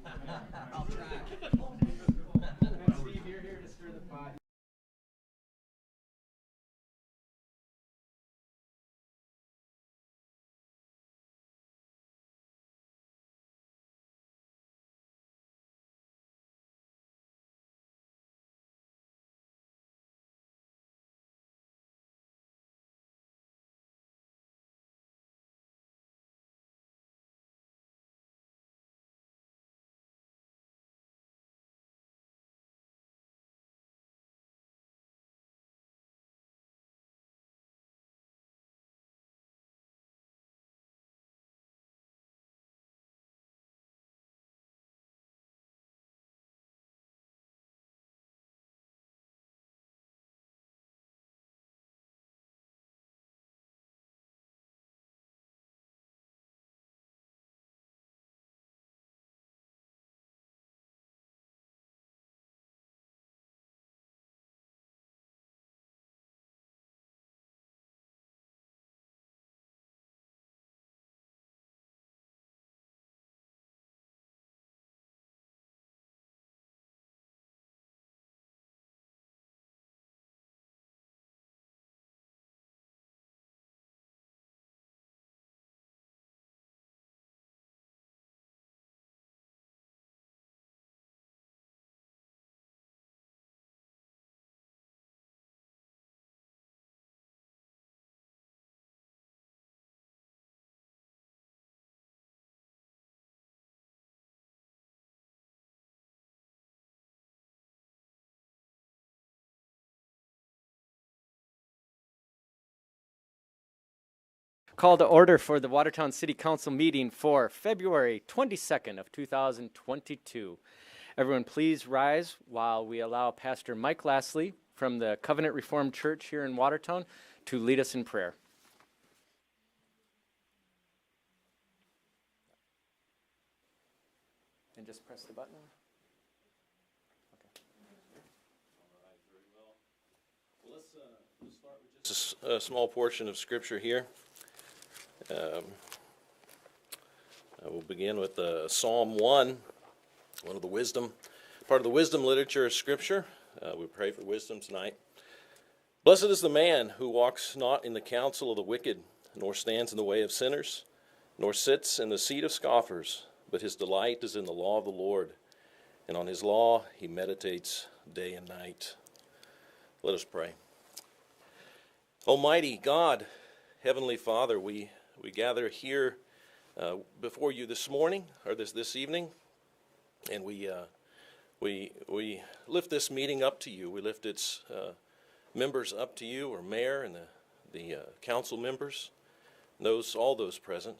I'll try. Steve, you're here to stir the pot. Call to order for the Watertown City Council meeting for February 22nd of 2022. Everyone please rise while we allow Pastor Mike Lastly from the Covenant Reformed Church here in Watertown to lead us in prayer. And just press the button. Okay. All right, very well. Well, let's start with just a small portion of Scripture here. I will begin with Psalm 1, part of the wisdom literature of Scripture. We pray for wisdom tonight. Blessed is the man who walks not in the counsel of the wicked, nor stands in the way of sinners, nor sits in the seat of scoffers, but his delight is in the law of the Lord, and on his law he meditates day and night. Let us pray. Almighty God, Heavenly Father, we gather here before you this morning, or this evening, and we lift this meeting up to you. We lift its members up to you, or mayor and the council members, and all those present.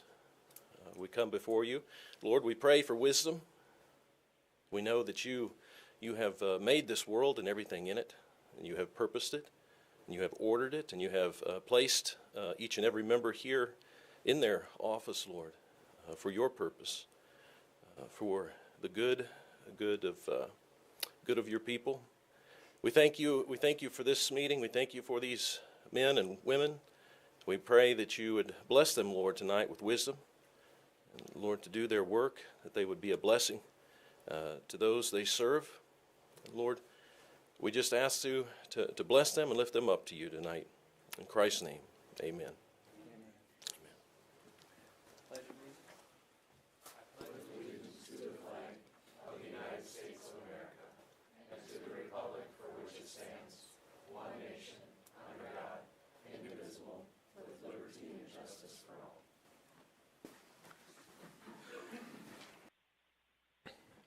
We come before you. Lord, we pray for wisdom. We know that you have made this world and everything in it, and you have purposed it, and you have ordered it, and you have placed each and every member here in their office, Lord, for your purpose, for the good of your people. We thank you for this meeting. We thank you for these men and women. We pray that you would bless them, Lord, tonight with wisdom, and Lord, to do their work, that they would be a blessing to those they serve. And Lord, we just ask you to bless them and lift them up to you tonight. In Christ's name, amen.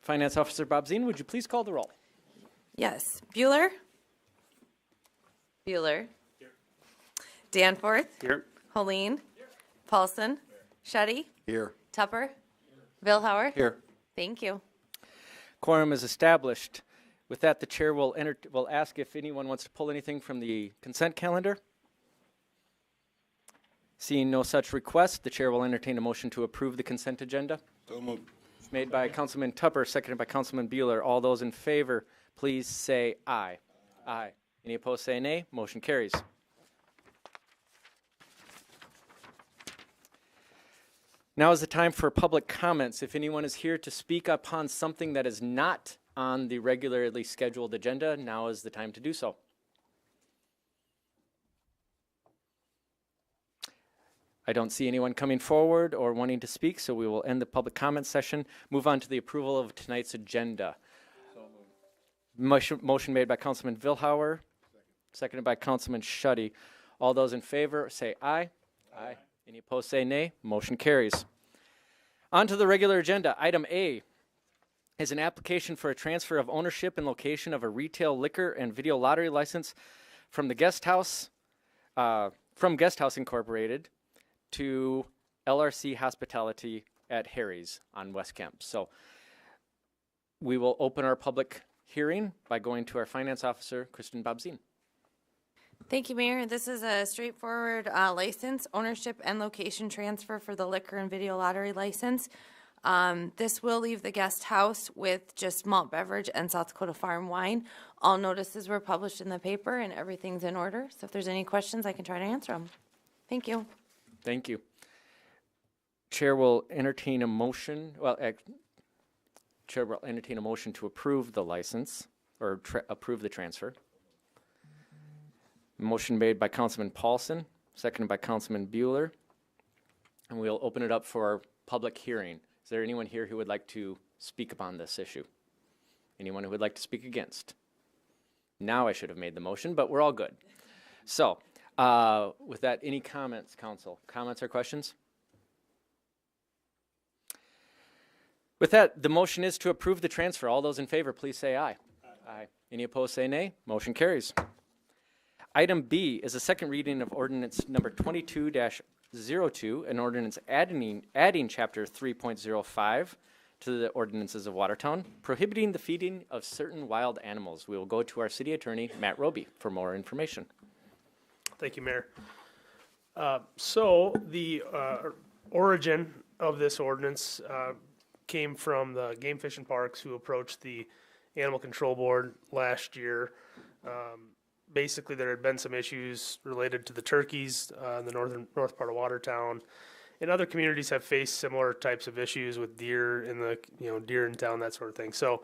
Finance Officer Bob Zine, would you please call the roll? Yes. Bueller? Bueller. Here. Danforth? Here. Holeen? Here. Paulson? Here. Shetty? Here. Tupper? Here. Vilhauer? Here. Thank you. Quorum is established. With that, the chair will ask if anyone wants to pull anything from the consent calendar. Seeing no such request, the chair will entertain a motion to approve the consent agenda. So moved. Made by Councilman Tupper, seconded by Councilman Bueller. All those in favor, please say aye. Aye. Any opposed, say nay. Motion carries. Now is the time for public comments. If anyone is here to speak upon something that is not on the regularly scheduled agenda, now is the time to do so. I don't see anyone coming forward or wanting to speak, so we will end the public comment session. Move on to the approval of tonight's agenda. Motion made by Councilman Vilhauer, seconded by Councilman Schutte. All those in favor say aye. Aye. Any opposed say nay. Motion carries. On to the regular agenda. Item A is an application for a transfer of ownership and location of a retail liquor and video lottery license from the Guest House Incorporated to LRC Hospitality at Harry's on West Kemp. So we will open our public hearing by going to our finance officer, Kristen Bobzien. Thank you, Mayor. This is a straightforward license, ownership and location transfer for the liquor and video lottery license. This will leave the guest house with just malt beverage and South Dakota farm wine. All notices were published in the paper and everything's in order. So if there's any questions, I can try to answer them. Thank you. Thank you. Chair will entertain a motion. Chair will entertain a motion to approve the license or approve the transfer. Motion made by Councilman Paulson, seconded by Councilman Bueller. And we'll open it up for our public hearing. Is there anyone here who would like to speak upon this issue? Anyone who would like to speak against? Now I should have made the motion, but we're all good. So, with that, any comments, council? Comments or questions? With that, the motion is to approve the transfer. All those in favor, please say aye. Aye. Any opposed, say nay. Motion carries. Item B is a second reading of ordinance number 22-02, an ordinance adding chapter 3.05 to the ordinances of Watertown, prohibiting the feeding of certain wild animals. We will go to our city attorney, Matt Roby, for more information. Thank you, Mayor. So the origin of this ordinance came from the Game Fish and Parks, who approached the Animal Control Board last year. Basically, there had been some issues related to the turkeys in the north part of Watertown, and other communities have faced similar types of issues with deer in the deer in town, that sort of thing. So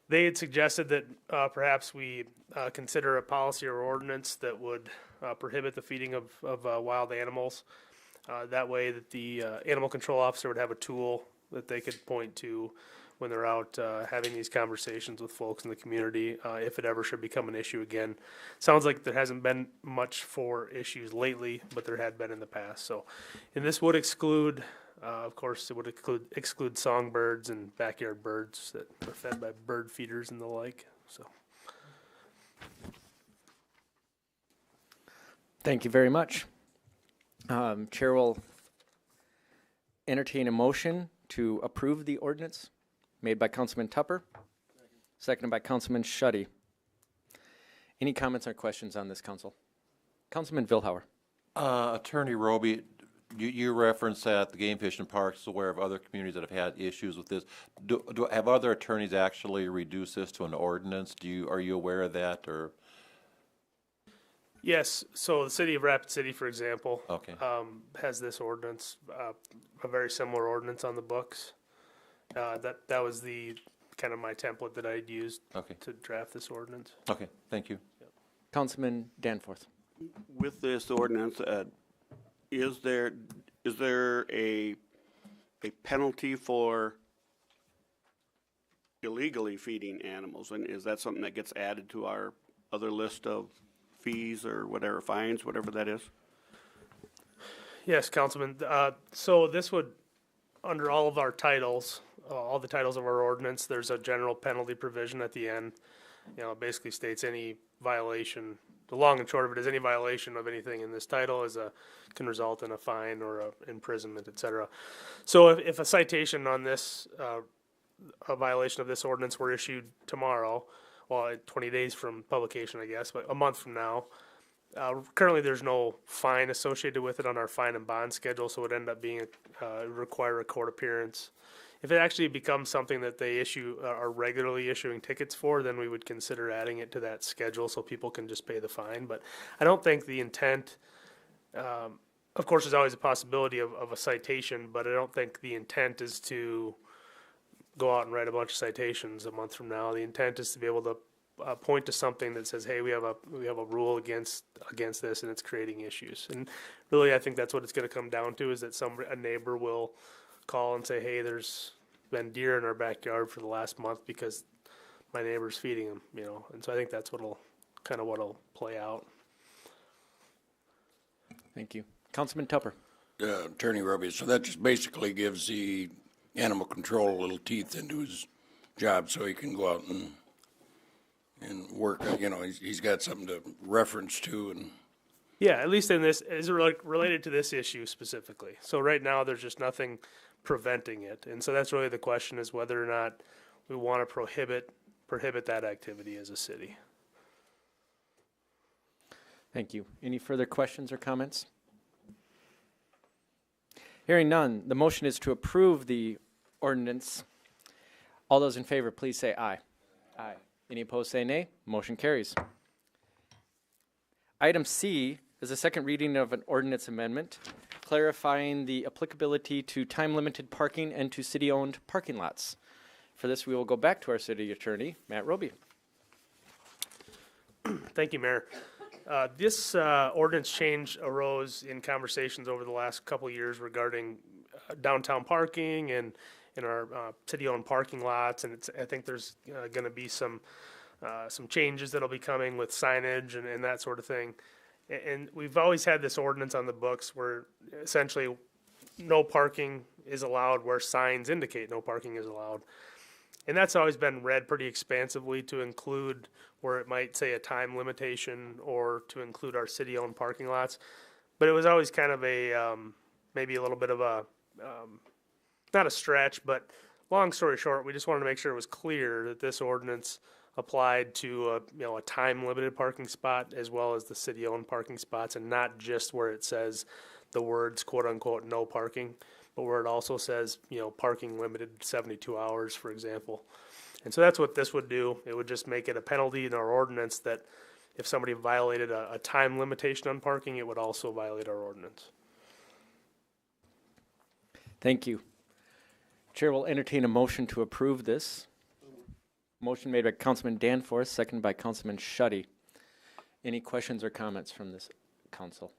they had suggested that perhaps we consider a policy or ordinance that would prohibit the feeding of wild animals. That way, that the animal control officer would have a tool that they could point to when they're out having these conversations with folks in the community, if it ever should become an issue again. Sounds like there hasn't been much for issues lately, but there had been in the past. So, and this would exclude, of course, it would exclude songbirds and backyard birds that are fed by bird feeders and the like. So, Thank you very much. Chair will entertain a motion to approve the ordinance made by Councilman Tupper, seconded by Councilman Schutte. Any comments or questions on this, council? Councilman Vilhauer. Attorney Roby, you referenced that the Game Fish and Parks is aware of other communities that have had issues with this. Have other attorneys actually reduced this to an ordinance? Are you aware of that, or? yes, so the city of Rapid City, for example, Okay. Has this ordinance, a very similar ordinance on the books. That was the kind of my template that I'd used to draft this ordinance. Okay, thank you. Councilman Danforth. With this ordinance, is there a penalty for illegally feeding animals? And is that something that gets added to our other list of fees or whatever, fines, whatever that is? Yes, Councilman. So this would, under all of our titles, all the titles of our ordinance, there's a general penalty provision at the end. It basically states any violation. The long and short of it is any violation of anything in this title can result in a fine or a imprisonment, etc. So if a citation on this, a violation of this ordinance were issued tomorrow, well, 20 days from publication, I guess, but a month from now, currently there's no fine associated with it on our fine and bond schedule, so it would end up being require a court appearance. If it actually becomes something that they are regularly issuing tickets for, then we would consider adding it to that schedule so people can just pay the fine. But I don't think the intent Of course, there's always a possibility of a citation, but I don't think the intent is to go out and write a bunch of citations a month from now. The intent is to be able to point to something that says, "Hey, we have a rule against this, and it's creating issues." And really, I think that's what it's going to come down to: is that a neighbor will call and say, "Hey, there's been deer in our backyard for the last month because my neighbor's feeding them," you know. And so I think that's what'll play out. Thank you. Councilman Tupper. Attorney Roby, so that just basically gives the animal control a little teeth into his job so he can go out and work. You know, he's got something to reference to. And yeah, at least in this, is related to this issue specifically. So right now, there's just nothing preventing it. And so that's really the question, is whether or not we want to prohibit that activity as a city. Thank you. Any further questions or comments? Hearing none, the motion is to approve the ordinance. All those in favor, please say aye. Aye. Any opposed, say nay. Motion carries. Item C is a second reading of an ordinance amendment clarifying the applicability to time-limited parking and to city-owned parking lots. For this, we will go back to our city attorney, Matt Roby. Thank you, Mayor. This ordinance change arose in conversations over the last couple of years regarding downtown parking and in our city-owned parking lots, and I think there's going to be some changes that'll be coming with signage and that sort of thing. And we've always had this ordinance on the books where essentially no parking is allowed where signs indicate no parking is allowed. And that's always been read pretty expansively to include where it might say a time limitation or to include our city-owned parking lots. But it was always kind of a, maybe a little bit of a, not a stretch, but long story short, we just wanted to make sure it was clear that this ordinance applied to a time-limited parking spot as well as the city-owned parking spots, and not just where it says the words quote-unquote no parking, but where it also says, parking limited 72 hours, for example. And so that's what this would do. It would just make it a penalty in our ordinance that if somebody violated a time limitation on parking, it would also violate our ordinance. Thank you. Chair will entertain a motion to approve this. Motion made by Councilman Danforth, seconded by Councilman Schutte. Any questions or comments from this council?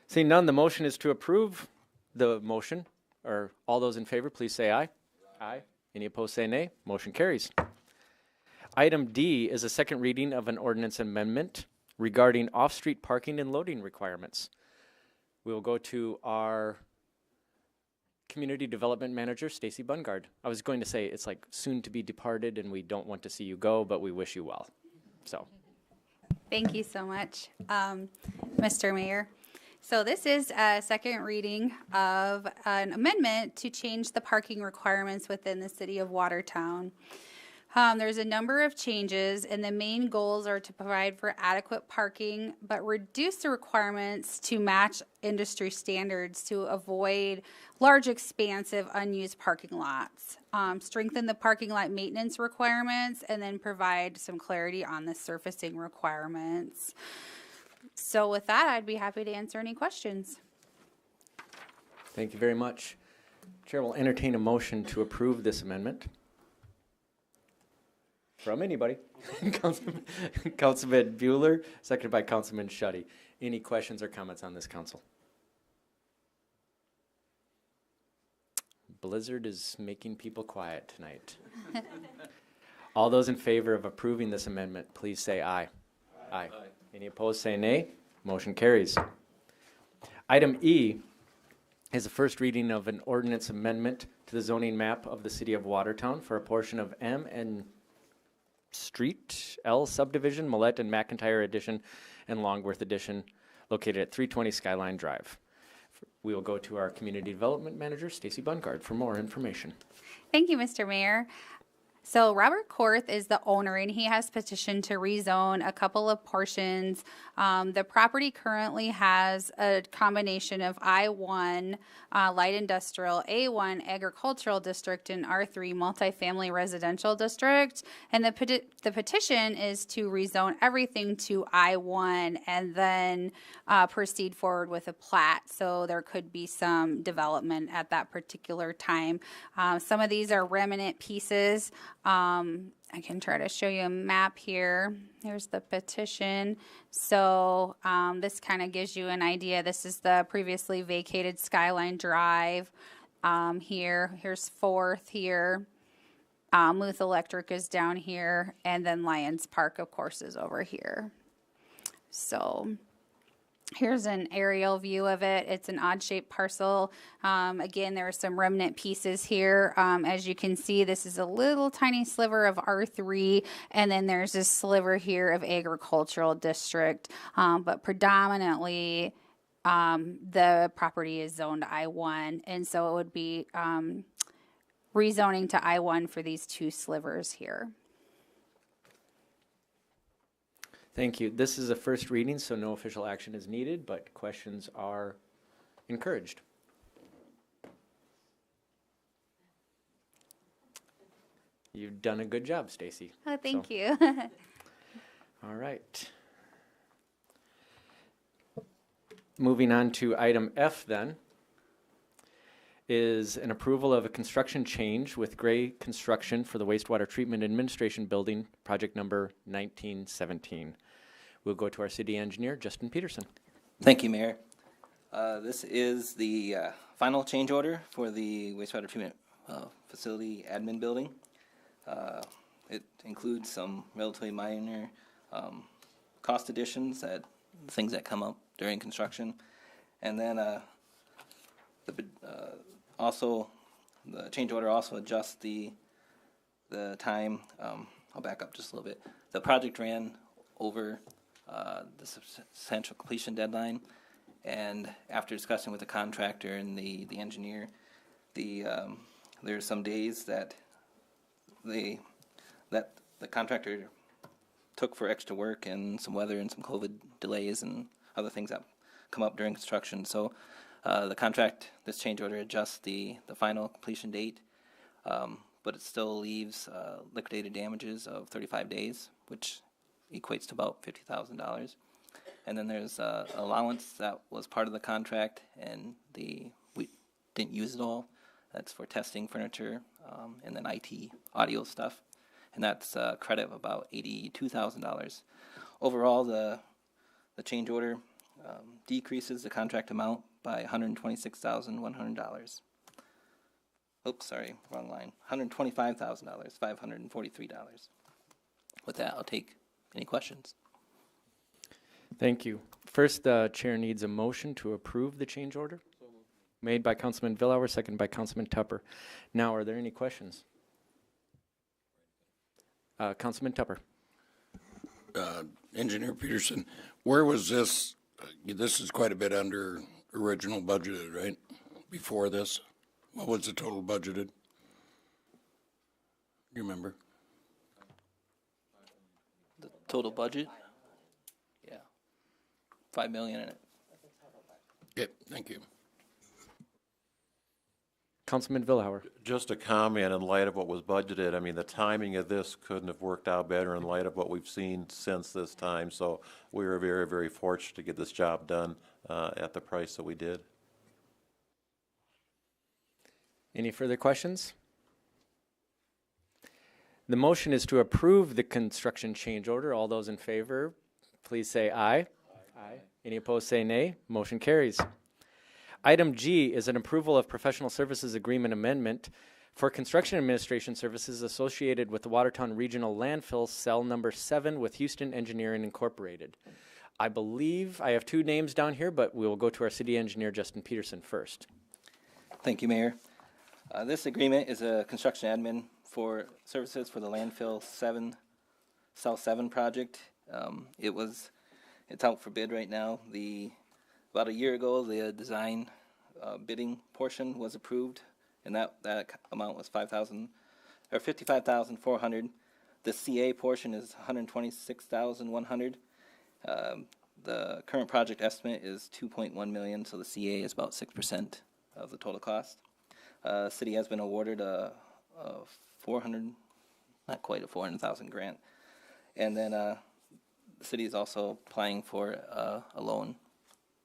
Seeing none, the motion is to approve the motion. Or all those in favor, please say aye. Aye. Any opposed, say nay. Motion carries. Item D is a second reading of an ordinance amendment regarding off-street parking and loading requirements. We will go to our Community Development Manager, Stacy Bungard. I was going to say it's like soon to be departed and we don't want to see you go, but we wish you well. So. Thank you so much, Mr. Mayor. So this is a second reading of an amendment to change the parking requirements within the city of Watertown. There's a number of changes, and the main goals are to provide for adequate parking, but reduce the requirements to match industry standards to avoid large, expansive, unused parking lots. Strengthen the parking lot maintenance requirements, and then provide some clarity on the surfacing requirements. So with that, I'd be happy to answer any questions. Thank you very much. Chair will entertain a motion to approve this amendment. From anybody. Councilman Bueller, seconded by Councilman Schutte. Any questions or comments on this, council? Blizzard is making people quiet tonight. All those in favor of approving this amendment, please say aye. Aye. Aye. Any opposed, say nay. Motion carries. Item E is the first reading of an ordinance amendment to the zoning map of the city of Watertown for a portion of M and Street, L subdivision, Millette and McIntyre addition, and Longworth addition, located at 320 Skyline Drive. We will go to our Community Development Manager, Stacy Bungard, for more information. Thank you, Mr. Mayor. So Robert Korth is the owner, and he has petitioned to rezone a couple of portions. The property currently has a combination of I-1 light industrial, A-1 agricultural district, and R3 multifamily residential district. And the petition is to rezone everything to I-1 and then proceed forward with a plat. So there could be some development at that particular time. Some of these are remnant pieces. I can try to show you a map here. Here's the petition. So this kind of gives you an idea. This is the previously vacated Skyline Drive here. Here's 4th here. Muth Electric is down here. And then Lions Park, of course, is over here. So here's an aerial view of it. It's an odd-shaped parcel. Again, there are some remnant pieces here. As you can see, this is a little tiny sliver of R3, and then there's this sliver here of agricultural district. But predominantly, the property is zoned I-1, and so it would be rezoning to I-1 for these 2 slivers here. Thank you. This is a first reading, so no official action is needed, but questions are encouraged. You've done a good job, Stacy. Oh, thank you. All right. Moving on to item F then, is an approval of a construction change with Gray Construction for the Wastewater Treatment Administration Building, project number 1917. We'll go to our city engineer, Justin Peterson. Thank you, Mayor. This is the final change order for the wastewater treatment facility admin building. It includes some relatively minor cost additions, things that come up during construction, and then also the change order also adjusts the time. I'll back up just a little bit. The project ran over the substantial completion deadline, and after discussing with the contractor and the engineer, there's some days that the contractor took for extra work and some weather and some COVID delays and other things that come up during construction. So this change order adjusts the final completion date, but it still leaves liquidated damages of 35 days, which equates to about $50,000. And then there's allowance that was part of the contract, and we didn't use it all. That's for testing furniture and then IT audio stuff, and that's a credit of about $82,000. Overall, the change order decreases the contract amount by $126,100. Oops, sorry, wrong line. $125,000, $543. With that, I'll take any questions. Thank you. First, the chair needs a motion to approve the change order. Made by Councilman Villauer, seconded by Councilman Tupper. Now, are there any questions? Councilman Tupper. Engineer Peterson, where was this? This is quite a bit under original budgeted, right? Before this, what was the total budgeted? You remember? The total budget? Yeah. $5 million in it. Yep, thank you. Councilman Villauer. Just a comment in light of what was budgeted. I mean, the timing of this couldn't have worked out better in light of what we've seen since this time. So we were very, very fortunate to get this job done at the price that we did. Any further questions? The motion is to approve the construction change order. All those in favor, please say aye. Aye. Any opposed, say nay. Motion carries. Item G is an approval of professional services agreement amendment for construction administration services associated with the Watertown Regional Landfill Cell Number 7 with Houston Engineering Incorporated. I believe I have 2 names down here, but we will go to our city engineer, Justin Peterson, first. Thank you, Mayor. This agreement is a construction admin for services for the landfill Cell 7 project. It's out for bid right now. About a year ago, the design bidding portion was approved, and that amount was $5,000 or 55,400. The CA portion is 126,100. The current project estimate is 2.1 million, so the CA is about 6% of the total cost. City has been awarded a 400, not quite a 400,000 grant, and then the city is also applying for a loan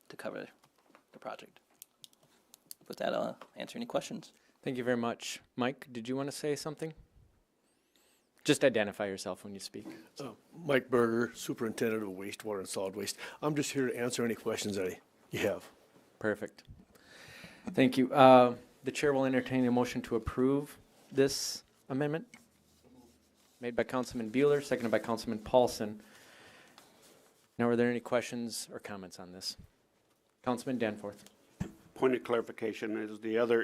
to cover the project. With that, I'll answer any questions. Thank you very much. Mike, did you want to say something? Just identify yourself when you speak. Mike Berger, Superintendent of Wastewater and Solid Waste. I'm just here to answer any questions that you have. Perfect. Thank you. The chair will entertain a motion to approve this amendment. Made by Councilman Bueller, seconded by Councilman Paulson. Now, are there any questions or comments on this? Councilman Danforth. Point of clarification, is the other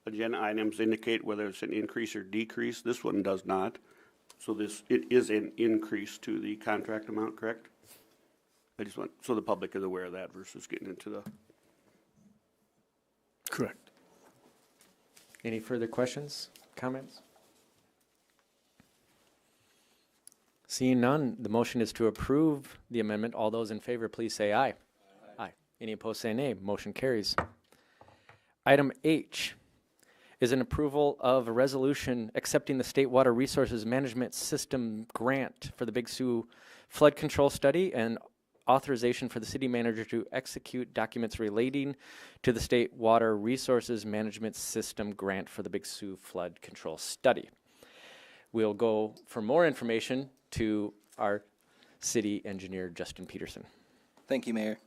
agenda items indicate whether it's an increase or decrease? This one does not. So it is an increase to the contract amount, correct? I just want, so the public is aware of that versus getting into the. Correct. Any further questions, comments? Seeing none, the motion is to approve the amendment. All those in favor, please say aye. Aye. Any opposed, say nay. Motion carries. Item H is an approval of a resolution accepting the State Water Resources Management System grant for the Big Sioux flood control study and authorization for the city manager to execute documents relating to the State Water Resources Management System grant for the Big Sioux flood control study. We'll go for more information to our city engineer, Justin Peterson. Thank you, Mayor.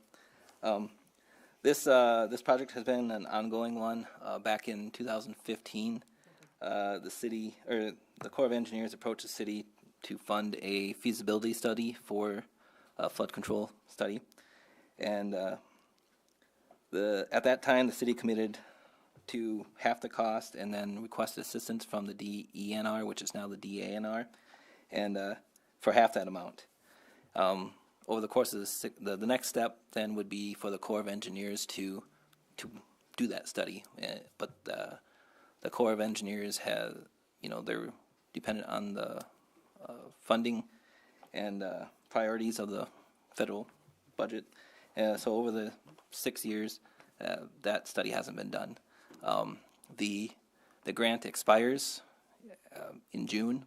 This project has been an ongoing one. Back in 2015, the city, or the Corps of Engineers, approached the city to fund a feasibility study for a flood control study, and at that time the city committed to half the cost and then requested assistance from the DENR, which is now the DANR, and for half that amount. Over the course of the next step then would be for the Corps of Engineers to do that study. But the Corps of Engineers have, they're dependent on the funding and priorities of the federal budget. So over the 6 years, that study hasn't been done. The grant expires in June,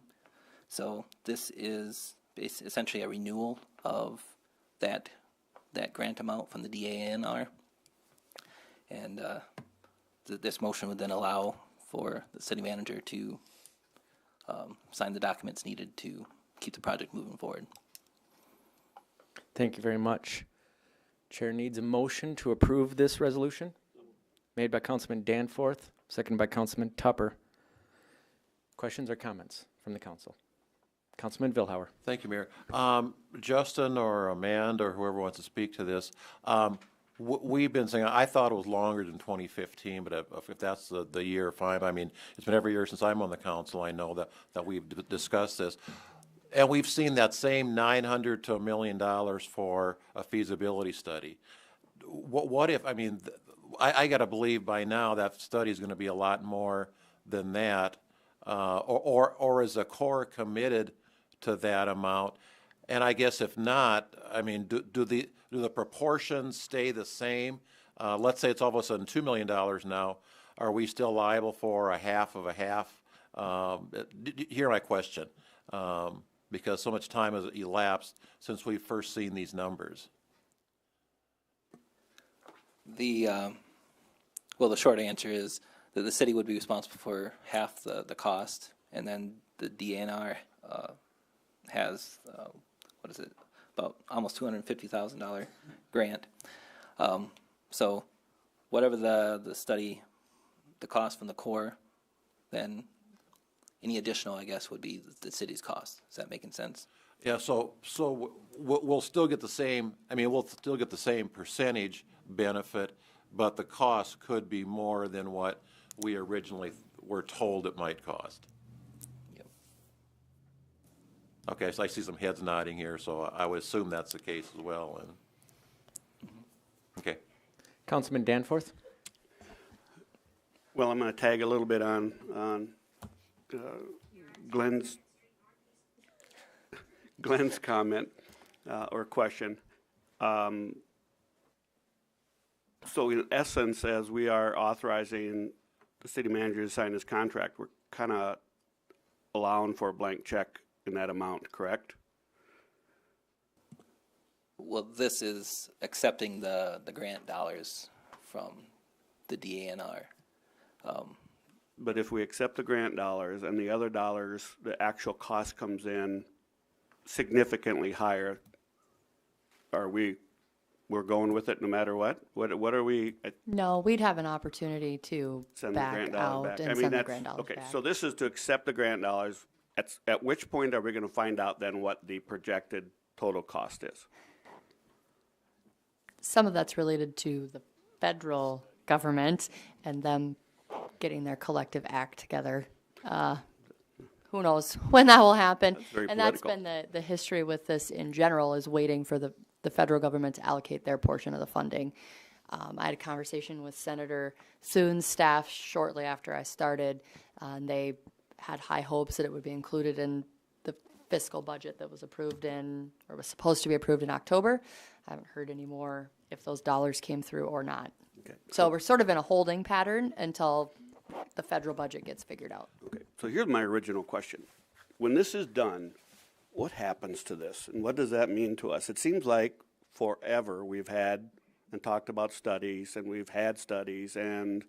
so this is essentially a renewal of that grant amount from the DANR, and this motion would then allow for the city manager to sign the documents needed to keep the project moving forward. Thank you very much. Chair needs a motion to approve this resolution. Made by Councilman Danforth, seconded by Councilman Tupper. Questions or comments from the council? Councilman Vilhauer. Thank you, Mayor. Justin or Amanda or whoever wants to speak to this, we've been saying, I thought it was longer than 2015, but if that's the year, fine. I mean, it's been every year since I'm on the council. I know that we've discussed this. And we've seen that same $900 to $1 million for a feasibility study. What if, I mean, I got to believe by now that study is going to be a lot more than that. Or is the Corps committed to that amount? And I guess if not, I mean, do the proportions stay the same? Let's say it's all of a sudden $2 million now. Are we still liable for a half of a half? Hear my question, because so much time has elapsed since we've first seen these numbers. Well, the short answer is that the city would be responsible for half the cost, and then the DNR has, about almost $250,000 grant. So whatever the study, the cost from the Corps, then any additional, I guess, would be the city's cost. Is that making sense? Yeah, so we'll still get the same, I mean, we'll still get the same percentage benefit, but the cost could be more than what we originally were told it might cost. Yep. Okay, so I see some heads nodding here, so I would assume that's the case as well. And okay. Councilman Danforth. Well, I'm going to tag a little bit on Glenn's comment or question. So in essence, as we are authorizing the city manager to sign this contract, we're kind of allowing for a blank check in that amount, correct? Well, this is accepting the grant dollars from the DANR. But if we accept the grant dollars and the other dollars, the actual cost comes in significantly higher, we're going with it no matter what? What are we, No, we'd have an opportunity to send the back grant dollars out back? and I mean, send the that's, grant dollars okay, back. so this is to accept the grant dollars. At which point are we gonna find out then what the projected total cost is? Some of that's related to the federal government and them getting their collective act together. Who knows when that will happen? That's very And that's political. been the history with this in general, is waiting for the federal government to allocate their portion of the funding. I had a conversation with Senator Sioux staff shortly after I started, and they had high hopes that it would be included in the fiscal budget that was approved or was supposed to be approved in October. I haven't heard any more if those dollars came through or not. Okay. So we're sort of in a holding pattern until the federal budget gets figured out. Okay, so here's my original question. When this is done, what happens to this, and what does that mean to us? It seems like forever we've had and talked about studies, and we've had studies, and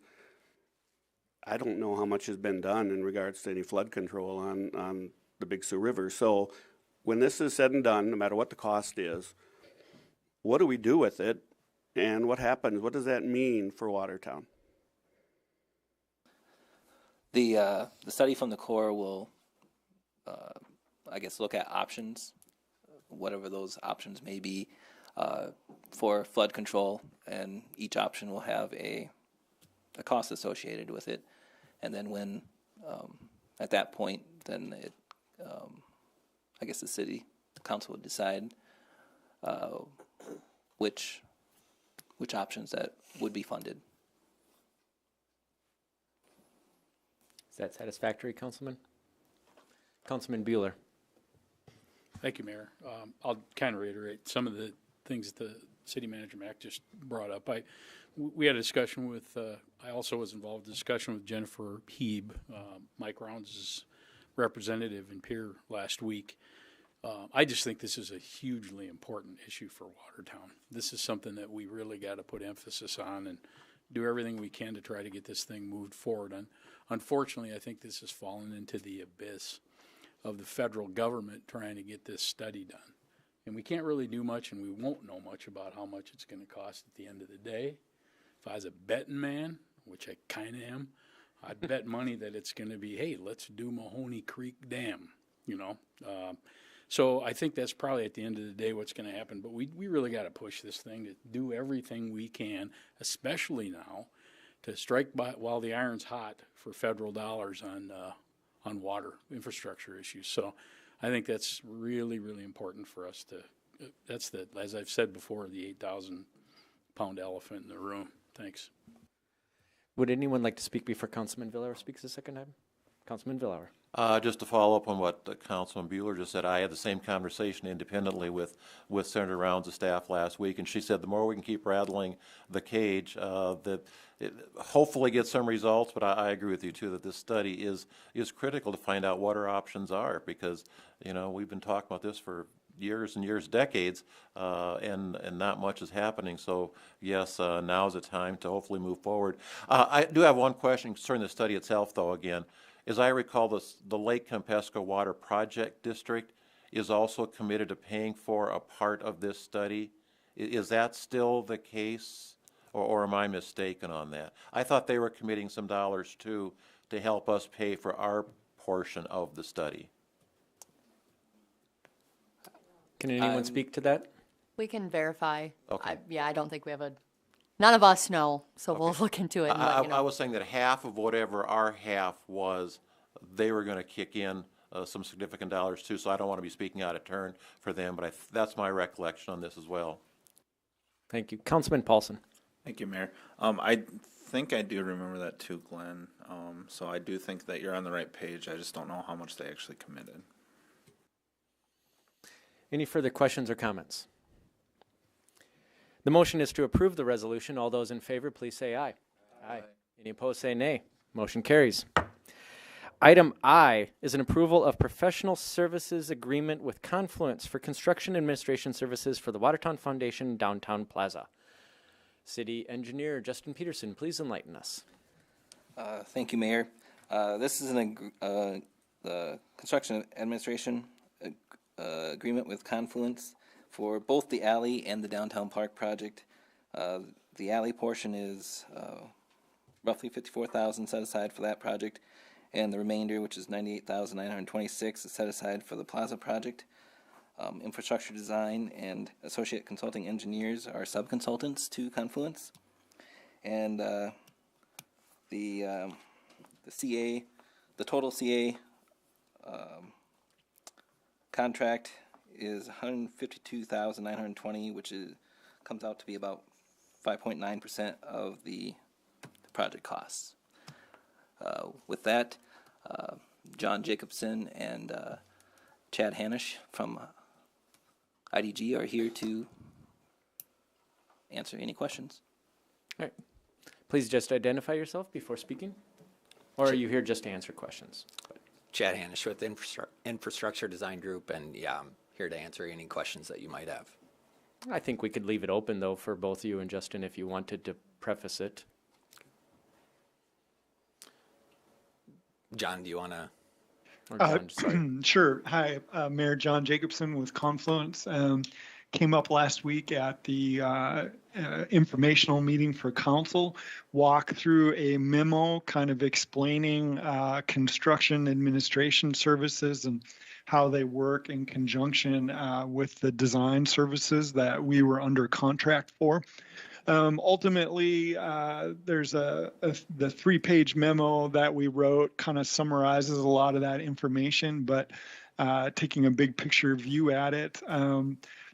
I don't know how much has been done in regards to any flood control on the Big Sioux River. So when this is said and done, no matter what the cost is, what do we do with it, and what happens? What does that mean for Watertown? The study from the Corps will, I guess, look at options, whatever those options may be, for flood control, and each option will have a cost associated with it. And then when, at that point, then it, I guess the city council would decide which options that would be funded. Is that satisfactory, Councilman? Councilman Bueller. Thank you, Mayor. I'll kind of reiterate some of the things the city manager Mac just brought up. We had a discussion with, I also was involved in a discussion with Jennifer Heeb, Mike Rounds' representative and peer last week. I just think this is a hugely important issue for Watertown. This is something that we really got to put emphasis on and do everything we can to try to get this thing moved forward. And unfortunately, I think this has fallen into the abyss of the federal government trying to get this study done. And we can't really do much, and we won't know much about how much it's going to cost at the end of the day. If I was a betting man, which I kind of am, I'd bet money that it's going to be, hey, let's do Mahoney Creek Dam, you know. So I think that's probably at the end of the day what's going to happen. But we really got to push this thing to do everything we can, especially now, to strike by while the iron's hot for federal dollars on water infrastructure issues. So I think that's really, really important for us to, that's the, as I've said before, the 8,000-pound elephant in the room. Thanks. Would anyone like to speak before Councilman Villar speaks a second time? Councilman Villar. Just to follow up on what Councilman Bueller just said, I had the same conversation independently with Senator Rounds' staff last week, and she said the more we can keep rattling the cage, that it hopefully get some results. But I agree with you too that this study is critical to find out what our options are, because you know we've been talking about this for years and years, decades, and not much is happening. So yes, now is the time to hopefully move forward. I do have one question concerning the study itself, though. Again, as I recall, the Lake Campesco Water Project District is also committed to paying for a part of this study. Is that still the case, or am I mistaken on that? I thought they were committing some dollars too to help us pay for our portion of the study. Can anyone speak to that? We can verify. Okay. I don't think we have none of us know, so we'll look into it and let you know. I was saying that half of whatever our half was, they were going to kick in some significant dollars too, so I don't want to be speaking out of turn for them, but that's my recollection on this as well. Thank you. Councilman Paulson. Thank you, Mayor. I think I do remember that too, Glenn. So I do think that you're on the right page. I just don't know how much they actually committed. Any further questions or comments? The motion is to approve the resolution. All those in favor, please say aye. Aye. Any opposed, say nay. Motion carries. Item I is an approval of professional services agreement with Confluence for construction administration services for the Watertown Foundation Downtown Plaza. City Engineer Justin Peterson, please enlighten us. Thank you, Mayor. This is the construction administration agreement with Confluence for both the alley and the downtown park project. The alley portion is roughly $54,000 set aside for that project, and the remainder, which is $98,926, is set aside for the plaza project. Infrastructure design and associate consulting engineers are sub-consultants to Confluence, and the total CA contract is $152,920, which comes out to be about 5.9% of the project costs. With that, John Jacobson and Chad Hanisch from IDG are here to answer any questions. All right. Please just identify yourself before speaking. Or are you here just to answer questions? Chad Hanisch with Infrastructure Design Group, and yeah, I'm here to answer any questions that you might have. I think we could leave it open, though, for both you and Justin if you wanted to preface it. John, do you want to? Sure. Hi, Mayor John Jacobson with Confluence. Came up last week at the informational meeting for council, walked through a memo kind of explaining construction administration services and how they work in conjunction with the design services that we were under contract for. Ultimately, there's the 3-page memo that we wrote kind of summarizes a lot of that information, but taking a big picture view at it,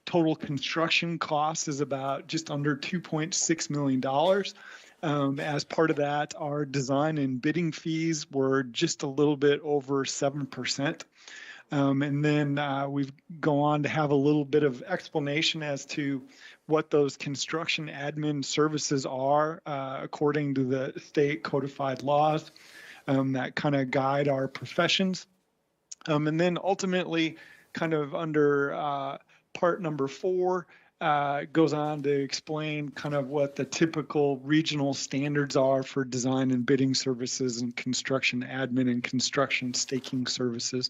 total construction cost is about just under $2.6 million. As part of that, our design and bidding fees were just a little bit over 7%. And then we go on to have a little bit of explanation as to what those construction admin services are according to the state codified laws that kind of guide our professions. And then ultimately, kind of under part number 4, goes on to explain kind of what the typical regional standards are for design and bidding services and construction admin and construction staking services.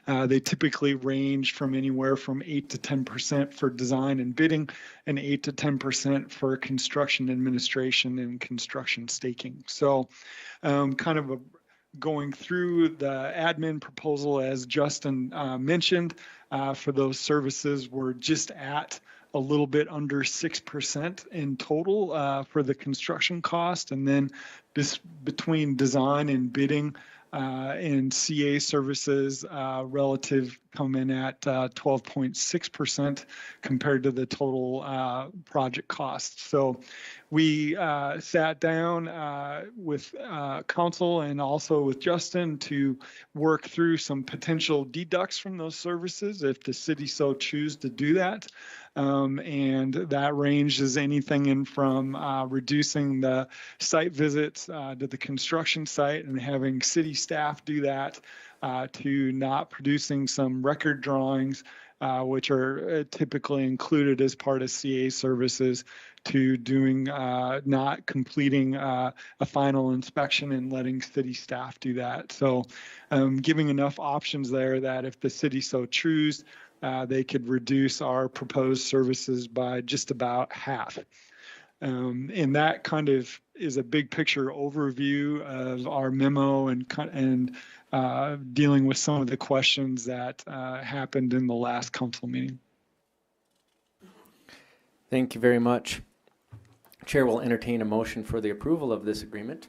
They typically range from anywhere from 8 to 10% for design and bidding and 8 to 10% for construction administration and construction staking. So kind of going through the admin proposal, as Justin mentioned, for those services, we're just at a little bit under 6% in total for the construction cost. And then this between design and bidding and CA services relative come in at 12.6% compared to the total project cost. So we sat down with council and also with Justin to work through some potential deducts from those services if the city so choose to do that. And that range is anything in from reducing the site visits to the construction site and having city staff do that to not producing some record drawings, which are typically included as part of CA services, to doing not completing a final inspection and letting city staff do that. So giving enough options there that if the city so choose, they could reduce our proposed services by just about half. And that kind of is a big picture overview of our memo and dealing with some of the questions that happened in the last council meeting. Thank you very much. Chair will entertain a motion for the approval of this agreement.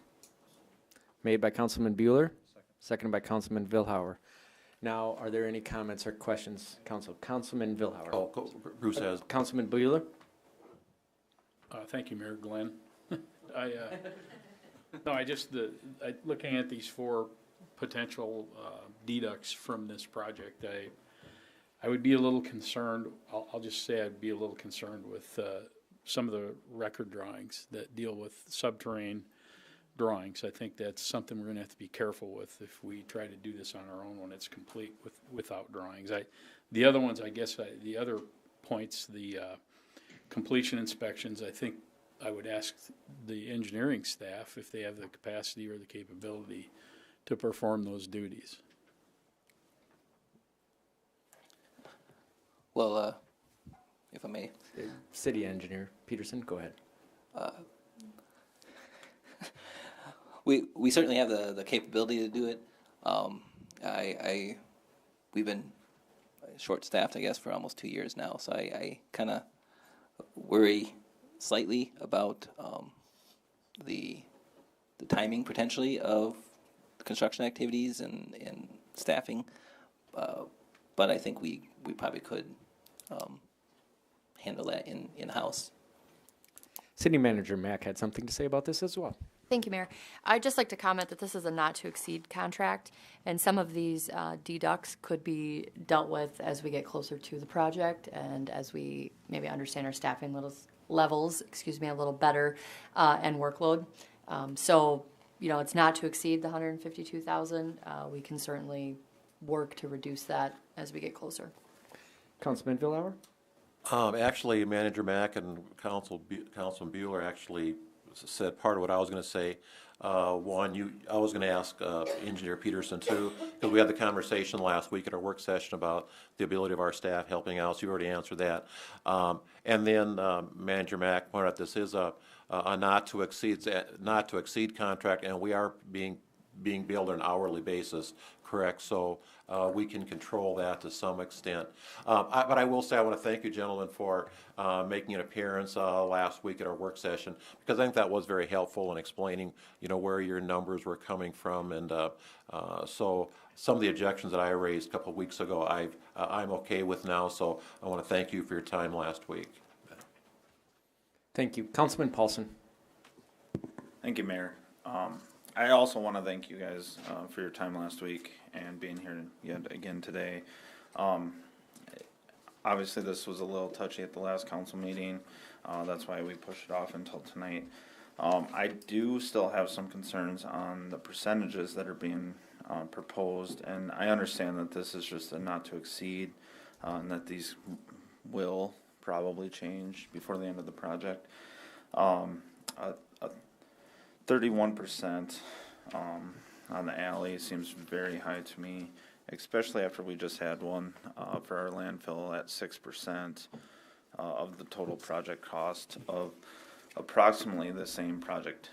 Made by Councilman Bueller, seconded by Councilman Vilhauer. Now, are there any comments or questions, Council? Councilman Vilhauer. Oh, Bruce has. Councilman Bueller. Thank you, Mayor Glenn. Looking at these four potential deducts from this project, I would be a little concerned. I'll just say I'd be a little concerned with some of the record drawings that deal with subterranean drawings. I think that's something we're going to have to be careful with if we try to do this on our own when it's complete without drawings. The other ones, the other points, the completion inspections, I think I would ask the engineering staff if they have the capacity or the capability to perform those duties. Well, if I may. City Engineer Peterson, go ahead. We certainly have the capability to do it. We've been short-staffed, I guess, for almost 2 years now, so I kind of worry slightly about the timing potentially of construction activities and staffing, but I think we probably could handle that in-house. City Manager Mack had something to say about this as well. Thank you, Mayor. I'd just like to comment that this is a not-to-exceed contract, and some of these deducts could be dealt with as we get closer to the project and as we maybe understand our staffing levels, a little better, and workload. So, it's not to exceed the $152,000. We can certainly work to reduce that as we get closer. Councilman Villauer? Actually, Manager Mack and Councilman Bueller actually said part of what I was going to say. I was going to ask Engineer Peterson too, because we had the conversation last week at our work session about the ability of our staff helping out. So you already answered that. And then Manager Mack pointed out this is a not to exceed contract, and we are being billed on an hourly basis, correct? So we can control that to some extent. But I will say I want to thank you, gentlemen, for making an appearance last week at our work session, because I think that was very helpful in explaining, where your numbers were coming from. And so some of the objections that I raised a couple of weeks ago, I'm okay with now. So I want to thank you for your time last week. Thank you. Councilman Paulson. Thank you, Mayor. I also want to thank you guys for your time last week and being here yet again today. Obviously, this was a little touchy at the last council meeting. That's why we pushed it off until tonight. I do still have some concerns on the percentages that are being proposed, and I understand that this is just a not to exceed, and that these will probably change before the end of the project. 31% on the alley seems very high to me, especially after we just had one for our landfill at 6% of the total project cost of approximately the same project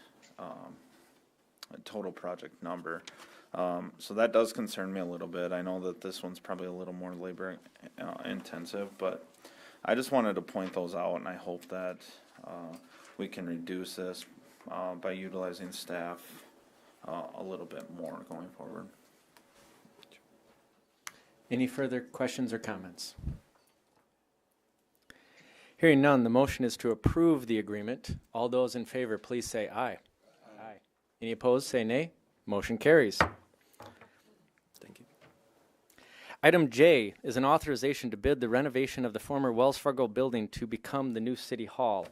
total project number. So that does concern me a little bit. I know that this one's probably a little more labor intensive, but I just wanted to point those out, and I hope that we can reduce this by utilizing staff a little bit more going forward. Any further questions or comments? Hearing none, the motion is to approve the agreement. All those in favor, please say aye. Aye. Any opposed, say nay. Motion carries. Thank you. Item J is an authorization to bid the renovation of the former Wells Fargo building to become the new City Hall.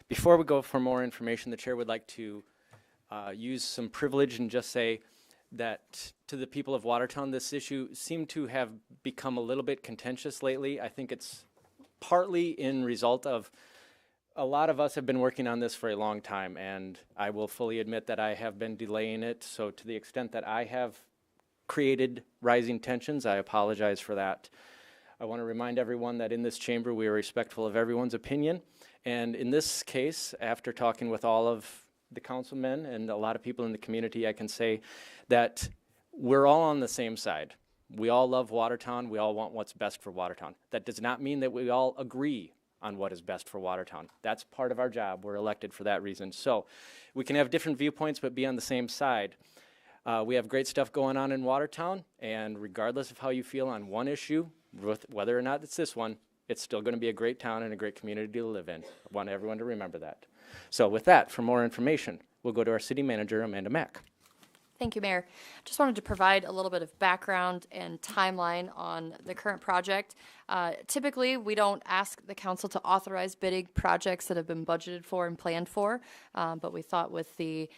Before we go for more information, the chair would like to use some privilege and just say that to the people of Watertown, this issue seemed to have become a little bit contentious lately. I think it's partly in result of a lot of us have been working on this for a long time, and I will fully admit that I have been delaying it. So to the extent that I have created rising tensions, I apologize for that. I want to remind everyone that in this chamber we are respectful of everyone's opinion. And in this case, after talking with all of the councilmen and a lot of people in the community, I can say that we're all on the same side. We all love Watertown. We all want what's best for Watertown. That does not mean that we all agree on what is best for Watertown. That's part of our job. We're elected for that reason. So we can have different viewpoints but be on the same side. We have great stuff going on in Watertown, and regardless of how you feel on one issue, whether or not it's this one, it's still going to be a great town and a great community to live in. I want everyone to remember that. So with that, for more information, we'll go to our city manager, Amanda Mack. Thank you, Mayor. Just wanted to provide a little bit of background and timeline on the current project. Typically, we don't ask the council to authorize bidding projects that have been budgeted for and planned for, but we thought with the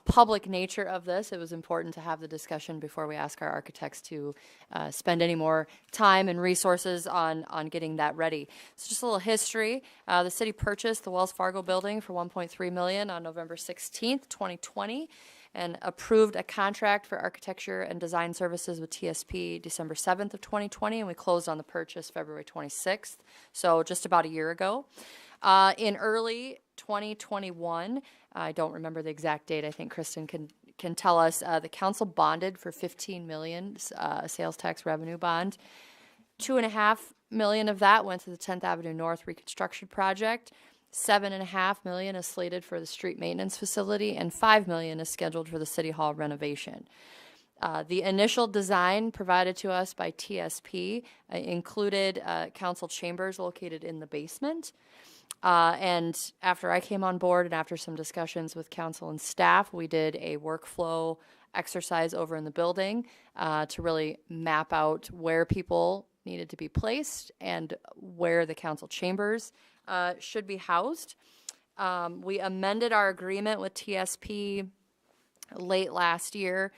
public nature of this, it was important to have the discussion before we ask our architects to spend any more time and resources on getting that ready. So just a little history. The city purchased the Wells Fargo building for $1.3 million on November 16th, 2020. And approved a contract for architecture and design services with TSP December 7th of 2020, and we closed on the purchase February 26th, so just about a year ago. In early 2021, I don't remember the exact date, I think Kristen can tell us, the council bonded for $15 million, sales tax revenue bond. $2.5 million of that went to the 10th Avenue North reconstruction project. $7.5 million is slated for the street maintenance facility, and $5 million is scheduled for the City Hall renovation. The initial design provided to us by TSP included council chambers located in the basement. And after I came on board and after some discussions with council and staff, we did a workflow exercise over in the building to really map out where people needed to be placed and where the council chambers should be housed. We amended our agreement with TSP late last year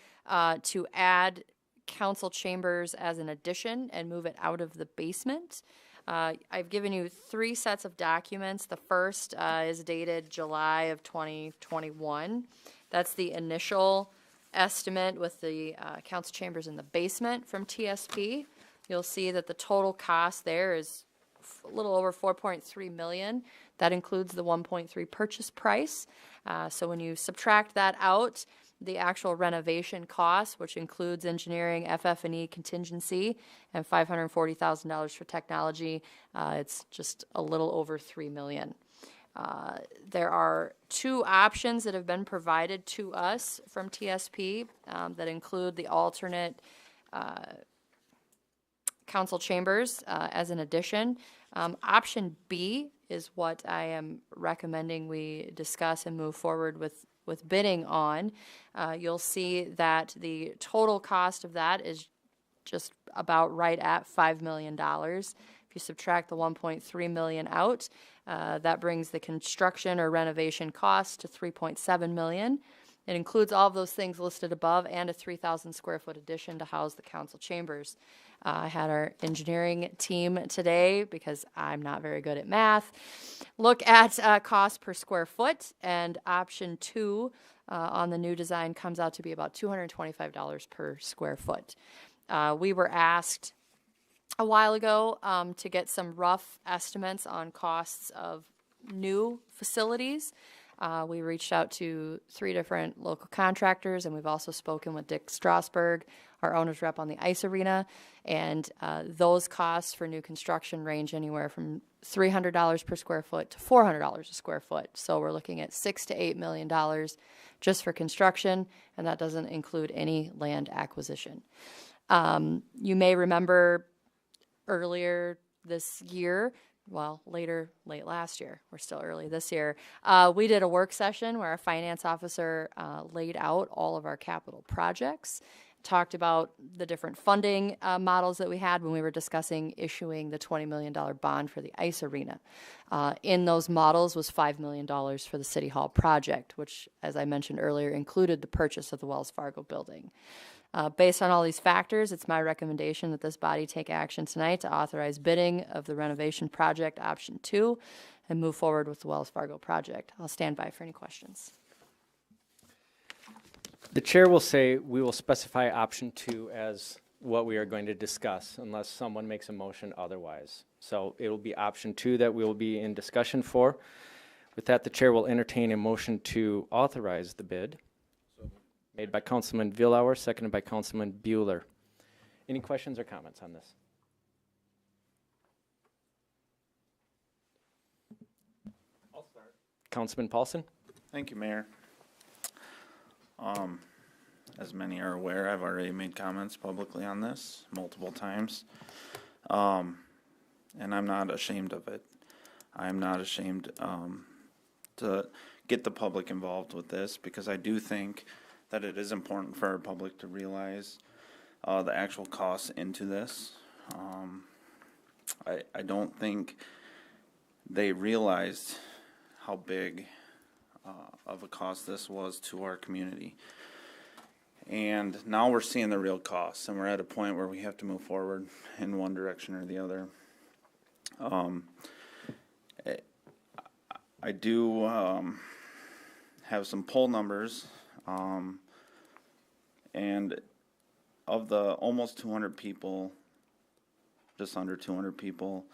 to add council chambers as an addition and move it out of the basement. I've given you 3 sets of documents. The first is dated July of 2021. That's the initial estimate with the council chambers in the basement from TSP. You'll see that the total cost there is a little over $4.3 million. That includes the 1.3 purchase price. So when you subtract that out, the actual renovation cost, which includes engineering, FF&E contingency, and $540,000 for technology, it's just a little over $3 million. There are 2 options that have been provided to us from TSP that include the alternate council chambers as an addition. Option B is what I am recommending we discuss and move forward with bidding on. You'll see that the total cost of that is just about right at $5 million. If you subtract the $1.3 million out, that brings the construction or renovation cost to $3.7 million. It includes all of those things listed above and a 3,000 square foot addition to house the council chambers. I had our engineering team today, because I'm not very good at math, look at cost per square foot, and option 2 on the new design comes out to be about $225 per square foot. We were asked a while ago to get some rough estimates on costs of new facilities. We reached out to 3 different local contractors, and we've also spoken with Dick Strasberg, our owner's rep on the ice arena, and those costs for new construction range anywhere from $300 per square foot to $400 a square foot. So we're looking at $6 to $8 million just for construction, and that doesn't include any land acquisition. You may remember earlier this year, well, late last year, we're still early this year, we did a work session where our finance officer laid out all of our capital projects, talked about the different funding models that we had when we were discussing issuing the $20 million bond for the ice arena. In those models was $5 million for the City Hall project, which, as I mentioned earlier, included the purchase of the Wells Fargo building. Based on all these factors, it's my recommendation that this body take action tonight to authorize bidding of the renovation project option 2 and move forward with the Wells Fargo project. I'll stand by for any questions. The chair will say we will specify option 2 as what we are going to discuss unless someone makes a motion otherwise. So it will be option 2 that we will be in discussion for. With that, the chair will entertain a motion to authorize the bid. Made by Councilman Villauer, seconded by Councilman Bueller. Any questions or comments on this? I'll start. Councilman Paulson? Thank you, Mayor. As many are aware, I've already made comments publicly on this multiple times. And I'm not ashamed of it. I'm not ashamed to get the public involved with this, because I do think that it is important for our public to realize the actual costs into this. I don't think they realized how big of a cost this was to our community. And now we're seeing the real costs, and we're at a point where we have to move forward in one direction or the other. I do have some poll numbers, and of the almost 200 people, just under 200 people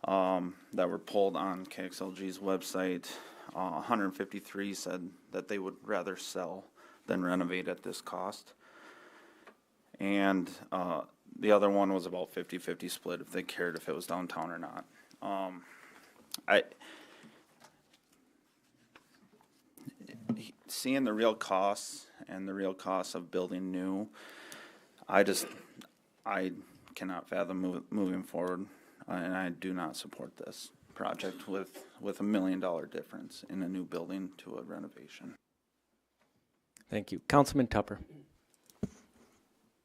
that were polled on KXLG's website, 153 said that they would rather sell than renovate at this cost. And the other one was about 50-50 split if they cared if it was downtown or not. Seeing the real costs and the real costs of building new, I cannot fathom moving forward, and I do not support this project with $1 million difference in a new building to a renovation. Thank you. Councilman Tupper.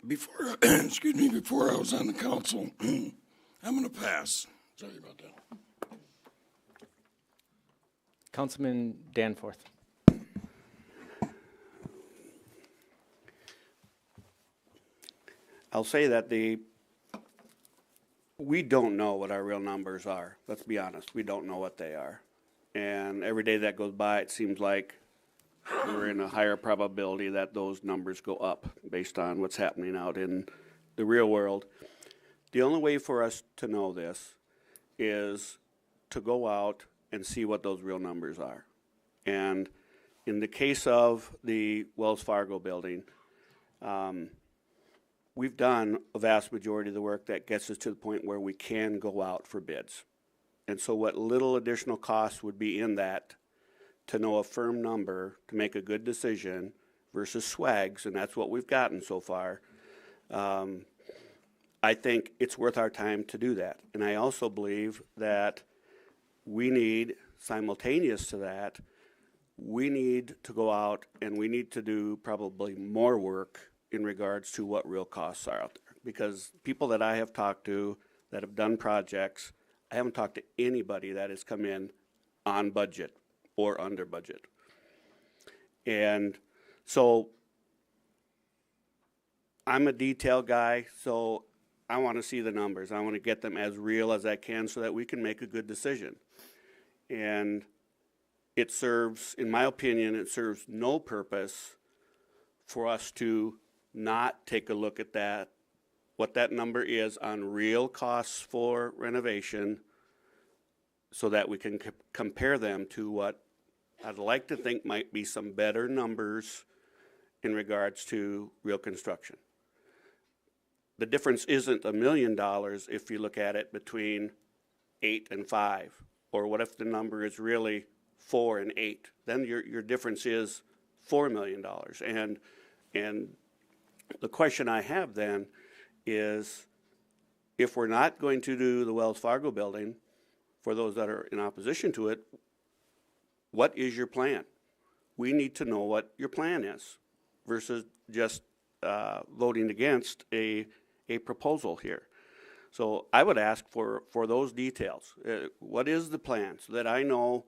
Before, excuse me, before I was on the council, I'm going to pass. Sorry about that. Councilman Danforth. I'll say that we don't know what our real numbers are. Let's be honest. We don't know what they are. And every day that goes by, it seems like we're in a higher probability that those numbers go up based on what's happening out in the real world. The only way for us to know this is to go out and see what those real numbers are. And in the case of the Wells Fargo building, we've done a vast majority of the work that gets us to the point where we can go out for bids. And so what little additional costs would be in that to know a firm number to make a good decision versus swags, and that's what we've gotten so far, I think it's worth our time to do that. And I also believe that we need, simultaneous to that, we need to go out and we need to do probably more work in regards to what real costs are out there. Because people that I have talked to that have done projects, I haven't talked to anybody that has come in on budget or under budget. And so I'm a detail guy, so I want to see the numbers. I want to get them as real as I can so that we can make a good decision. And it serves, in my opinion, it serves no purpose for us to not take a look at that, what that number is on real costs for renovation, so that we can compare them to what I'd like to think might be some better numbers in regards to real construction. The difference isn't $1 million if you look at it between 8 and 5, or what if the number is really 4 and 8? Then your difference is $4 million. And the question I have then is, if we're not going to do the Wells Fargo building, for those that are in opposition to it, what is your plan? We need to know what your plan is versus just voting against a proposal here. So I would ask for those details. What is the plan so that I know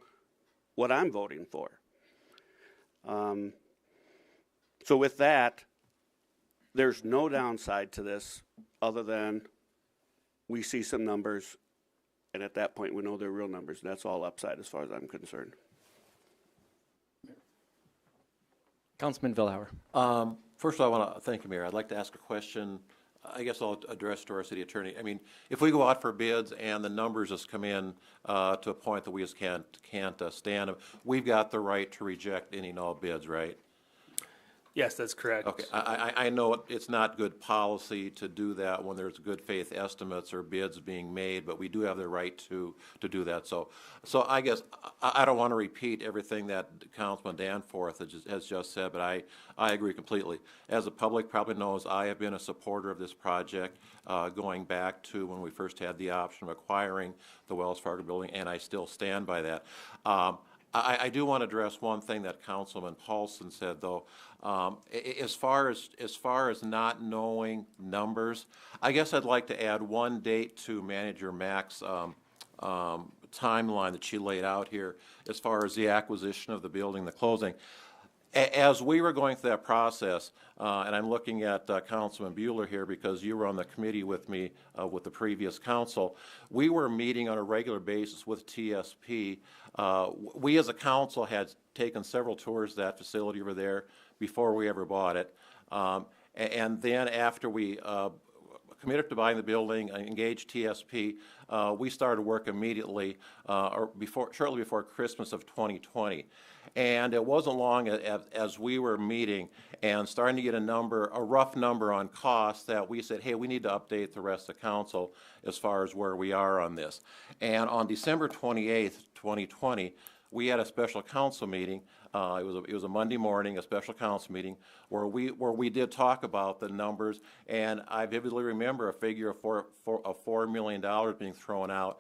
what I'm voting for? So with that, there's no downside to this other than we see some numbers, and at that point we know they're real numbers. That's all upside as far as I'm concerned. Councilman Villauer. First of all, I want to thank you, Mayor. I'd like to ask a question. I guess I'll address to our city attorney. I mean, if we go out for bids and the numbers just come in to a point that we just can't stand them, we've got the right to reject any and all bids, right? Yes, that's correct. Okay, I know it's not good policy to do that when there's good faith estimates or bids being made, but we do have the right to do that. So I guess I don't want to repeat everything that Councilman Danforth has just said, but I agree completely. As the public probably knows, I have been a supporter of this project going back to when we first had the option of acquiring the Wells Fargo building, and I still stand by that. I do want to address one thing that Councilman Paulson said, though. As far as not knowing numbers, I guess I'd like to add one date to Manager Mack's timeline that she laid out here as far as the acquisition of the building, the closing. As we were going through that process, and I'm looking at Councilman Bueller here because you were on the committee with me with the previous council, we were meeting on a regular basis with TSP. We as a council had taken several tours of that facility over there before we ever bought it. And then after we committed to buying the building, engaged TSP, we started work immediately, shortly before Christmas of 2020. And it wasn't long as we were meeting and starting to get a rough number on costs that we said, hey, we need to update the rest of the council as far as where we are on this. And on December 28th, 2020, we had a special council meeting. It was a Monday morning, a special council meeting, where we did talk about the numbers, and I vividly remember a figure of $4 million being thrown out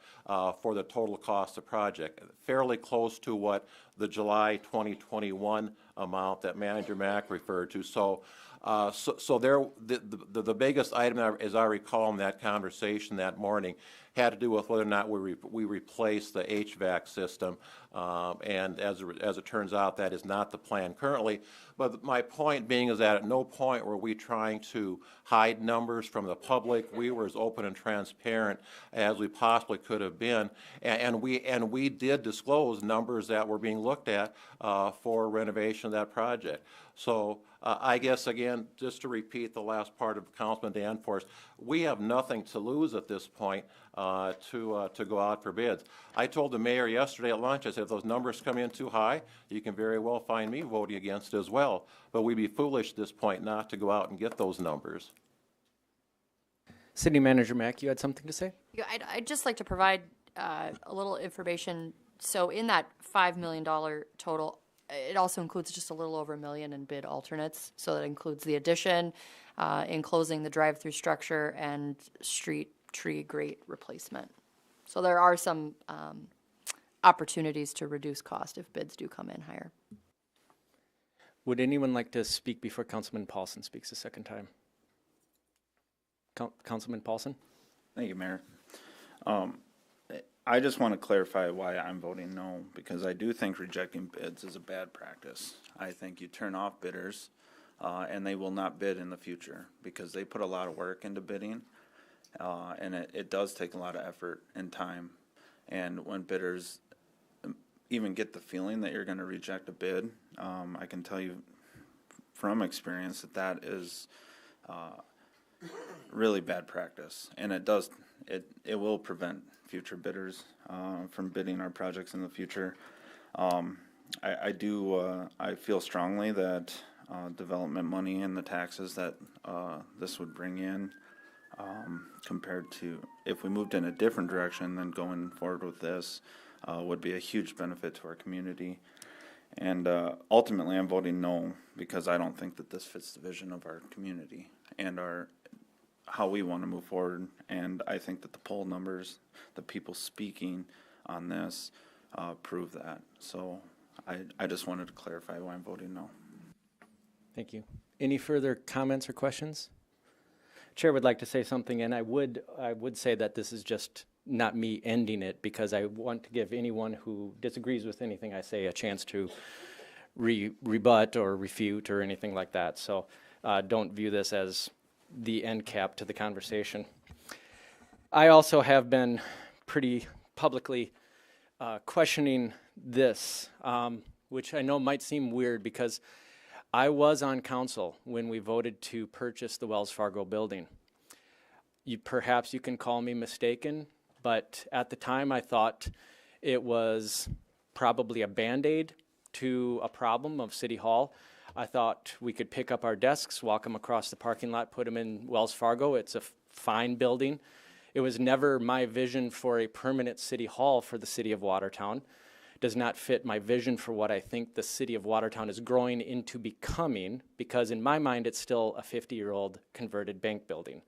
for the total cost of the project, fairly close to what the July 2021 amount that Manager Mack referred to. So the biggest item, as I recall in that conversation that morning, had to do with whether or not we replaced the HVAC system, and as it turns out, that is not the plan currently. But my point being is that at no point were we trying to hide numbers from the public. We were as open and transparent as we possibly could have been, and we did disclose numbers that were being looked at for renovation of that project. So I guess, again, just to repeat the last part of Councilman Danforth, we have nothing to lose at this point to go out for bids. I told the mayor yesterday at lunch, I said, if those numbers come in too high, you can very well find me voting against as well. But we'd be foolish at this point not to go out and get those numbers. City Manager Mack, you had something to say? Yeah, I'd just like to provide a little information. So in that $5 million total, it also includes just a little over $1 million in bid alternates. So that includes the addition, enclosing the drive-through structure, and street tree grate replacement. So there are some opportunities to reduce cost if bids do come in higher. Would anyone like to speak before Councilman Paulson speaks a second time? Councilman Paulson? Thank you, Mayor. I just want to clarify why I'm voting no, because I do think rejecting bids is a bad practice. I think you turn off bidders, and they will not bid in the future because they put a lot of work into bidding, and it does take a lot of effort and time. And when bidders even get the feeling that you're going to reject a bid, I can tell you from experience that is really bad practice, and it will prevent future bidders from bidding our projects in the future. I feel strongly that development money and the taxes that this would bring in, compared to if we moved in a different direction than going forward with this, would be a huge benefit to our community. And ultimately, I'm voting no because I don't think that this fits the vision of our community and how we want to move forward. And I think that the poll numbers, the people speaking on this, prove that. So I just wanted to clarify why I'm voting no. Thank you. Any further comments or questions? Chair would like to say something, and I would say that this is just not me ending it, because I want to give anyone who disagrees with anything I say a chance to rebut or refute or anything like that. So don't view this as the end cap to the conversation. I also have been pretty publicly questioning this, which I know might seem weird because I was on council when we voted to purchase the Wells Fargo building. Perhaps you can call me mistaken, but at the time I thought it was probably a Band-Aid to a problem of City Hall. I thought we could pick up our desks, walk them across the parking lot, put them in Wells Fargo. It's a fine building. It was never my vision for a permanent City Hall for the City of Watertown. Does not fit my vision for what I think the City of Watertown is growing into becoming, because in my mind it's still a 50-year-old converted bank building.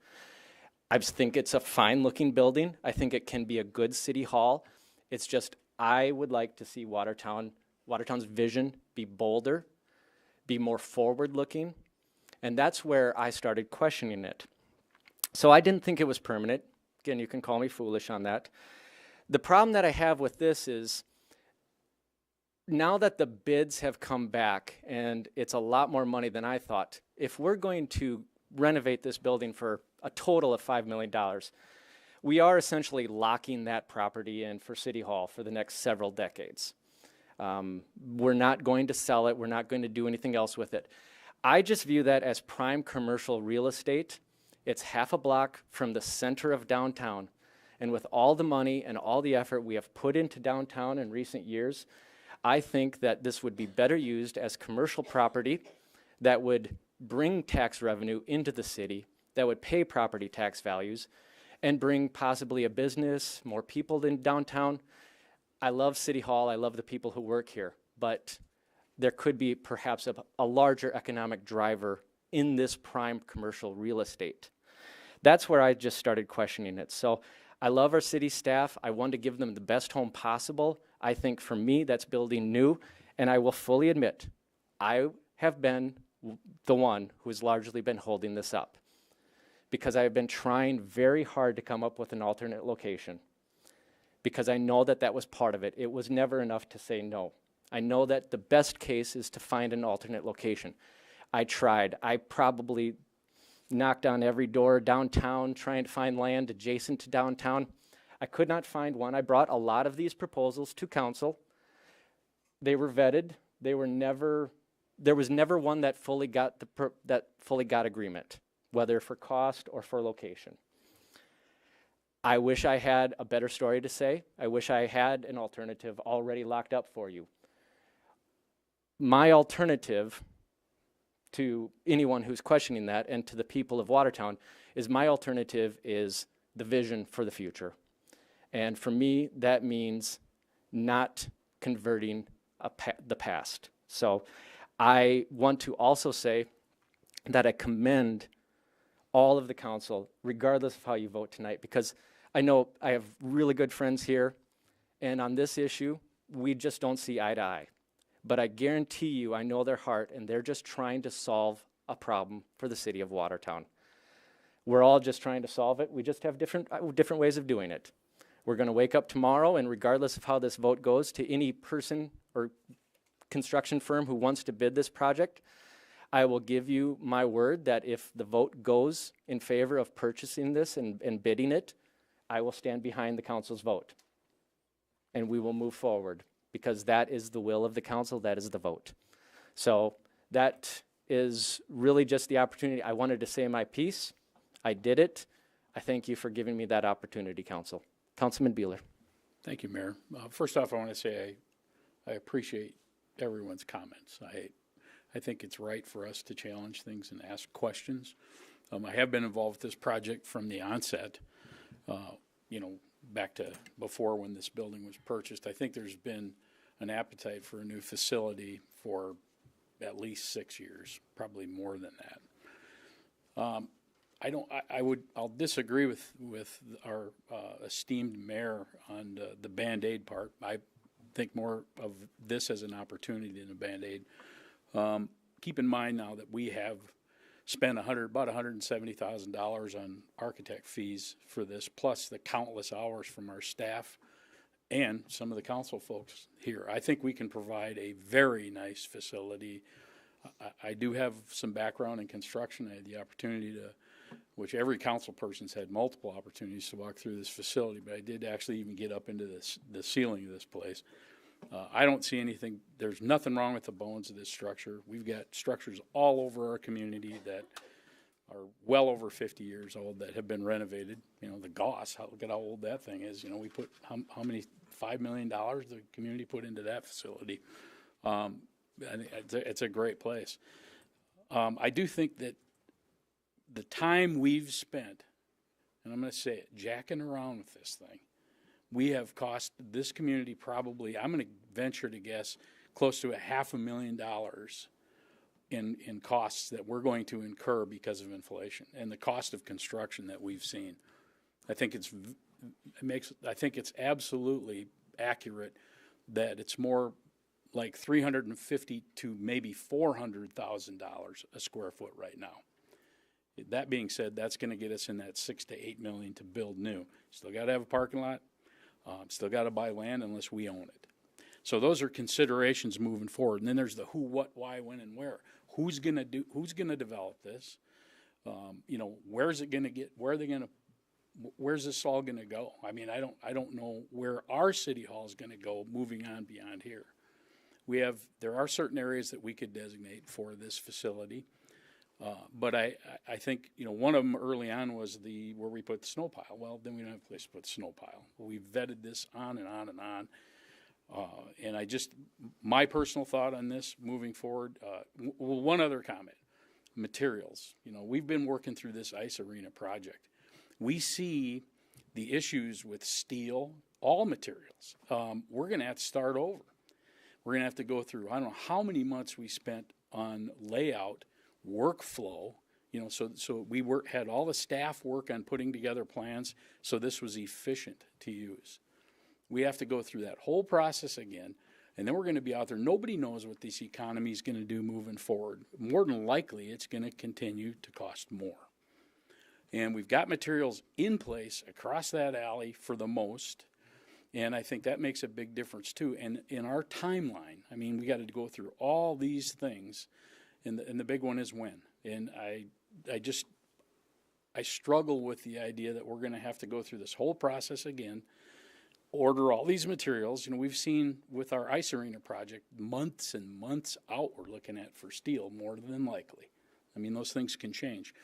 I think it's a fine-looking building. I think it can be a good City Hall. It's just I would like to see Watertown Watertown's vision be bolder, be more forward-looking, and that's where I started questioning it. So I didn't think it was permanent. Again, you can call me foolish on that. The problem that I have with this is now that the bids have come back and it's a lot more money than I thought, if we're going to renovate this building for a total of $5 million, we are essentially locking that property in for City Hall for the next several decades. We're not going to sell it. We're not going to do anything else with it. I just view that as prime commercial real estate. It's half a block from the center of downtown. And with all the money and all the effort we have put into downtown in recent years, I think that this would be better used as commercial property that would bring tax revenue into the city, that would pay property tax values, and bring possibly a business, more people in downtown. I love City Hall, I love the people who work here, but there could be perhaps a larger economic driver in this prime commercial real estate. That's where I just started questioning it. So I love our city staff. I want to give them the best home possible. I think for me, that's building new, and I will fully admit, I have been the one who has largely been holding this up because I have been trying very hard to come up with an alternate location because I know that that was part of it. It was never enough to say no. I know that the best case is to find an alternate location. I tried. I probably knocked on every door downtown trying to find land adjacent to downtown. I could not find one. I brought a lot of these proposals to council. They were vetted. There was never one that fully got agreement, whether for cost or for location. I wish I had a better story to say. I wish I had an alternative already locked up for you. My alternative to anyone who's questioning that and to the people of Watertown is my alternative is the vision for the future. And for me, that means not converting the past. So I want to also say that I commend all of the council, regardless of how you vote tonight, because I know I have really good friends here, and on this issue, we just don't see eye to eye. But I guarantee you, I know their heart, and they're just trying to solve a problem for the city of Watertown. We're all just trying to solve it. We just have different ways of doing it. We're going to wake up tomorrow, and regardless of how this vote goes, to any person or construction firm who wants to bid this project, I will give you my word that if the vote goes in favor of purchasing this and bidding it, I will stand behind the council's vote. And we will move forward, because that is the will of the council, that is the vote. So that is really just the opportunity. I wanted to say my piece. I did it. I thank you for giving me that opportunity, council. Councilman Beeler. Thank you, Mayor. First off, I want to say I appreciate everyone's comments. I think it's right for us to challenge things and ask questions. I have been involved with this project from the onset, back to before when this building was purchased. I think there's been an appetite for a new facility for at least 6 years, probably more than that. I'll disagree with our esteemed mayor on the Band-Aid part. I think more of this as an opportunity than a Band-Aid. Keep in mind now that we have spent about $170,000 on architect fees for this, plus the countless hours from our staff and some of the council folks here. I think we can provide a very nice facility. I do have some background in construction. I had the opportunity to, which every council person's had multiple opportunities to walk through this facility, but I did actually even get up into the ceiling of this place. I don't see anything, there's nothing wrong with the bones of this structure. We've got structures all over our community that are well over 50 years old that have been renovated. The Goss, look at how old that thing is. We put how many, $5 million the community put into that facility. It's a great place. I do think that the time we've spent, and I'm going to say it, jacking around with this thing, we have cost this community probably, I'm going to venture to guess, close to $500,000 in costs that we're going to incur because of inflation and the cost of construction that we've seen. I think it's absolutely accurate that it's more like $350 to maybe $400,000 a square foot right now. That being said, that's going to get us in that $6 to $8 million to build new. Still got to have a parking lot. Still got to buy land unless we own it. So those are considerations moving forward. And then there's the who, what, why, when, and where. Who's going to develop this? You know, where's it going to get? Where's this all going to go? I mean, I don't know where our city hall is going to go moving on beyond here. There are certain areas that we could designate for this facility. But I think, you know, one of them early on was where we put the snow pile. Well, then we don't have a place to put the snow pile. We vetted this on and on and on. And my personal thought on this moving forward, one other comment, materials. You know, we've been working through this ice arena project. We see the issues with steel, all materials. We're going to have to start over. We're going to have to go through, I don't know how many months we spent on layout, workflow, you know, so we had all the staff work on putting together plans so this was efficient to use. We have to go through that whole process again, and then we're going to be out there. Nobody knows what this economy is going to do moving forward. More than likely, it's going to continue to cost more. And we've got materials in place across that alley for the most, and I think that makes a big difference too. And in our timeline, I mean, we got to go through all these things, and the big one is when. And I struggle with the idea that we're going to have to go through this whole process again, order all these materials. You know, we've seen with our ice arena project, months and months out we're looking at for steel, more than likely. I mean, those things can change.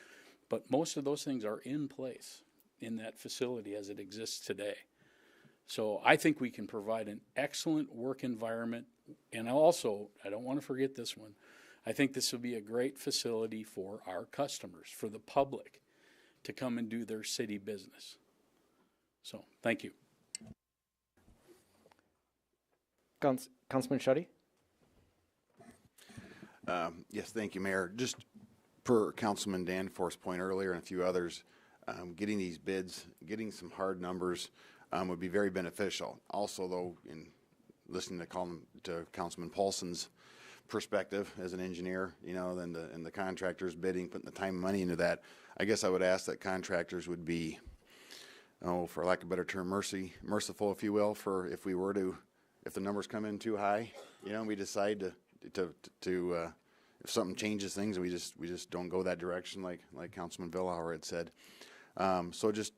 But most of those things are in place in that facility as it exists today. So I think we can provide an excellent work environment. And also, I don't want to forget this one, I think this will be a great facility for our customers, for the public, to come and do their city business. So, thank you. Councilman Schutte? Yes, thank you, Mayor. Just per Councilman Danforth's point earlier and a few others, getting these bids, getting some hard numbers would be very beneficial. Also, though, in listening to Councilman Paulson's perspective as an engineer, you know, and the contractors bidding, putting the time and money into that, I guess I would ask that contractors would be, for lack of a better term, merciful, if you will, for if the numbers come in too high, you know, and we decide to if something changes things and we just don't go that direction, like Councilman Villauer had said. So just,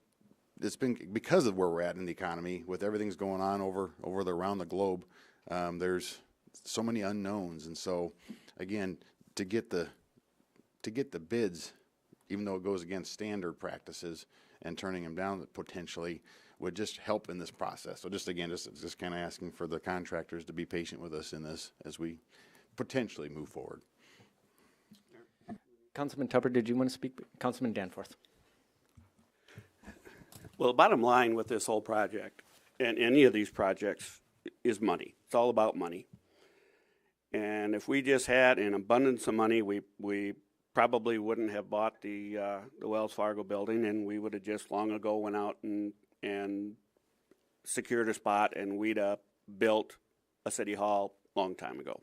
it's been because of where we're at in the economy with everything's going on around the globe. There's so many unknowns, and so again, to get the bids, even though it goes against standard practices and turning them down potentially would just help in this process. So just again, just kind of asking for the contractors to be patient with us in this as we potentially move forward. Councilman Tupper, did you want to speak? Councilman Danforth. Well, the bottom line with this whole project and any of these projects is money. It's all about money. And if we just had an abundance of money, we probably wouldn't have bought the Wells Fargo building, and we would have just long ago went out and secured a spot, and we'd have built a city hall long time ago.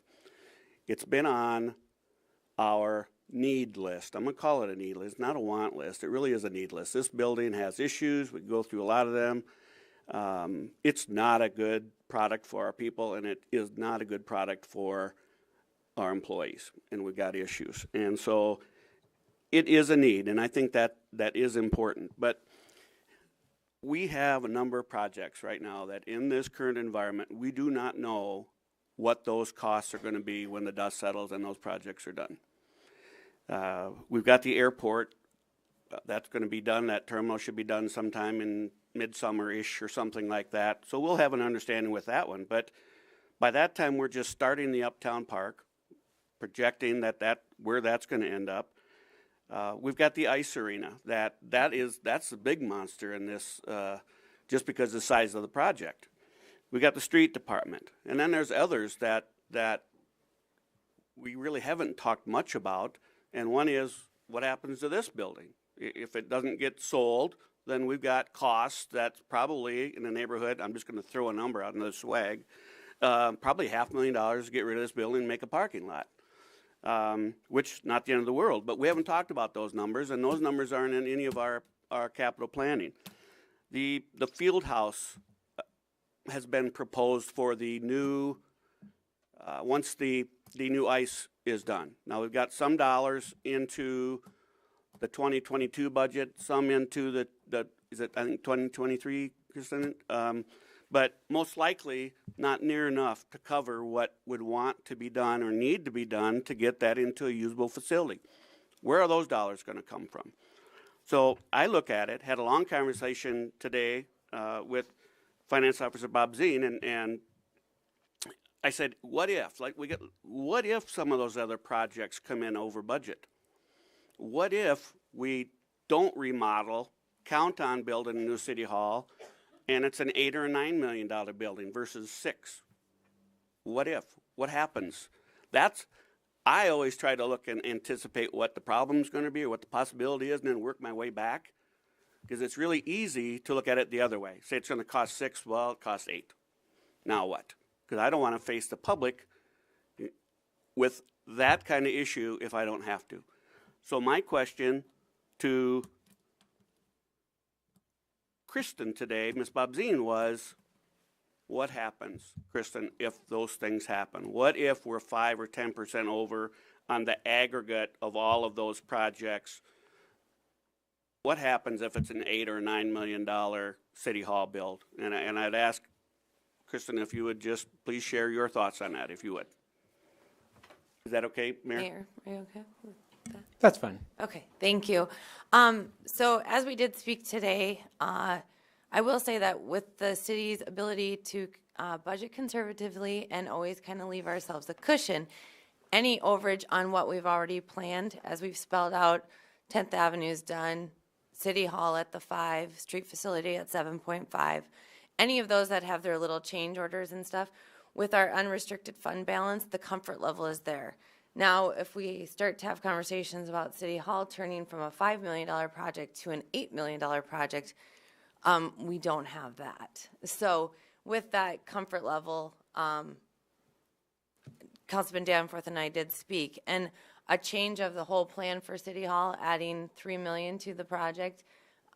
It's been on our need list. I'm going to call it a need list, not a want list. It really is a need list. This building has issues. We go through a lot of them. It's not a good product for our people, and it is not a good product for our employees, and we've got issues. And so it is a need, and I think that is important. But we have a number of projects right now that in this current environment, we do not know what those costs are going to be when the dust settles and those projects are done. We've got the airport. That's going to be done. That terminal should be done sometime in midsummer-ish or something like that. So we'll have an understanding with that one. But by that time, we're just starting the Uptown Park, projecting where that's going to end up. We've got the ice arena. That's the big monster in this, just because of the size of the project. We got the street department, and then there's others that we really haven't talked much about. And one is what happens to this building. If it doesn't get sold, then we've got costs that's probably in the neighborhood. I'm just going to throw a number out, another swag, probably $500,000 to get rid of this building and make a parking lot. Which not the end of the world, but we haven't talked about those numbers, and those numbers aren't in any of our capital planning. The field house has been proposed for the new, once the new ice is done. Now we've got some dollars into the 2022 budget, some into the is it I think 2023, Kristen? But most likely not near enough to cover what would want to be done or need to be done to get that into a usable facility. Where are those dollars going to come from? So I look at it, had a long conversation today with Finance Officer Bob Zine, and I said, what if some of those other projects come in over budget? What if we don't remodel, count on building a new city hall, and it's an $8 or $9 million building versus $6? What if? What happens? I always try to look and anticipate what the problem's going to be or what the possibility is and then work my way back, because it's really easy to look at it the other way. Say it's going to cost $6, well, it costs $8. Now what? Because I don't want to face the public with that kind of issue if I don't have to. So my question to Kristen today, Ms. Bobzine, was, what happens, Kristen, if those things happen? What if we're 5 or 10% over on the aggregate of all of those projects? What happens if it's an $8 or $9 million city hall build? And I'd ask Kristen if you would just please share your thoughts on that, if you would. Is that okay, Mayor? Mayor, are you okay with that? That's fine. Okay, thank you. So as we did speak today, I will say that with the city's ability to budget conservatively and always kind of leave ourselves a cushion, any overage on what we've already planned, as we've spelled out, 10th Avenue's done, City Hall at the 5, street facility at 7.5, any of those that have their little change orders and stuff, with our unrestricted fund balance, the comfort level is there. Now, if we start to have conversations about City Hall turning from a $5 million project to an $8 million project, we don't have that. So with that comfort level, Councilman Danforth and I did speak, and a change of the whole plan for City Hall, adding $3 million to the project,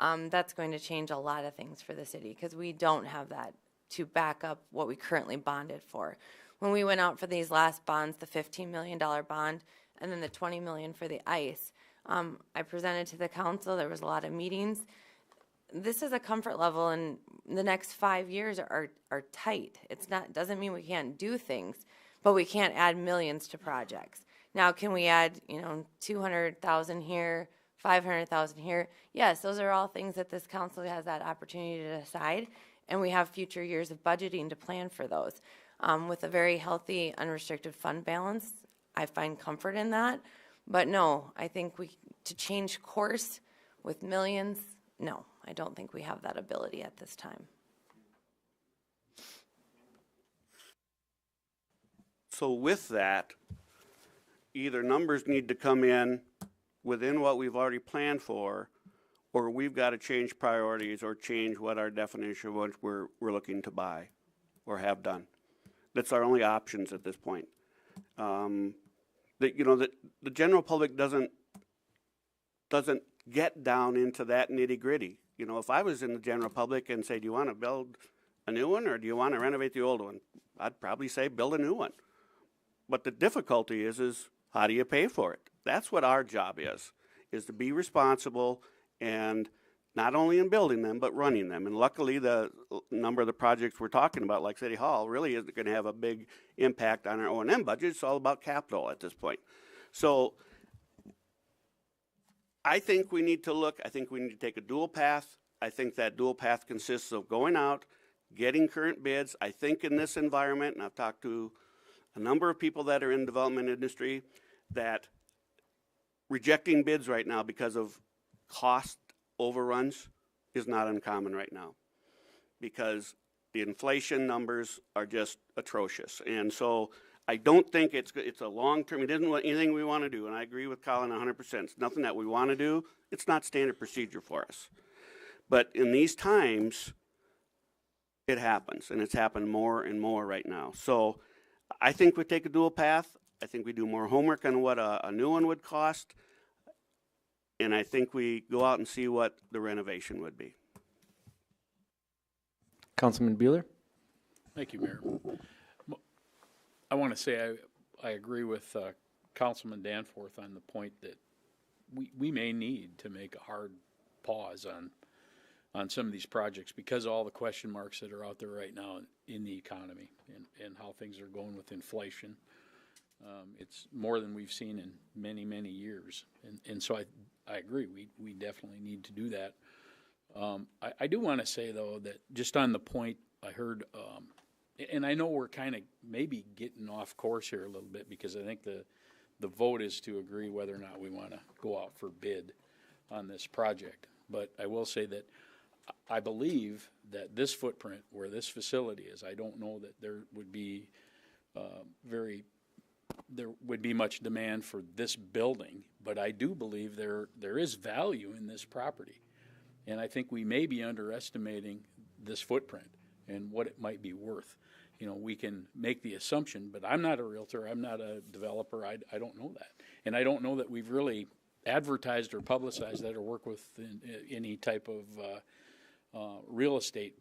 that's going to change a lot of things for the city, because we don't have that to back up what we currently bonded for. When we went out for these last bonds, the $15 million bond and then the $20 million for the ice, I presented to the council. There was a lot of meetings. This is a comfort level, and the next 5 years are tight. It's not, doesn't mean we can't do things, but we can't add millions to projects. Now, can we add, 200,000 here, 500,000 here? Yes, those are all things that this council has that opportunity to decide, and we have future years of budgeting to plan for those. With a very healthy, unrestricted fund balance, I find comfort in that. But no, I think to change course with millions, no, I don't think we have that ability at this time. So with that, either numbers need to come in within what we've already planned for, or we've got to change priorities or change what our definition of what we're looking to buy or have done. That's our only options at this point. The general public doesn't get down into that nitty gritty. If I was in the general public and say, do you want to build a new one or do you want to renovate the old one? I'd probably say build a new one. But the difficulty is how do you pay for it? That's what our job is to be responsible, and not only in building them, but running them. And luckily, the number of the projects we're talking about, like City Hall, really isn't going to have a big impact on our O&M budget. It's all about capital at this point. So I think we need to take a dual path. I think that dual path consists of going out, getting current bids. I think in this environment, and I've talked to a number of people that are in the development industry, that rejecting bids right now because of cost overruns is not uncommon right now, because the inflation numbers are just atrocious. And so I don't think it's a long-term, it isn't anything we want to do, and I agree with Colin 100%. It's nothing that we want to do. It's not standard procedure for us. But in these times, it happens, and it's happened more and more right now. So I think we take a dual path. I think we do more homework on what a new one would cost, and I think we go out and see what the renovation would be. Councilman Bueller? Thank you, Mayor. I want to say I agree with Councilman Danforth on the point that we may need to make a hard pause on some of these projects because of all the question marks that are out there right now in the economy and how things are going with inflation. It's more than we've seen in many, many years. And so I agree, we definitely need to do that. I do want to say, though, that just on the point I heard, and I know we're kind of maybe getting off course here a little bit because I think the vote is to agree whether or not we want to go out for bid on this project. But I will say that I believe that this footprint where this facility is, I don't know that there would be much demand for this building, but I do believe there is value in this property. And I think we may be underestimating this footprint and what it might be worth. You know, we can make the assumption, but I'm not a realtor, I'm not a developer, I don't know that. And I don't know that we've really advertised or publicized that or work with any type of real estate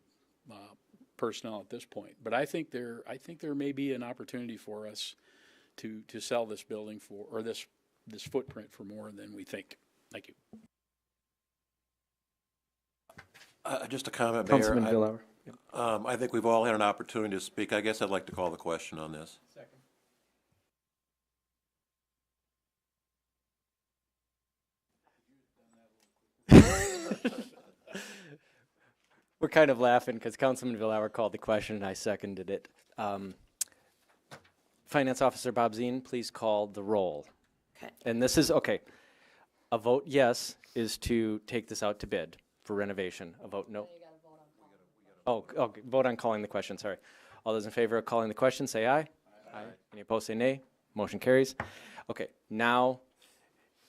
personnel at this point. But I think there may be an opportunity for us to sell this building for, or this footprint for more than we think. Thank you. Just a comment, Councilman Mayor. Villauer. I think we've all had an opportunity to speak. I guess I'd like to call the question on this. We're kind of laughing because Councilman Villauer called the question and I seconded it. Finance Officer Bob Zine, please call the roll. Okay. And this is, okay, a vote yes is to take this out to bid for renovation. A vote no. Vote on calling the question, sorry. All those in favor of calling the question, say aye. Aye. Any opposed, say nay. Motion carries. Okay, now,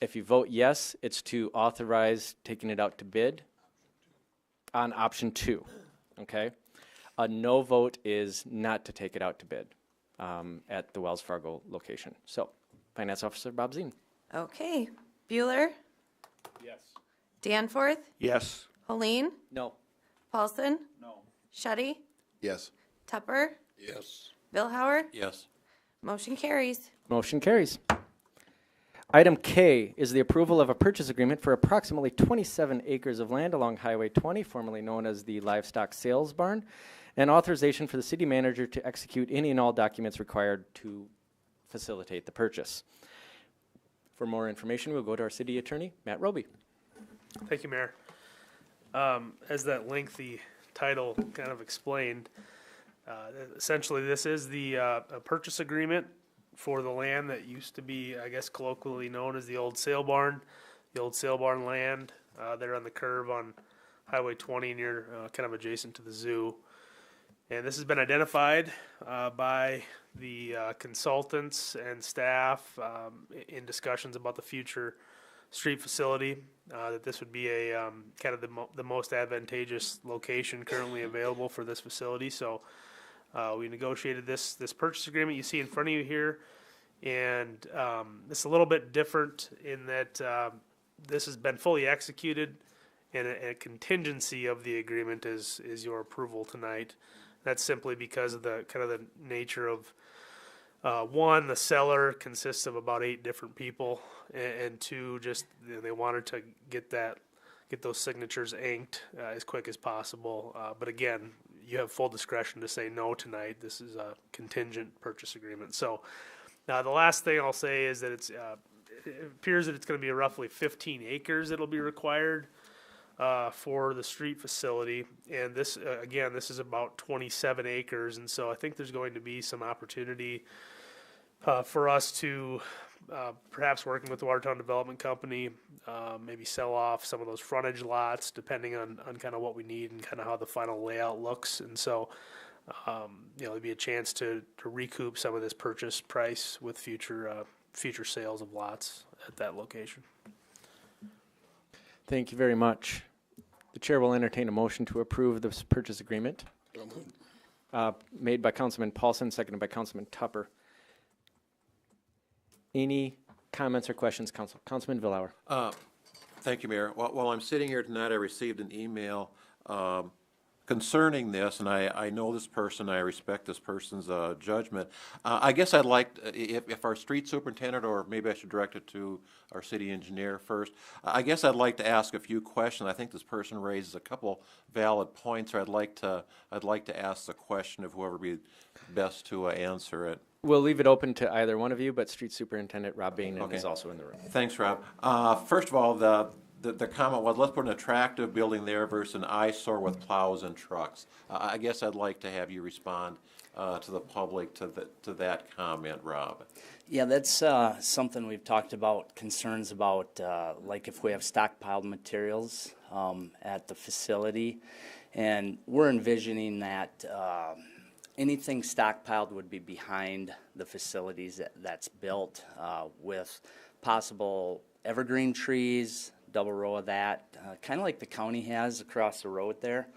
if you vote yes, it's to authorize taking it out to bid on option 2, okay? A no vote is not to take it out to bid at the Wells Fargo location. So, Finance Officer Bob Zine. Okay. Bueller? Yes. Danforth? Yes. Helene? No. Paulson? No. Shetty? Yes. Tupper? Yes. Billhauer? Yes. Motion carries. Motion carries. Item K is the approval of a purchase agreement for approximately 27 acres of land along Highway 20, formerly known as the Livestock Sales Barn, and authorization for the city manager to execute any and all documents required to facilitate the purchase. For more information, we'll go to our city attorney, Matt Roby. Thank you, Mayor. As that lengthy title kind of explained, essentially this is the a purchase agreement for the land that used to be, I guess, colloquially known as the old sale barn. The old sale barn land there on the curve on Highway 20 near kind of adjacent to the zoo. And this has been identified by the consultants and staff in discussions about the future street facility, that this would be a kind of the most advantageous location currently available for this facility. So we negotiated this purchase agreement you see in front of you here, and it's a little bit different in that this has been fully executed, and a contingency of the agreement is your approval tonight. That's simply because of the kind of the nature of one, the seller consists of about 8 different people, and 2, just they wanted to get those signatures inked as quick as possible. But again, you have full discretion to say no tonight. This is a contingent purchase agreement. So the last thing I'll say is that it appears that it's going to be roughly 15 acres that'll be required for the street facility, and this again, this is about 27 acres, and so I think there's going to be some opportunity for us to perhaps working with the Watertown Development Company, maybe sell off some of those frontage lots depending on kind of what we need and kind of how the final layout looks, and so there'd be a chance to recoup some of this purchase price with future sales of lots at that location. Thank you very much. The chair will entertain a motion to approve this purchase agreement. Made by Councilman Paulson, seconded by Councilman Tupper. Any comments or questions, Council? Councilman Villauer. Thank you, Mayor. While I'm sitting here tonight, I received an email concerning this, and I know this person, I respect this person's judgment. I guess I'd like, if our street superintendent, or maybe I should direct it to our city engineer first, I guess I'd like to ask a few questions. I think this person raises a couple valid points, or I'd like to ask the question of whoever be best to answer it. We'll leave it open to either one of you, but Street Superintendent Rob Bain is also in the room. Thanks, Rob. First of all, the comment was, let's put an attractive building there versus an eyesore with plows and trucks. I guess I'd like to have you respond to the public to that comment, Rob. Yeah, that's something we've talked about, concerns about, like if we have stockpiled materials at the facility, and we're envisioning that anything stockpiled would be behind the facilities that's built with possible evergreen trees, double row of that, kind of like the county has across the road there.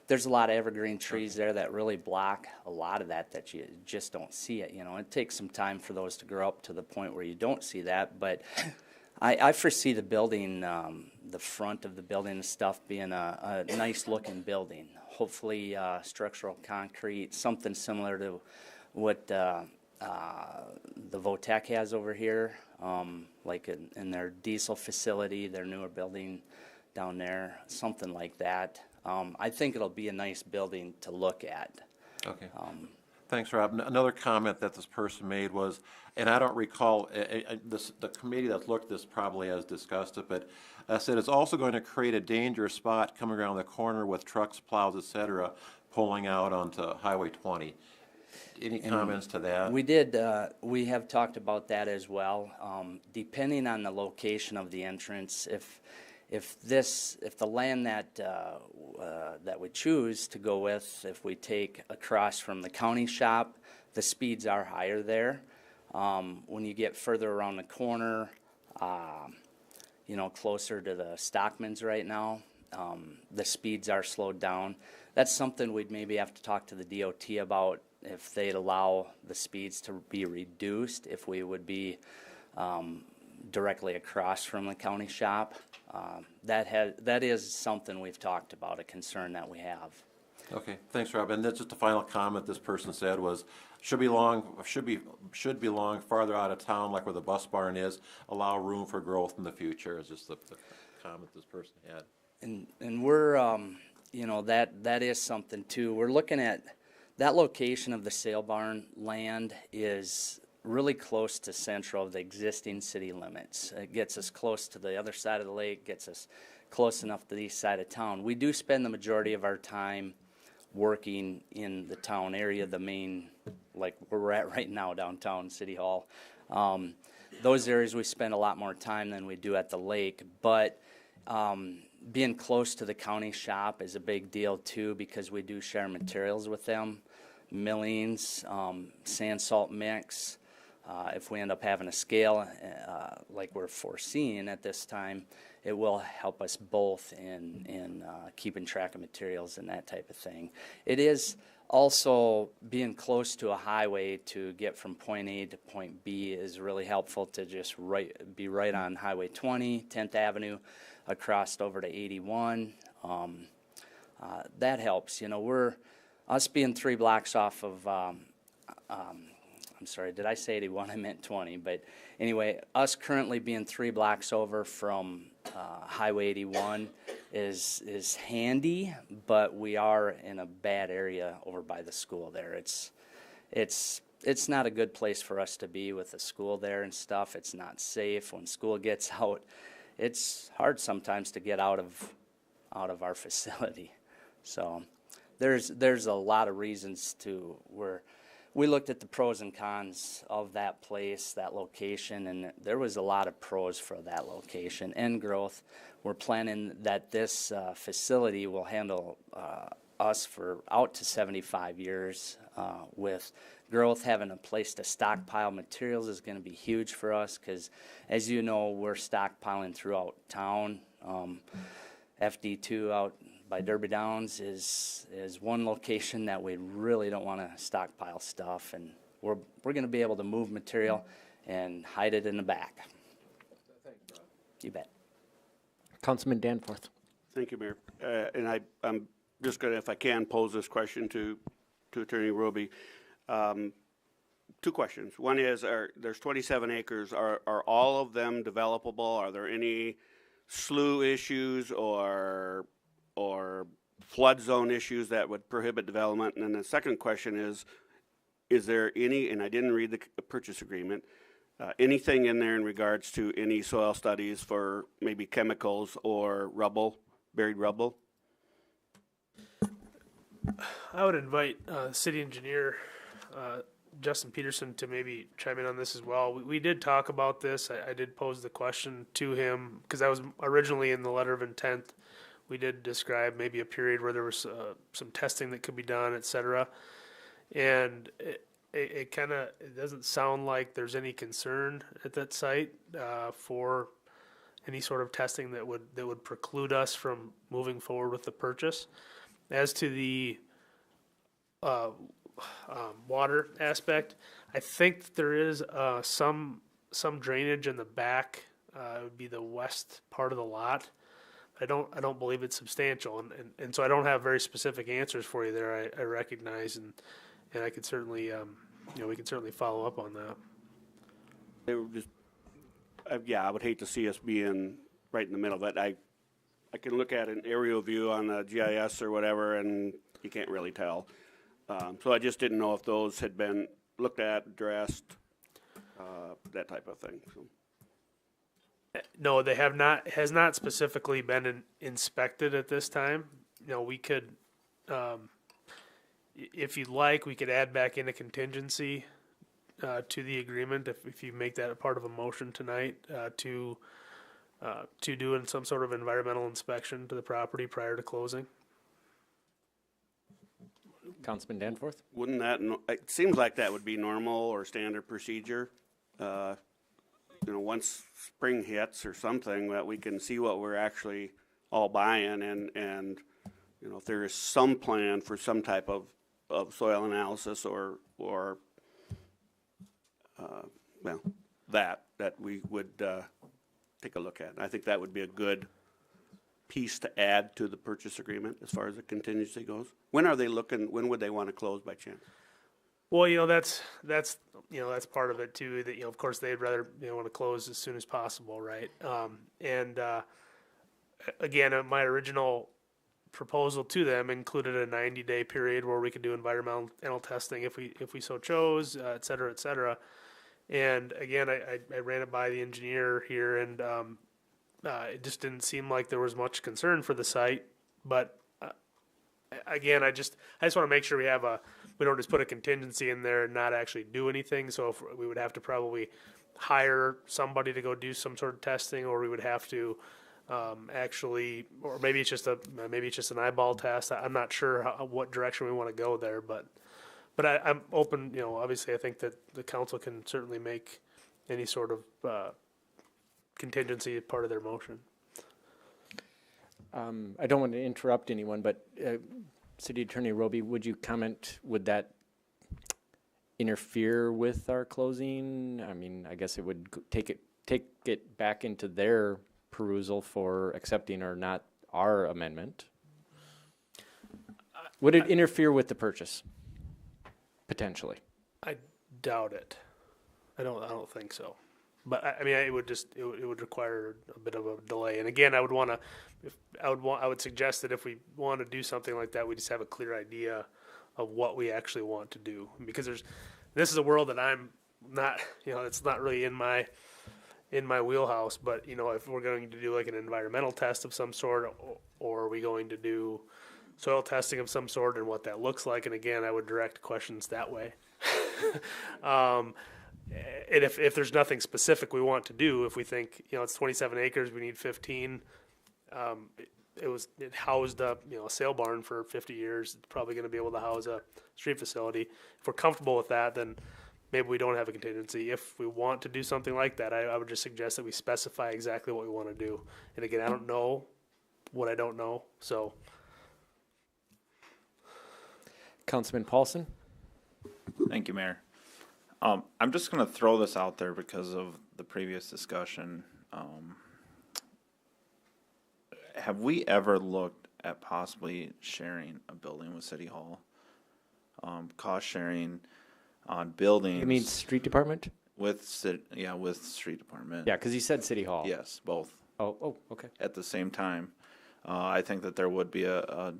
There's a lot of evergreen trees there that really block a lot of that you just don't see it. You know, it takes some time for those to grow up to the point where you don't see that, but I foresee the building, the front of the building and stuff being a nice looking building. Hopefully structural concrete, something similar to what the VOTEC has over here, like in their diesel facility, their newer building down there, something like that. I think it'll be a nice building to look at. Okay. Thanks, Rob. Another comment that this person made was, and I don't recall, the committee that looked at this probably has discussed it, but said it's also going to create a dangerous spot coming around the corner with trucks, plows, etc., pulling out onto Highway 20. Any comments to that? We did. We have talked about that as well. Depending on the location of the entrance, if the land that we choose to go with, if we take across from the county shop, the speeds are higher there. When you get further around the corner, you know, closer to the Stockmans right now, the speeds are slowed down. That's something we'd maybe have to talk to the DOT about, if they'd allow the speeds to be reduced, if we would be directly across from the county shop. That is something we've talked about, a concern that we have. Okay, thanks, Rob. And that's just the final comment this person said was, should be long farther out of town, like where the bus barn is, allow room for growth in the future, is just the comment this person had. And we're, you know, that is something too. We're looking at that location of the sale barn land is really close to central of the existing city limits. It gets us close to the other side of the lake, gets us close enough to the east side of town. We do spend the majority of our time working in the town area, the main, like where we're at right now, downtown City Hall. Those areas we spend a lot more time than we do at the lake, but being close to the county shop is a big deal too, because we do share materials with them, millings, sand salt mix. If we end up having a scale like we're foreseeing at this time, it will help us both in keeping track of materials and that type of thing. It is also being close to a highway to get from point A to point B is really helpful to just be right on Highway 20, 10th Avenue, across over to 81. That helps. You know, us being 3 blocks off of, I'm sorry, did I say 81? I meant 20. But anyway, us currently being 3 blocks over from Highway 81 is handy, but we are in a bad area over by the school there. It's not a good place for us to be with the school there and stuff. It's not safe. When school gets out, it's hard sometimes to get out of our facility. So there's a lot of reasons to where we looked at the pros and cons of that place, that location, and there was a lot of pros for that location and growth. We're planning that this facility will handle us for out to 75 years with growth. Having a place to stockpile materials is going to be huge for us because, as you know, we're stockpiling throughout town. FD2 out by Derby Downs is one location that we really don't want to stockpile stuff, and we're going to be able to move material and hide it in the back. You bet. Councilman Danforth. Thank you, Mayor. And I'm just going to, if I can, pose this question to Attorney Roby. Two questions. One is, there's 27 acres. Are all of them developable? Are there any slough issues or flood zone issues that would prohibit development? And then the second question is there any, and I didn't read the purchase agreement, anything in there in regards to any soil studies for maybe chemicals or rubble, buried rubble? I would invite city engineer Justin Peterson to maybe chime in on this as well. We did talk about this. I did pose the question to him because that was originally in the letter of intent. We did describe maybe a period where there was some testing that could be done, et cetera. And it kind of, it doesn't sound like there's any concern at that site for any sort of testing that would preclude us from moving forward with the purchase. As to the water aspect, I think that there is some drainage in the back. It would be the west part of the lot. I don't believe it's substantial, and so I don't have very specific answers for you there. I recognize, and I could certainly we can certainly follow up on that. They were just, yeah, I would hate to see us being right in the middle of it. I can look at an aerial view on a GIS or whatever, and you can't really tell. So I just didn't know if those had been looked at, addressed, that type of thing. So. No, they have not. Has not specifically been inspected at this time. We could, if you'd like, we could add back in a contingency to the agreement if you make that a part of a motion tonight to do some sort of environmental inspection to the property prior to closing. Councilman Danforth. Wouldn't that? It seems like that would be normal or standard procedure. Once spring hits or something, that we can see what we're actually all buying, and if there is some plan for some type of soil analysis or that we would take a look at. I think that would be a good piece to add to the purchase agreement as far as the contingency goes. When are they looking? When would they want to close by chance? Well, that's part of it too. That of course they'd rather want to close as soon as possible, right? Again, my original proposal to them included a 90-day period where we could do environmental testing if we so chose, et cetera, et cetera. And again, I ran it by the engineer here, and it just didn't seem like there was much concern for the site. But again, I just want to make sure we don't just put a contingency in there and not actually do anything. So if we would have to probably hire somebody to go do some sort of testing, or we would have to actually, or maybe it's just an eyeball test. I'm not sure what direction we want to go there, but I'm open. Obviously, I think that the council can certainly make any sort of contingency part of their motion. I don't want to interrupt anyone, but City Attorney Roby, would you comment? Would that interfere with our closing? I mean, I guess it would take it back into their perusal for accepting or not our amendment. Would it interfere with the purchase? Potentially. I doubt it. I don't think so. But I mean, it would require a bit of a delay. And again, I would suggest that if we want to do something like that, we just have a clear idea of what we actually want to do. Because this is a world that I'm not, it's not really in my wheelhouse. But if we're going to do like an environmental test of some sort, or are we going to do soil testing of some sort, and what that looks like, and again, I would direct questions that way. And if there's nothing specific we want to do, if we think it's 27 acres, we need 15. It housed a sale barn for 50 years. It's probably going to be able to house a street facility. If we're comfortable with that, then maybe we don't have a contingency. If we want to do something like that, I would just suggest that we specify exactly what we want to do. And again, I don't know what I don't know, so Councilman Paulson? Thank you, Mayor. I'm just going to throw this out there because of the previous discussion. Have we ever looked at possibly sharing a building with City Hall? Cost sharing on buildings. You mean street department? With street department. Yeah, because you said City Hall. Yes, both. Oh, okay. At the same time, I think that there would be a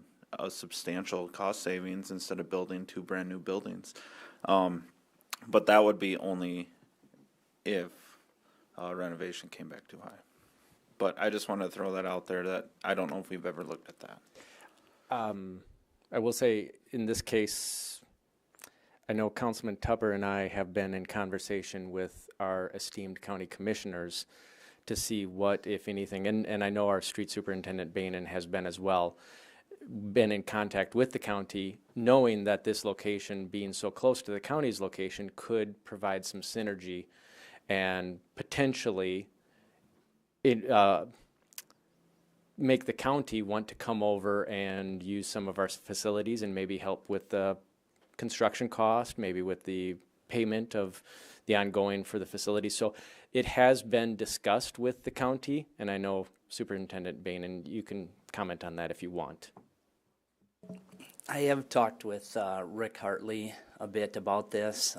substantial cost savings instead of building 2 brand new buildings. But that would be only if renovation came back too high. But I just want to throw that out there that I don't know if we've ever looked at that. I will say in this case, I know Councilman Tupper and I have been in conversation with our esteemed county commissioners to see what, if anything, and I know our street superintendent Bainan has been as well, been in contact with the county, knowing that this location, being so close to the county's location, could provide some synergy and potentially make the county want to come over and use some of our facilities and maybe help with the construction cost, maybe with the payment of the ongoing for the facility. So it has been discussed with the county, and I know Superintendent Bain, and you can comment on that if you want. I have talked with Rick Hartley a bit about this.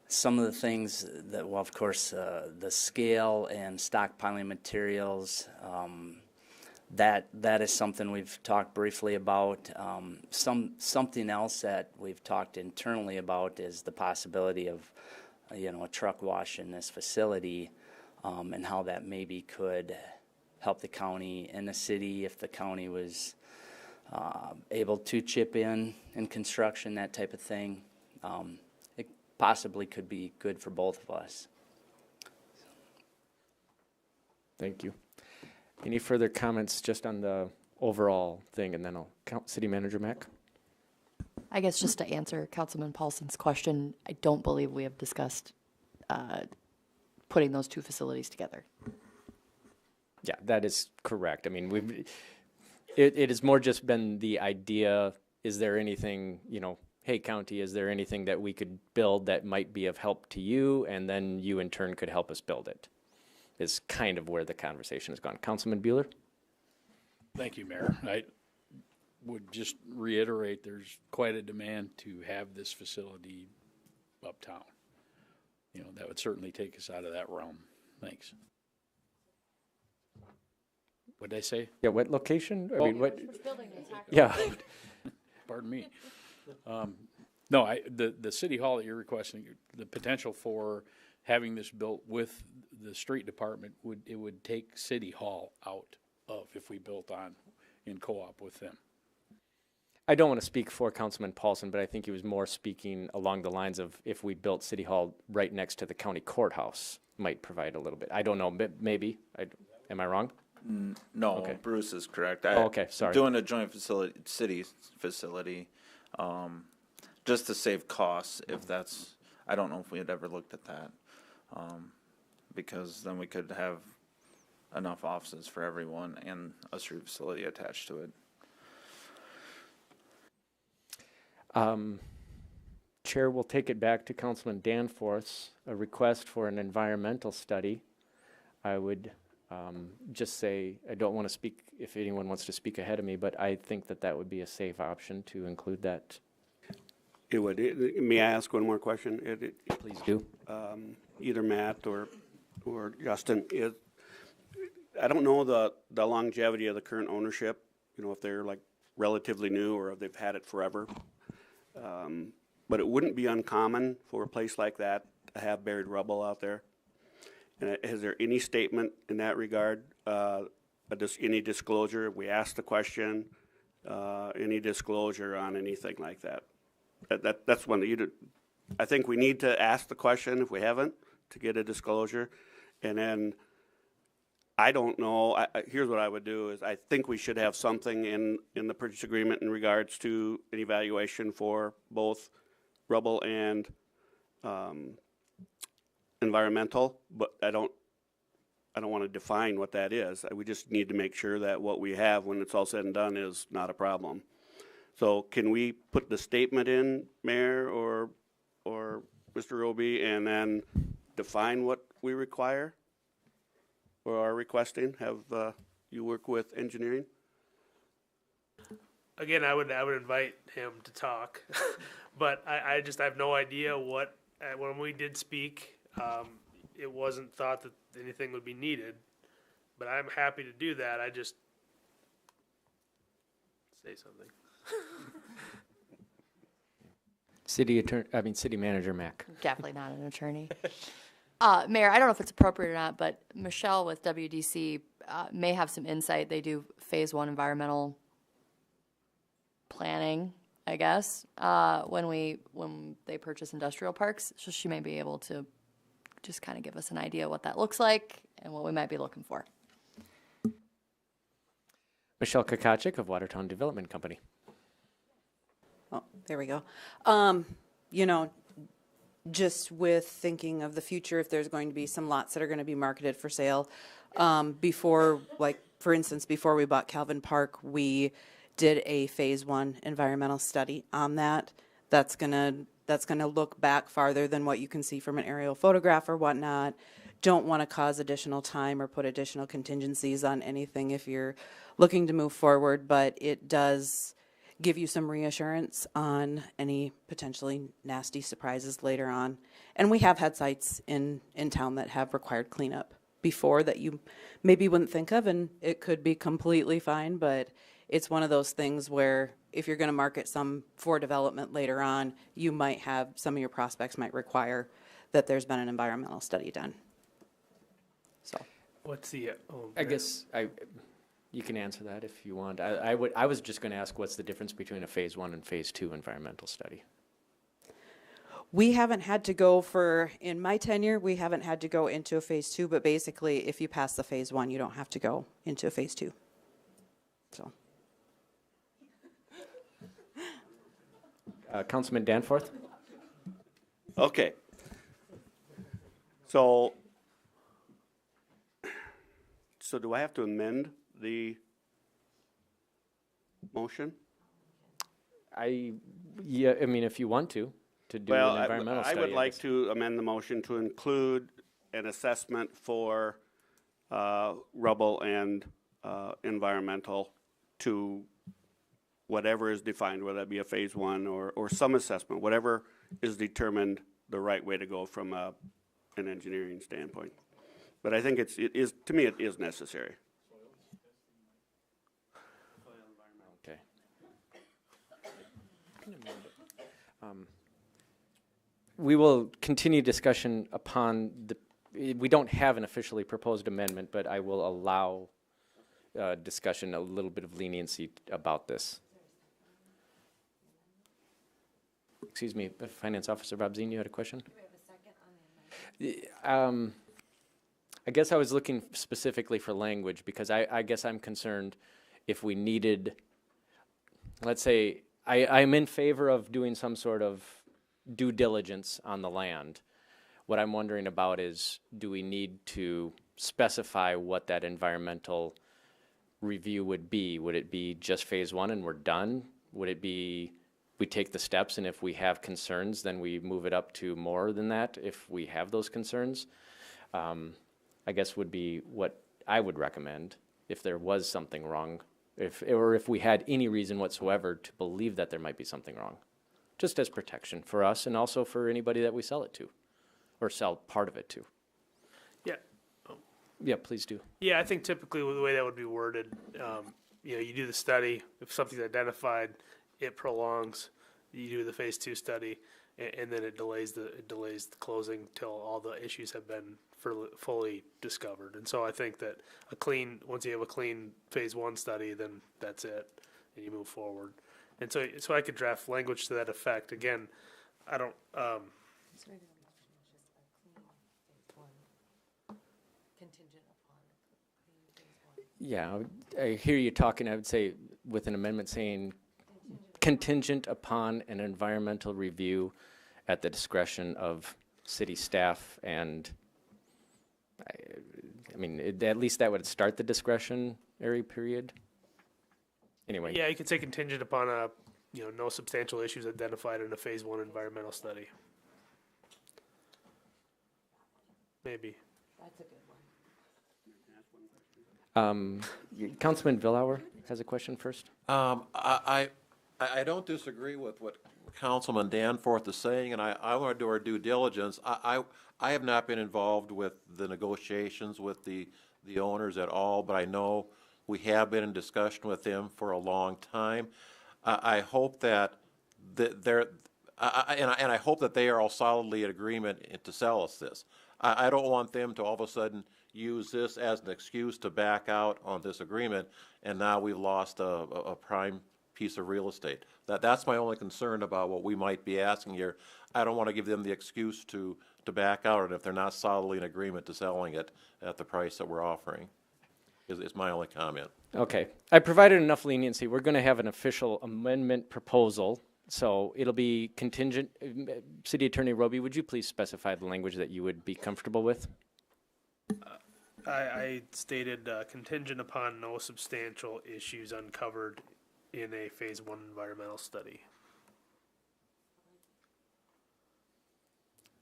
Some of the things that, well, of course, the scale and stockpiling materials, that is something we've talked briefly about. Something else that we've talked internally about is the possibility of, a truck wash in this facility, and how that maybe could help the county and the city if the county was able to chip in construction, that type of thing. It possibly could be good for both of us. Thank you. Any further comments just on the overall thing, and then I'll count City Manager Mack. I guess just to answer Councilman Paulson's question, I don't believe we have discussed putting those 2 facilities together. Yeah, that is correct. I mean, it has more just been the idea, is there anything, hey, county, is there anything that we could build that might be of help to you, and then you in turn could help us build it, is kind of where the conversation has gone. Councilman Bueller? Thank you, Mayor. I would just reiterate there's quite a demand to have this facility uptown. That would certainly take us out of that realm. Thanks. What did I say? Yeah, what location? I mean, what? Which building are you talking Yeah. Pardon me. No, the city hall that you're requesting, the potential for having this built with the street department would take city hall out of if we built in co-op with them. I don't want to speak for Councilman Paulson, but I think he was more speaking along the lines of if we built City Hall right next to the county courthouse might provide a little bit. I don't know, maybe. Am I wrong? No, Okay. Bruce is correct. Okay, sorry. Doing a joint city facility, just to save costs, I don't know if we had ever looked at that, because then we could have enough offices for everyone and a street facility attached to it. Chair will take it back to Councilman Danforth, a request for an environmental study. I would just say, I don't want to speak if anyone wants to speak ahead of me, but I think that would be a safe option to include that. It would. May I ask one more question? Please do. Either Matt or Justin, I don't know the longevity of the current ownership, if they're like relatively new or if they've had it forever. But it wouldn't be uncommon for a place like that to have buried rubble out there. And is there any statement in that regard? Any disclosure? We asked the question. Any disclosure on anything like that? That's one that I think we need to ask the question if we haven't to get a disclosure, and then I don't know. Here's what I would do: is I think we should have something in the purchase agreement in regards to an evaluation for both rubble and environmental. But I don't want to define what that is. We just need to make sure that what we have when it's all said and done is not a problem. So can we put the statement in, Mayor or Mr. Roby, and then define what we require or are requesting? Have you work with engineering? Again, I would invite him to talk, but I have no idea what, when we did speak, it wasn't thought that anything would be needed, but I'm happy to do that. I just say something. City Manager Mack. Definitely not an attorney. Mayor, I don't know if it's appropriate or not, but Michelle with WDC may have some insight. They do phase 1 environmental planning, I guess, when they purchase industrial parks. So she may be able to just kind of give us an idea what that looks like and what we might be looking for. Michelle Kakachik of Watertown Development Company. Oh, there we go. You know, just with thinking of the future, if there's going to be some lots that are going to be marketed for sale, before, like, for instance, before we bought Calvin Park, we did a phase 1 environmental study on that. That's gonna look back farther than what you can see from an aerial photograph or whatnot. Don't want to cause additional time or put additional contingencies on anything if you're looking to move forward, but it does give you some reassurance on any potentially nasty surprises later on. And we have had sites in town that have required cleanup before that you maybe wouldn't think of, and it could be completely fine, but it's one of those things where if you're going to market some for development later on, you might have, some of your prospects might require that there's been an environmental study done. So What's the, I guess you can answer that if you want. I was just going to ask what's the difference between a phase 1 and phase 2 environmental study? we haven't had to go in my tenure, we haven't had to go into a phase 2, but basically if you pass the phase 1, you don't have to go into a phase 2. So. Councilman Danforth? Okay. So do I have to amend the motion? Yeah, I mean, if you want to do an environmental study. I would like to amend the motion to include an assessment for rubble and environmental to whatever is defined, whether that be a phase 1 or some assessment, whatever is determined the right way to go from an engineering standpoint. But I think to me, it is necessary. Okay. We will continue discussion upon we don't have an officially proposed amendment, but I will allow discussion, a little bit of leniency about this. Excuse me, Finance Officer Bob Zine, you had a question? Do we have a second on the amendment? I guess I was looking specifically for language because I guess I'm concerned if we needed, let's say, I'm in favor of doing some sort of due diligence on the land. What I'm wondering about is, do we need to specify what that environmental review would be? Would it be just phase 1 and we're done? Would it be we take the steps and if we have concerns, then we move it up to more than that if we have those concerns? I guess would be what I would recommend if there was something wrong, or if we had any reason whatsoever to believe that there might be something wrong, just as protection for us and also for anybody that we sell it to or sell part of it to. Yeah. Yeah, please do. Yeah, I think typically the way that would be worded, you do the study. If something's identified, it prolongs. You do the phase 2 study, and then it delays the closing till all the issues have been fully discovered. And so I think that once you have a clean phase 1 study, then that's it, and you move forward. And so I could draft language to that effect. Again, I don't. Yeah, I hear you talking. I would say with an amendment saying contingent upon an environmental review at the discretion of city staff, and I mean, at least that would start the discretionary period. Anyway. Yeah, you could say contingent upon a no substantial issues identified in a phase 1 environmental study. Maybe. That's a good one. Councilman Villauer has a question first. I don't disagree with what Councilman Danforth is saying, and I want to do our due diligence. I have not been involved with the negotiations with the owners at all, but I know we have been in discussion with them for a long time. I hope that I hope that they are all solidly in agreement to sell us this. I don't want them to all of a sudden use this as an excuse to back out on this agreement, and now we've lost a prime piece of real estate. That's my only concern about what we might be asking here. I don't want to give them the excuse to back out, and if they're not solidly in agreement to selling it at the price that we're offering, is my only comment. Okay. I provided enough leniency. We're going to have an official amendment proposal, so it'll be contingent. City Attorney Roby, would you please specify the language that you would be comfortable with? I stated contingent upon no substantial issues uncovered in a phase 1 environmental study.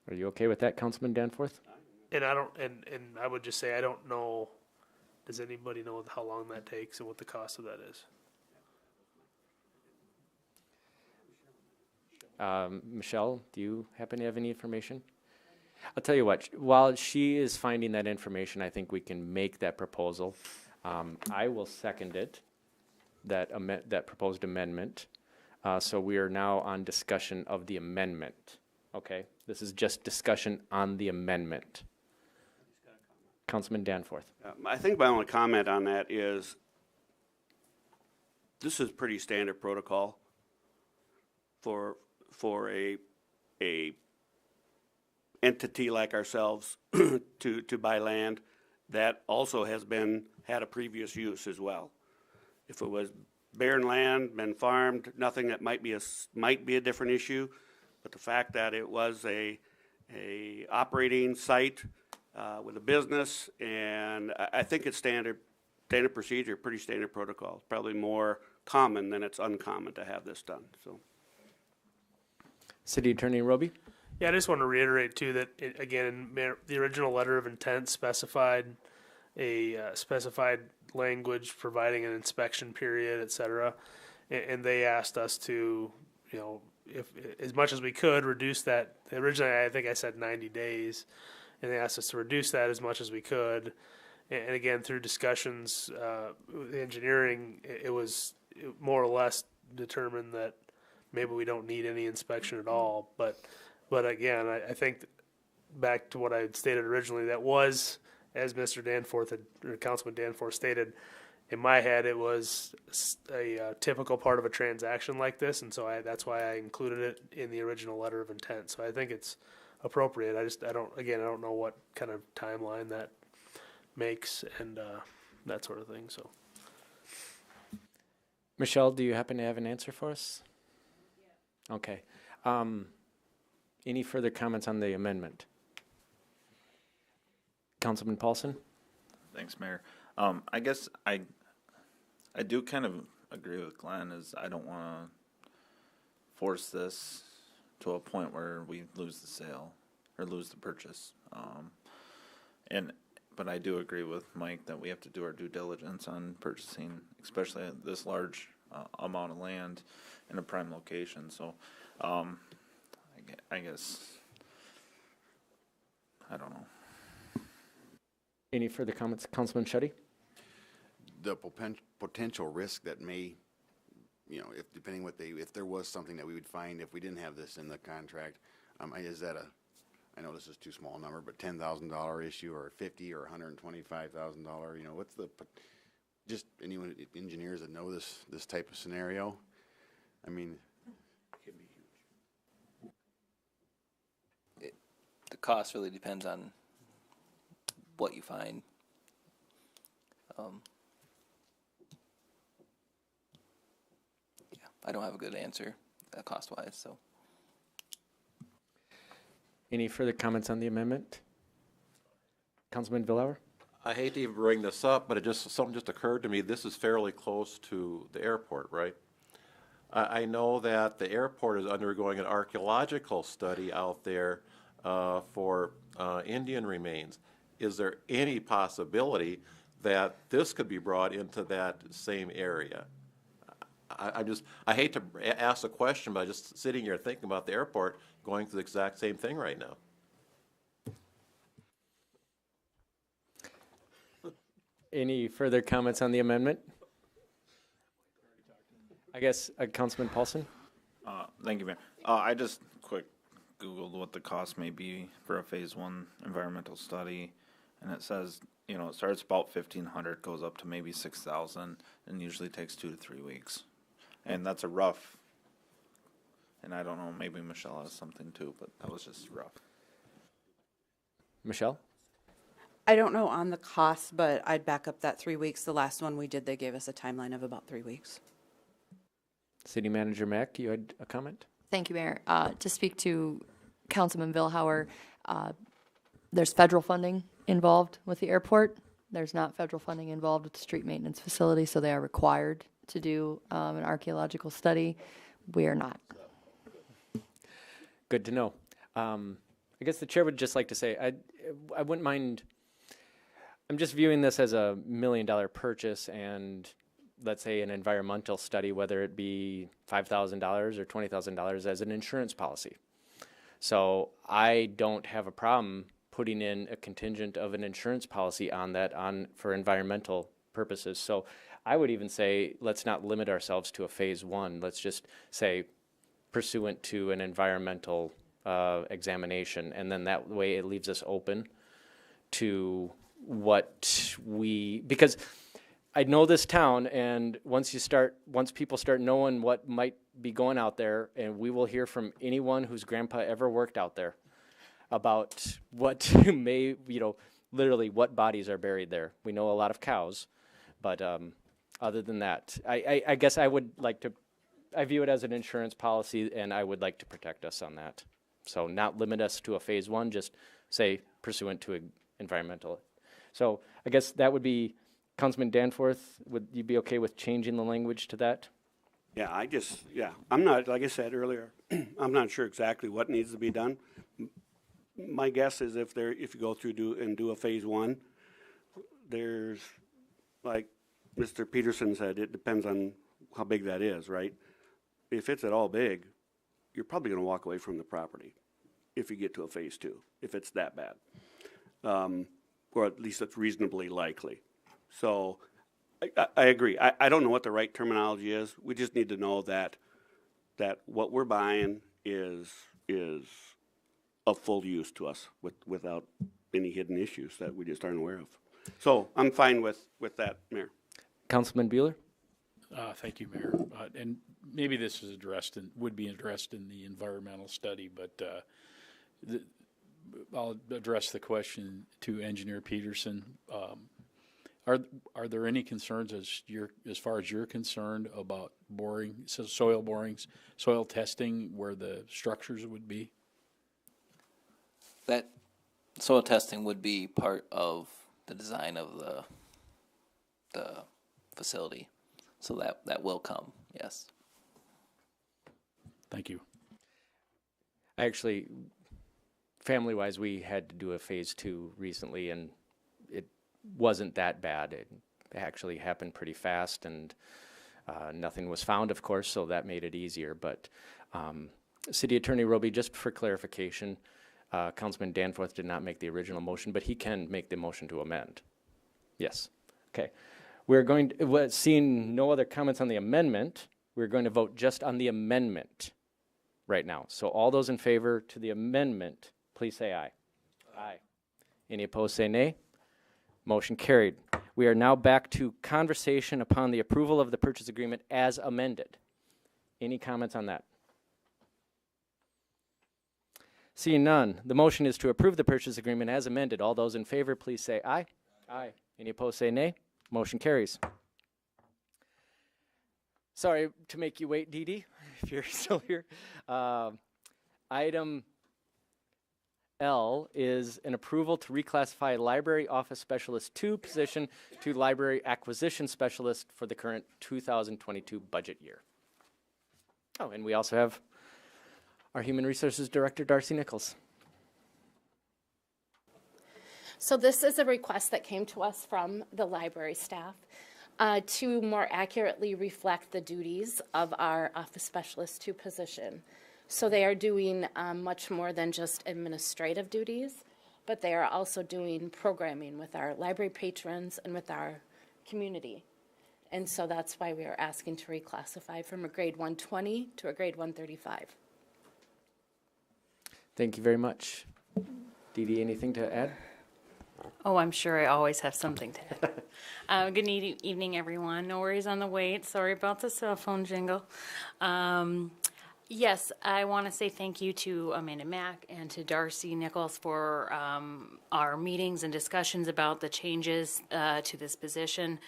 Are you okay with that, Councilman Danforth? And I don't, and I would just say, I don't know, does anybody know how long that takes and what the cost of that is? Michelle, do you happen to have any information? I'll tell you what, while she is finding that information, I think we can make that proposal. I will second it, that proposed amendment. So we are now on discussion of the amendment. Okay, this is just discussion on the amendment. Councilman Danforth. I think my only comment on that is this is pretty standard protocol for a entity like ourselves to buy land that also has had a previous use as well. If it was barren land, been farmed, nothing that might be a different issue, but the fact that it was a operating site with a business, and I think it's standard procedure, pretty standard protocol. It's probably more common than it's uncommon to have this done. So, City Attorney Roby. Yeah, I just want to reiterate too that again, the original letter of intent specified specified language providing an inspection period, et cetera, and they asked us to, if as much as we could reduce that. Originally, I think I said 90 days, and they asked us to reduce that as much as we could. And again, through discussions with engineering, it was more or less determined that maybe we don't need any inspection at all. But again, I think back to what I had stated originally, that was, as Mr. Danforth or Councilman Danforth stated, in my head, it was a typical part of a transaction like this, and so that's why I included it in the original letter of intent. So I think it's appropriate. I don't know what kind of timeline that makes and that sort of thing. So, Michelle, do you happen to have an answer for us? Yeah. Okay. Any further comments on the amendment? Councilman Paulson? Thanks, Mayor. I guess I do kind of agree with Glenn, is I don't want to force this to a point where we lose the sale or lose the purchase. But I do agree with Mike that we have to do our due diligence on purchasing, especially this large amount of land in a prime location. So I guess, I don't know. Any further comments? Councilman Shetty? The potential risk that may, if depending if there was something that we would find if we didn't have this in the contract, is that I know this is too small a number, but $10,000 issue or $50,000 or $125,000? What's just anyone engineers that know this type of scenario? I mean, it could be huge. The cost really depends on what you find. I don't have a good answer cost-wise. So, any further comments on the amendment? Councilman Villauer? I hate to even bring this up, but something just occurred to me. This is fairly close to the airport, right? I know that the airport is undergoing an archaeological study out there for Indian remains. Is there any possibility that this could be brought into that same area? I hate to ask the question, but just sitting here thinking about the airport going through the exact same thing right now. Any further comments on the amendment? I guess Councilman Paulson? Thank you, Mayor. I just quick Googled what the cost may be for a phase 1 environmental study, and it says, you know, it starts about 1,500, goes up to maybe 6,000, and usually takes 2 to 3 weeks. And that's a rough, and I don't know, maybe Michelle has something too, but that was just rough. Michelle? I don't know on the cost, but I'd back up that 3 weeks. The last one we did, they gave us a timeline of about 3 weeks. City Manager Mack, you had a comment? Thank you, Mayor. To speak to Councilman Vilhauer, there's federal funding involved with the airport. There's not federal funding involved with the street maintenance facility, so they are required to do an archaeological study. We are not. Good to know. I guess the chair would just like to say, I wouldn't mind, I'm just viewing this as a $1 million purchase, and let's say an environmental study, whether it be $5,000 or $20,000 as an insurance policy. So I don't have a problem putting in a contingent of an insurance policy on that for environmental purposes. So I would even say, let's not limit ourselves to a phase 1. Let's just say pursuant to an environmental examination, and then that way it leaves us open to because I know this town, and once people start knowing what might be going out there, and we will hear from anyone whose grandpa ever worked out there about what literally what bodies are buried there. We know a lot of cows, but other than that, I guess I would like to, I view it as an insurance policy, and I would like to protect us on that. So not limit us to a phase 1, just say pursuant to environmental. So I guess that would be, Councilman Danforth, would you be okay with changing the language to that? Yeah, I'm not, like I said earlier, I'm not sure exactly what needs to be done. My guess is if you go through do a phase 1, there's, like Mr. Peterson said, it depends on how big that is, right? If it's at all big, you're probably going to walk away from the property if you get to a phase 2, if it's that bad. Or at least it's reasonably likely. So I agree. I don't know what the right terminology is. We just need to know that what we're buying is of full use to us without any hidden issues that we just aren't aware of. So I'm fine with that, Mayor. Councilman Bueller? Thank you, Mayor. And maybe this is would be addressed in the environmental study, but I'll address the question to Engineer Peterson. Are there any concerns as far as you're concerned about soil borings, soil testing, where the structures would be? That soil testing would be part of the design of the facility, so that will come. Yes. Thank you. Actually, family-wise, we had to do a phase 2 recently, and it wasn't that bad. It actually happened pretty fast, and nothing was found, of course, so that made it easier. But City Attorney Roby, just for clarification, Councilman Danforth did not make the original motion, but he can make the motion to amend. Yes. Okay. Seeing no other comments on the amendment, we're going to vote just on the amendment right now. So all those in favor to the amendment, please say aye. Aye. Any opposed, say nay. Motion carried. We are now back to conversation upon the approval of the purchase agreement as amended. Any comments on that? Seeing none, the motion is to approve the purchase agreement as amended. All those in favor, please say aye. Aye. Any opposed, say nay. Motion carries. Sorry to make you wait, Dee Dee, if you're still here. Item L is an approval to reclassify Library Office Specialist 2 position to Library Acquisition Specialist for the current 2022 budget year. Oh, and we also have our Human Resources Director, Darcy Nichols. So this is a request that came to us from the library staff to more accurately reflect the duties of our Office Specialist 2 position. So they are doing much more than just administrative duties, but they are also doing programming with our library patrons and with our community. And so that's why we are asking to reclassify from a grade 120 to a grade 135. Thank you very much. Dee Dee, anything to add? Oh, I'm sure I always have something to add. Good evening, everyone. No worries on the wait. Sorry about the cell phone jingle. Yes, I want to say thank you to Amanda Mack and to Darcy Nichols for our meetings and discussions about the changes to this position.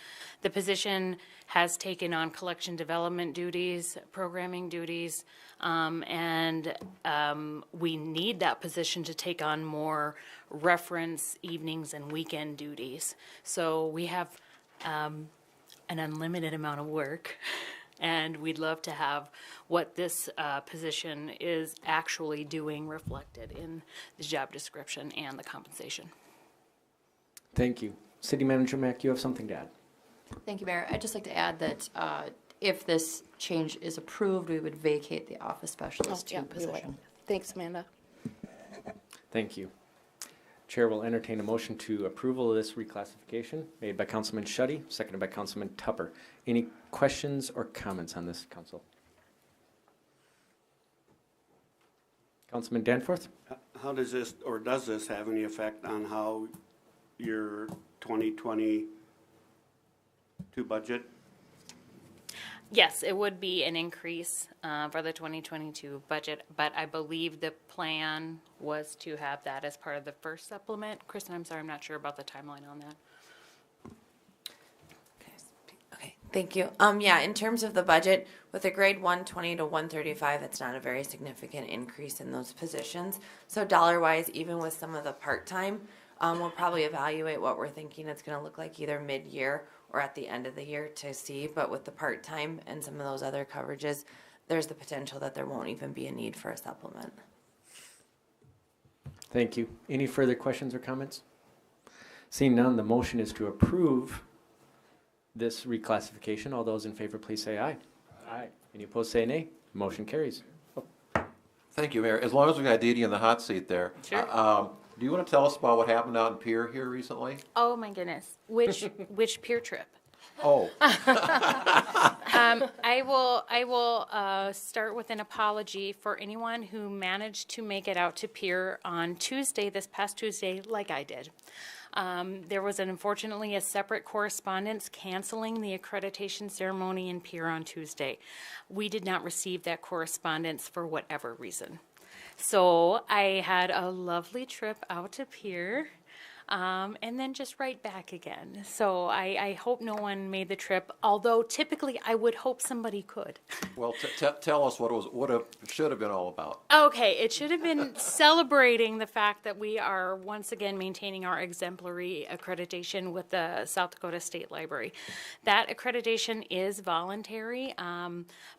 The position has taken on collection development duties, programming duties, and we need that position to take on more reference evenings and weekend duties. So we have an unlimited amount of work. And we'd love to have what this position is actually doing reflected in the job description and the compensation. Thank you. City Manager Mack, you have something to add? Thank you, Mayor. I'd just like to add that if this change is approved, we would vacate the Office Specialist 2 position. Thanks, Amanda. Thank you. Chair will entertain a motion to approval of this reclassification made by Councilman Schutte, seconded by Councilman Tupper. Any questions or comments on this, Council? Councilman Danforth? How does this, or does this have any effect on how your 2022 budget? Yes, it would be an increase for the 2022 budget, but I believe the plan was to have that as part of the first supplement. Kristen, I'm sorry, I'm not sure about the timeline on that. Okay, thank you. Yeah, in terms of the budget, with a grade 120 to 135, it's not a very significant increase in those positions. So dollar-wise, even with some of the part-time, we'll probably evaluate what we're thinking it's going to look like either mid-year or at the end of the year to see. But with the part-time and some of those other coverages, there's the potential that there won't even be a need for a supplement. Thank you. Any further questions or comments? Seeing none, the motion is to approve this reclassification. All those in favor, please say aye. Aye. Any opposed, say nay. Motion carries. Thank you, Mayor. As long as we got Dee Dee in the hot seat there. Sure. Do you want to tell us about what happened out in Pierre here recently? Oh my goodness, which peer trip? Oh. I will start with an apology for anyone who managed to make it out to Pier on Tuesday, this past Tuesday, like I did. There was unfortunately a separate correspondence canceling the accreditation ceremony in Pier on Tuesday. We did not receive that correspondence for whatever reason. So I had a lovely trip out to Pier. And then just right back again. So I hope no one made the trip, although typically I would hope somebody could. Well, tell us what it should have been all about. Okay, it should have been celebrating the fact that we are once again maintaining our exemplary accreditation with the South Dakota State Library. That accreditation is voluntary,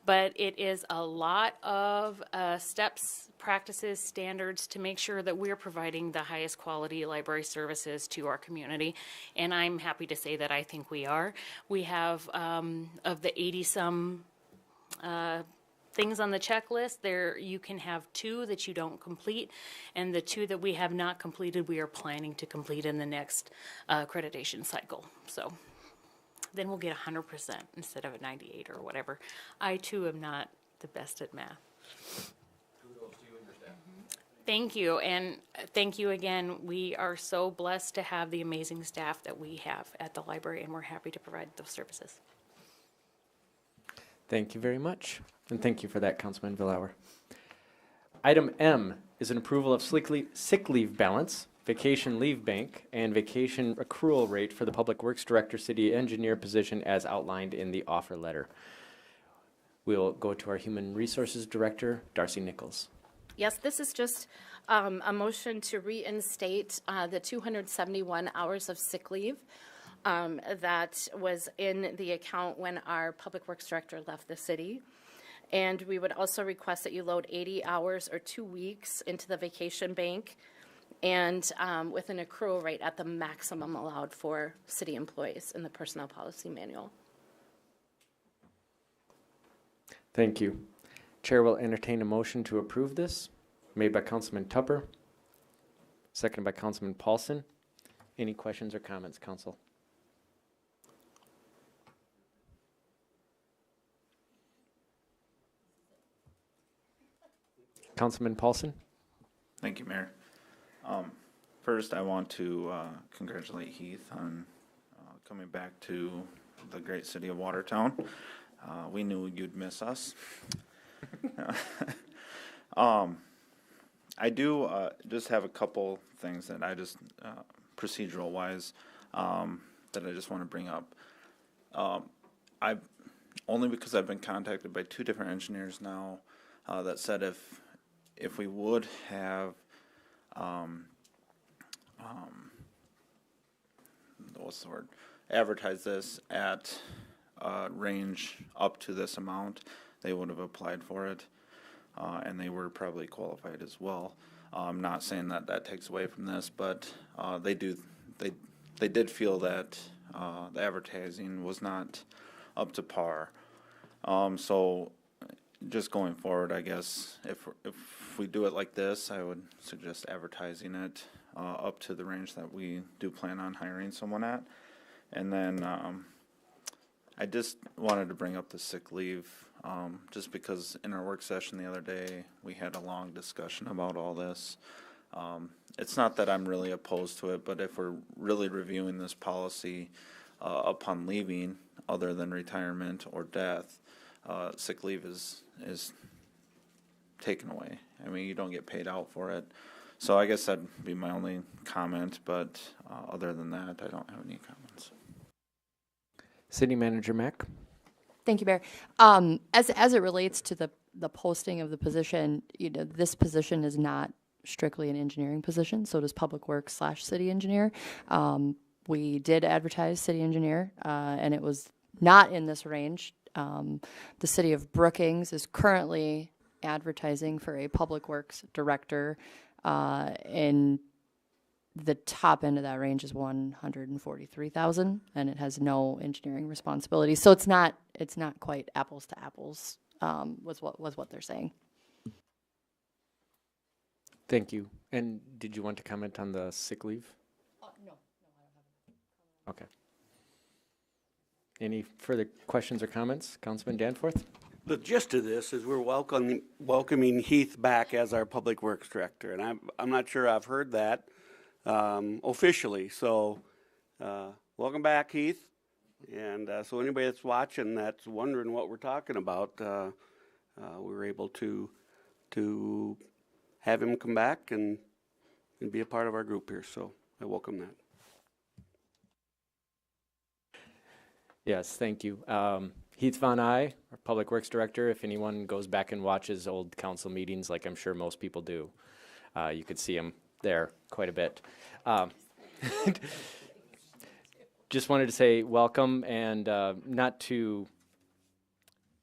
but it is a lot of steps, practices, standards to make sure that we're providing the highest quality library services to our community, and I'm happy to say that I think we are. We have, of the 80-some things on the checklist, there you can have 2 that you don't complete, and the 2 that we have not completed, we are planning to complete in the next accreditation cycle. So then we'll get 100% instead of a 98 or whatever. I, too, am not the best at math. Thank you, and thank you again. We are so blessed to have the amazing staff that we have at the library, and we're happy to provide those services. Thank you very much, and thank you for that, Councilman Villauer. Item M is an approval of sick leave balance, vacation leave bank, and vacation accrual rate for the Public Works Director, City Engineer position as outlined in the offer letter. We'll go to our Human Resources Director, Darcy Nichols. Yes, this is just a motion to reinstate the 271 hours of sick leave that was in the account when our Public Works Director left the city. And we would also request that you load 80 hours or 2 weeks into the vacation bank, and with an accrual rate at the maximum allowed for city employees in the personnel policy manual. Thank you. Chair will entertain a motion to approve this, made by Councilman Tupper, seconded by Councilman Paulson. Any questions or comments, Council? Councilman Paulson? Thank you, Mayor. First, I want to congratulate Heath on coming back to the great city of Watertown. We knew you'd miss us. I do just have a couple things that I just, procedural wise, that I just want to bring up. I've only because I've been contacted by 2 different engineers now that said if we would have what's the word? Advertise this at range up to this amount, they would have applied for it, and they were probably qualified as well. I'm not saying that that takes away from this, but they did feel that the advertising was not up to par. So just going forward, I guess if we do it like this, I would suggest advertising it up to the range that we do plan on hiring someone at. And then I just wanted to bring up the sick leave, just because in our work session the other day we had a long discussion about all this. It's not that I'm really opposed to it, but if we're really reviewing this policy upon leaving, other than retirement or death, sick leave is taken away. I mean, you don't get paid out for it. So I guess that'd be my only comment, but other than that, I don't have any comments. City Manager Mack? Thank you, Mayor. As it relates to the posting of the position, this position is not strictly an engineering position, so does Public Works / City Engineer. We did advertise City Engineer, and it was not in this range. The City of Brookings is currently advertising for a Public Works Director, and the top end of that range is $143,000, and it has no engineering responsibilities. So it's not quite apples to apples, was what they're saying. Thank you. And did you want to comment on the sick leave? No, I don't have Okay. Any further questions or comments? Councilman Danforth? The gist of this is we're welcoming Heath back as our Public Works Director, and I'm not sure I've heard that officially. So welcome back, Heath. And so anybody that's watching that's wondering what we're talking about, we were able to have him come back and be a part of our group here. So I welcome that. Yes, thank you. Heath Von Eye, our Public Works Director, if anyone goes back and watches old council meetings, like I'm sure most people do, you could see him there quite a bit. Just wanted to say welcome, and not to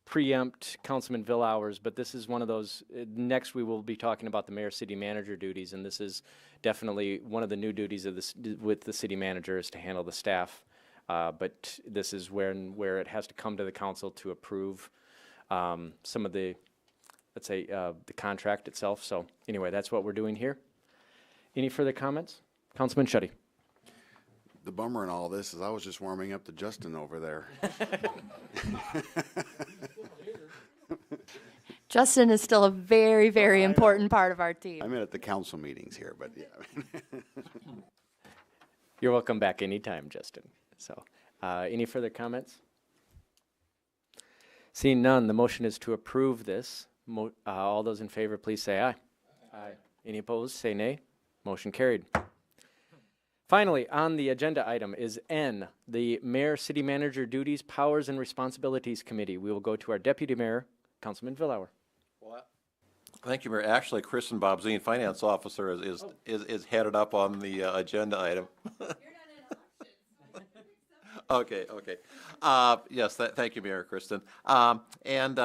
preempt Councilman Villhours, but this is one of those, next we will be talking about the mayor city manager duties, and this is definitely one of the new duties of this with the city manager is to handle the staff. But this is where it has to come to the council to approve some of the, let's say, the contract itself. So anyway, that's what we're doing here. Any further comments? Councilman Schutte. The bummer in all this is I was just warming up to Justin over there. Justin is still a very, very important part of our team. I mean at the council meetings here, but yeah. You're welcome back anytime, Justin. So, any further comments? Seeing none, the motion is to approve this. All those in favor, please say aye. Aye. Any opposed, say nay. Motion carried. Finally, on the agenda item is N, the Mayor City Manager Duties, Powers, and Responsibilities Committee. We will go to our Deputy Mayor, Councilman Villhour. Thank you, Mayor. Actually, Kristen Bobzine, Finance Officer, is headed up on the agenda item. Okay. Yes, thank you, Mayor Kristen. And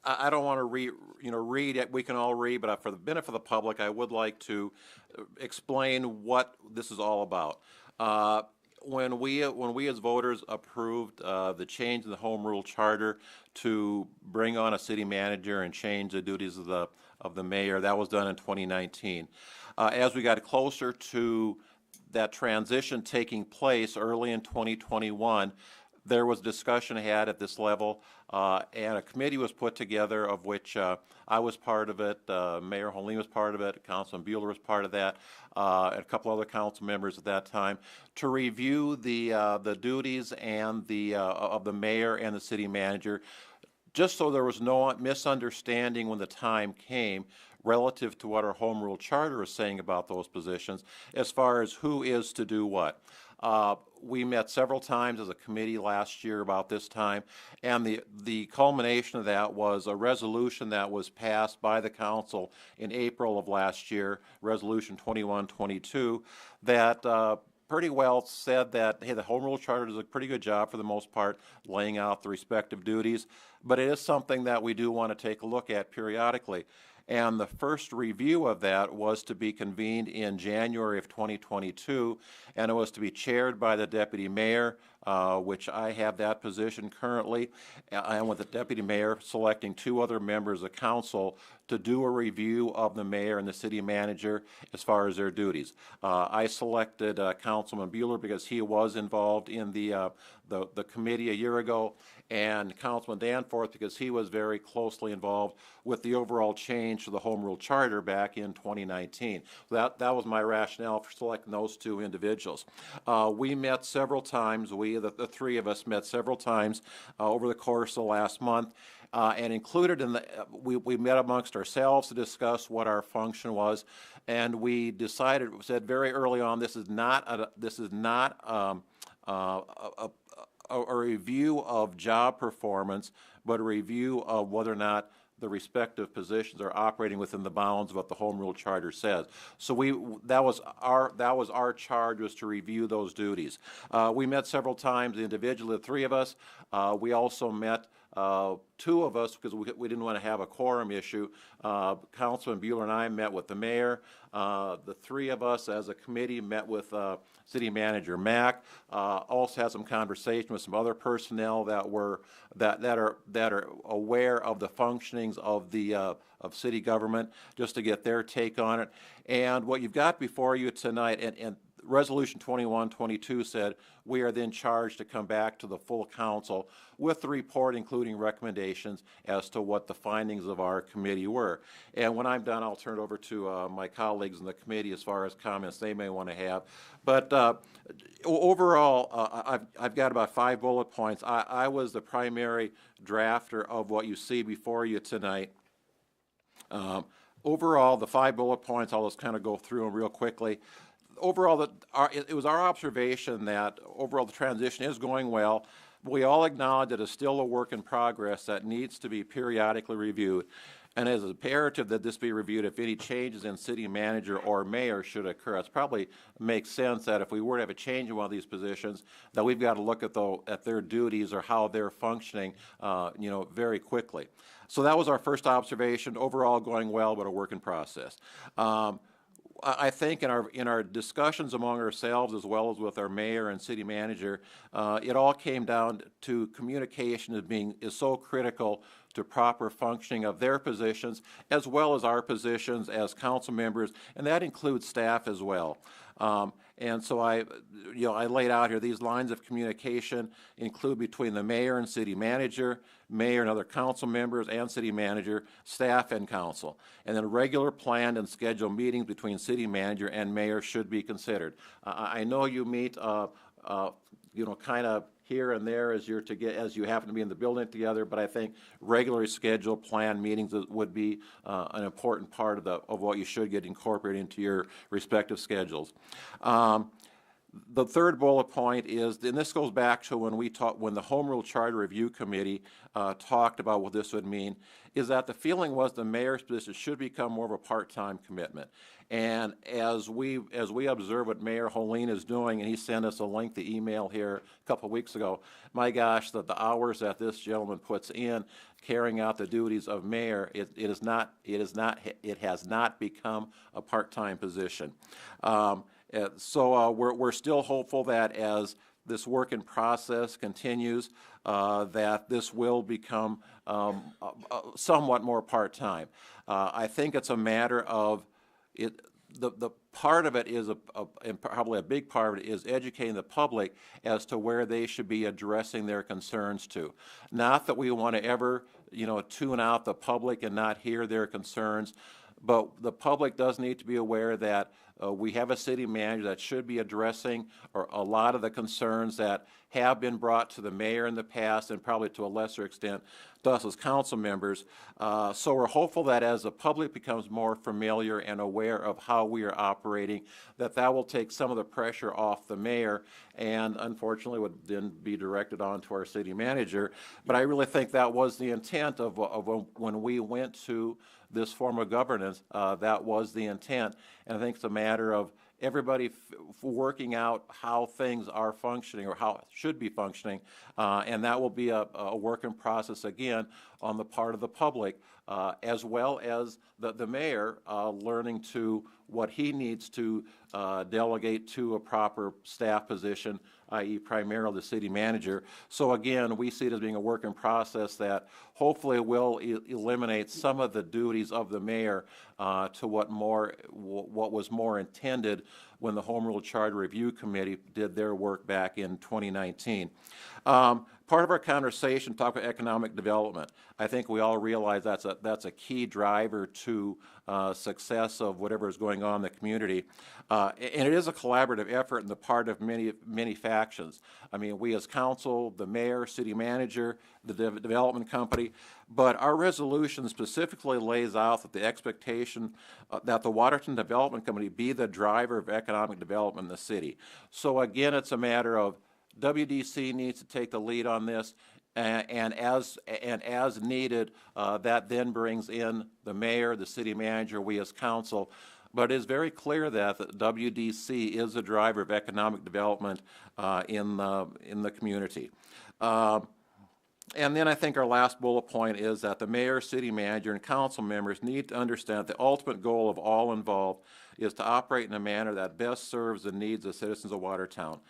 I don't want to read it. We can all read, but for the benefit of the public, I would like to explain what this is all about. When we as voters approved the change in the home rule charter to bring on a city manager and change the duties of the mayor, that was done in 2019. As we got closer to that transition taking place early in 2021, there was discussion had at this level, and a committee was put together, of which I was part of it, Mayor Holin was part of it, Councilman Bueller was part of that, and a couple other council members at that time, to review the duties and of the mayor and the city manager, just so there was no misunderstanding when the time came relative to what our home rule charter is saying about those positions as far as who is to do what. We met several times as a committee last year about this time, and the culmination of that was a resolution that was passed by the council in April of last year, Resolution 2122, that pretty well said that, hey, the home rule charter does a pretty good job for the most part laying out the respective duties, but it is something that we do want to take a look at periodically. And the first review of that was to be convened in January of 2022, and it was to be chaired by the deputy mayor, which I have that position currently, and with the deputy mayor selecting 2 other members of council to do a review of the mayor and the city manager as far as their duties. I selected Councilman Bueller because he was involved in the committee a year ago, and Councilman Danforth because he was very closely involved with the overall change to the home rule charter back in 2019. That was my rationale for selecting those 2 individuals. We met several times. The 3 of us met several times over the course of the last month. And included in we met amongst ourselves to discuss what our function was, and we said very early on, this is not a review of job performance, but a review of whether or not the respective positions are operating within the bounds of what the home rule charter says. So that was our charge, was to review those duties. We met several times individually, the 3 of us. We also met 2 of us because we didn't want to have a quorum issue. Councilman Bueller and I met with the mayor. The 3 of us as a committee met with City Manager Mack. Also had some conversation with some other personnel that are aware of the functionings of city government, just to get their take on it. And what you've got before you tonight, and Resolution 2122 said we are then charged to come back to the full council with the report, including recommendations as to what the findings of our committee were. And when I'm done, I'll turn it over to my colleagues in the committee as far as comments they may want to have. But overall, I've got about 5 bullet points. I was the primary drafter of what you see before you tonight. Overall, the 5 bullet points, I'll just kind of go through them real quickly. Overall, it was our observation that overall the transition is going well. We all acknowledge that it's still a work in progress that needs to be periodically reviewed. And it is imperative that this be reviewed if any changes in city manager or mayor should occur. It probably makes sense that if we were to have a change in one of these positions, that we've got to look at their duties or how they're functioning, very quickly. So that was our first observation. Overall, going well, but a work in process. I think in our discussions among ourselves, as well as with our mayor and city manager, it all came down to communication is so critical to proper functioning of their positions, as well as our positions as council members, and that includes staff as well. And so I laid out here these lines of communication include between the mayor and city manager, mayor and other council members and city manager, staff and council. And then regular planned and scheduled meetings between city manager and mayor should be considered. I know you meet, kind of here and there as you happen to be in the building together, but I think regularly scheduled planned meetings would be an important part of what you should get incorporated into your respective schedules. The third bullet point is, and this goes back to when the Home Rule Charter Review Committee talked about what this would mean, is that the feeling was the mayor's position should become more of a part-time commitment. And as we observe what Mayor Holeen is doing, and he sent us a lengthy email here a couple of weeks ago, my gosh, the hours that this gentleman puts in carrying out the duties of mayor, it has not become a part-time position. So we're still hopeful that as this work in process continues, that this will become somewhat more part-time. I think it's a matter of the part of it is, and probably a big part of it, is educating the public as to where they should be addressing their concerns to. Not that we want to ever, tune out the public and not hear their concerns, but the public does need to be aware that we have a city manager that should be addressing a lot of the concerns that have been brought to the mayor in the past, and probably to a lesser extent to us as council members. So we're hopeful that as the public becomes more familiar and aware of how we are operating, that will take some of the pressure off the mayor, and unfortunately would then be directed on to our city manager. But I really think that was the intent of when we went to this form of governance. That was the intent, and I think it's a matter of everybody working out how things are functioning, or how it should be functioning, and that will be a work in process again on the part of the public, as well as the mayor learning to what he needs to delegate to a proper staff position, i.e. primarily the city manager. So again, we see it as being a work in process that hopefully will eliminate some of the duties of the mayor to what was more intended when the Home Rule Charter Review Committee did their work back in 2019. Part of our conversation talked about economic development. I think we all realize that's a key driver to success of whatever is going on in the community, and it is a collaborative effort on the part of many factions. I mean, we as council, the mayor, city manager, the development company, but our resolution specifically lays out that the expectation that the Watertown Development Company be the driver of economic development in the city. So again, it's a matter of WDC needs to take the lead on this, and as needed, that then brings in the mayor, the city manager, we as council. But it is very clear that the WDC is the driver of economic development in the community. And then I think our last bullet point is that the mayor, city manager, and council members need to understand that the ultimate goal of all involved is to operate in a manner that best serves the needs of citizens of Watertown.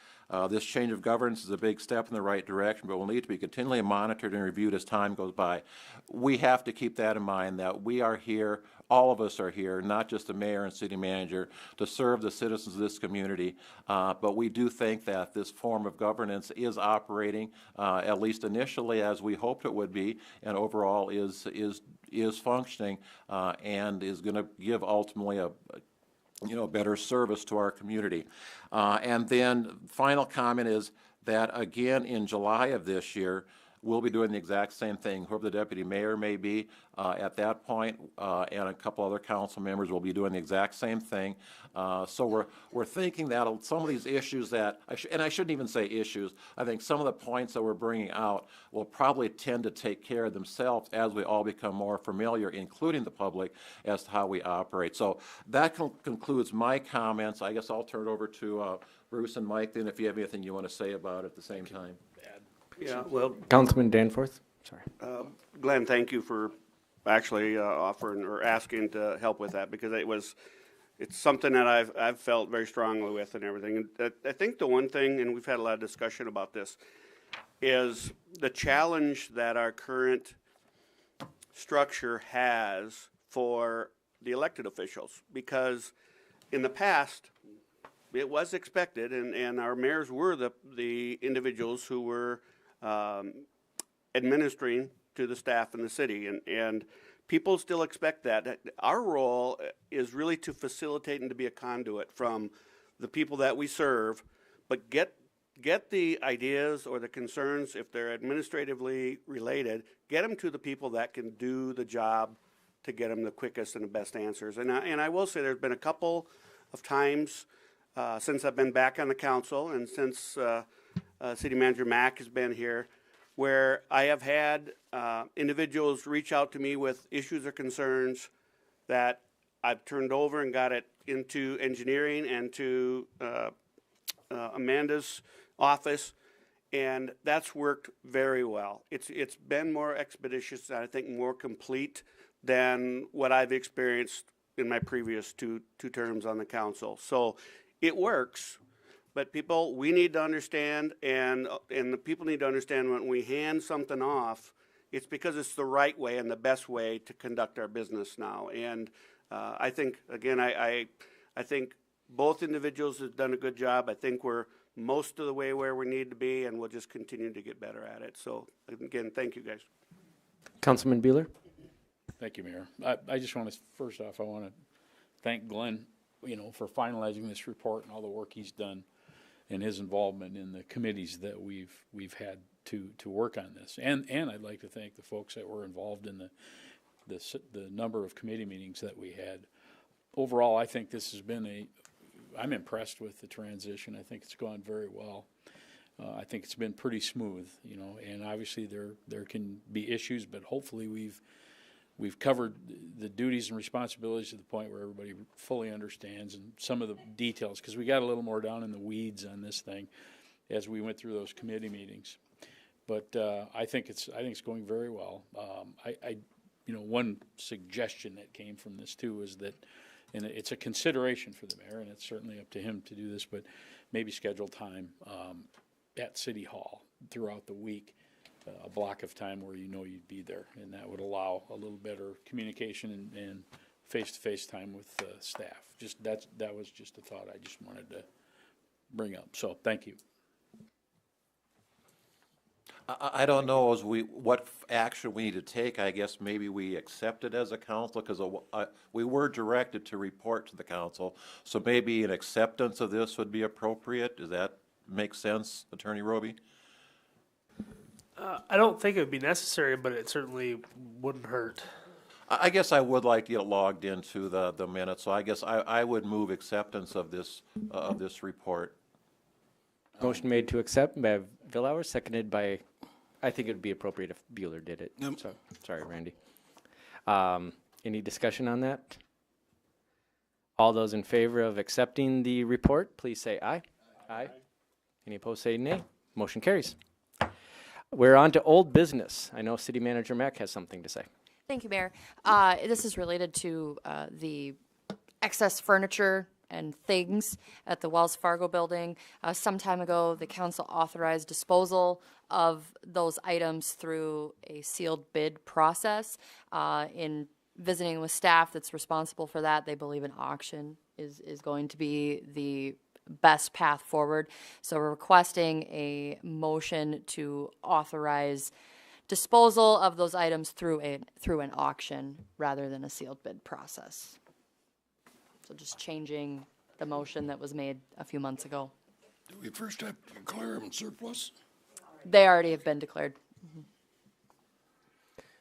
This change of governance is a big step in the right direction, but will need to be continually monitored and reviewed as time goes by. We have to keep that in mind, that we are here, all of us are here, not just the mayor and city manager, to serve the citizens of this community. But we do think that this form of governance is operating, at least initially, as we hoped it would be, and overall is functioning, and is going to give ultimately a better service to our community. And then final comment is that, again, in July of this year, we'll be doing the exact same thing. Whoever the deputy mayor may be at that point, and a couple other council members will be doing the exact same thing. So we're thinking that some of these issues that, and I shouldn't even say issues, I think some of the points that we're bringing out will probably tend to take care of themselves as we all become more familiar, including the public, as to how we operate. So that concludes my comments. I guess I'll turn it over to Bruce and Mike then, if you have anything you want to say about it at the same time. Yeah, well, Councilman Danforth. Sorry. Glenn, thank you for actually offering or asking to help with that, because it's something that I've felt very strongly with and everything. And I think the one thing, and we've had a lot of discussion about this, is the challenge that our current structure has for the elected officials, because in the past it was expected, and our mayors were the individuals who were administering to the staff in the city, and people still expect that. Our role is really to facilitate and to be a conduit from the people that we serve, but get the ideas or the concerns, if they're administratively related, get them to the people that can do the job to get them the quickest and the best answers. And I will say there's been a couple of times since I've been back on the council and since City Manager Mack has been here, where I have had individuals reach out to me with issues or concerns that I've turned over and got it into engineering and to Amanda's office, and that's worked very well. It's been more expeditious and I think more complete than what I've experienced in my previous two terms on the council. So it works, but people, we need to understand, and the people need to understand when we hand something off, it's because it's the right way and the best way to conduct our business now. And I think, again, I think both individuals have done a good job. I think we're most of the way where we need to be, and we'll just continue to get better at it. So, again, thank you, guys. Councilman Bueller? Thank you, Mayor. I just want to, first off, I want to thank Glenn, for finalizing this report and all the work he's done and his involvement in the committees that we've had to work on this. And I'd like to thank the folks that were involved in the number of committee meetings that we had. Overall, I think this has been I'm impressed with the transition. I think it's gone very well. I think it's been pretty smooth, and obviously there can be issues, but hopefully we've covered the duties and responsibilities to the point where everybody fully understands and some of the details, because we got a little more down in the weeds on this thing as we went through those committee meetings. But I think it's going very well. One suggestion that came from this too is that, and it's a consideration for the mayor, and it's certainly up to him to do this, but maybe schedule time at City Hall throughout the week, a block of time where you'd be there, and that would allow a little better communication and face-to-face time with staff. That was just a thought I just wanted to bring up. So thank you. I don't know what action we need to take. I guess maybe we accept it as a council, because we were directed to report to the council. So maybe an acceptance of this would be appropriate. Does that make sense, Attorney Roby? I don't think it would be necessary, but it certainly wouldn't hurt. I guess I would like to get logged into the minutes, so I guess I would move acceptance of this report. Motion made to accept by Villauer, seconded by, I think it would be appropriate if Bueller did it. Yep. So, sorry, Randy. Any discussion on that? All those in favor of accepting the report, please say aye. Aye. Any opposed, say nay. Motion carries. We're on to old business. I know City Manager Mack has something to say. Thank you, Mayor. This is related to the excess furniture and things at the Wells Fargo building. Some time ago, the council authorized disposal of those items through a sealed bid process. In visiting with staff that's responsible for that, they believe an auction is going to be the best path forward. So we're requesting a motion to authorize disposal of those items through an auction rather than a sealed bid process. So just changing the motion that was made a few months ago. Do we first have to declare them surplus? They already have been declared. Mm-hmm.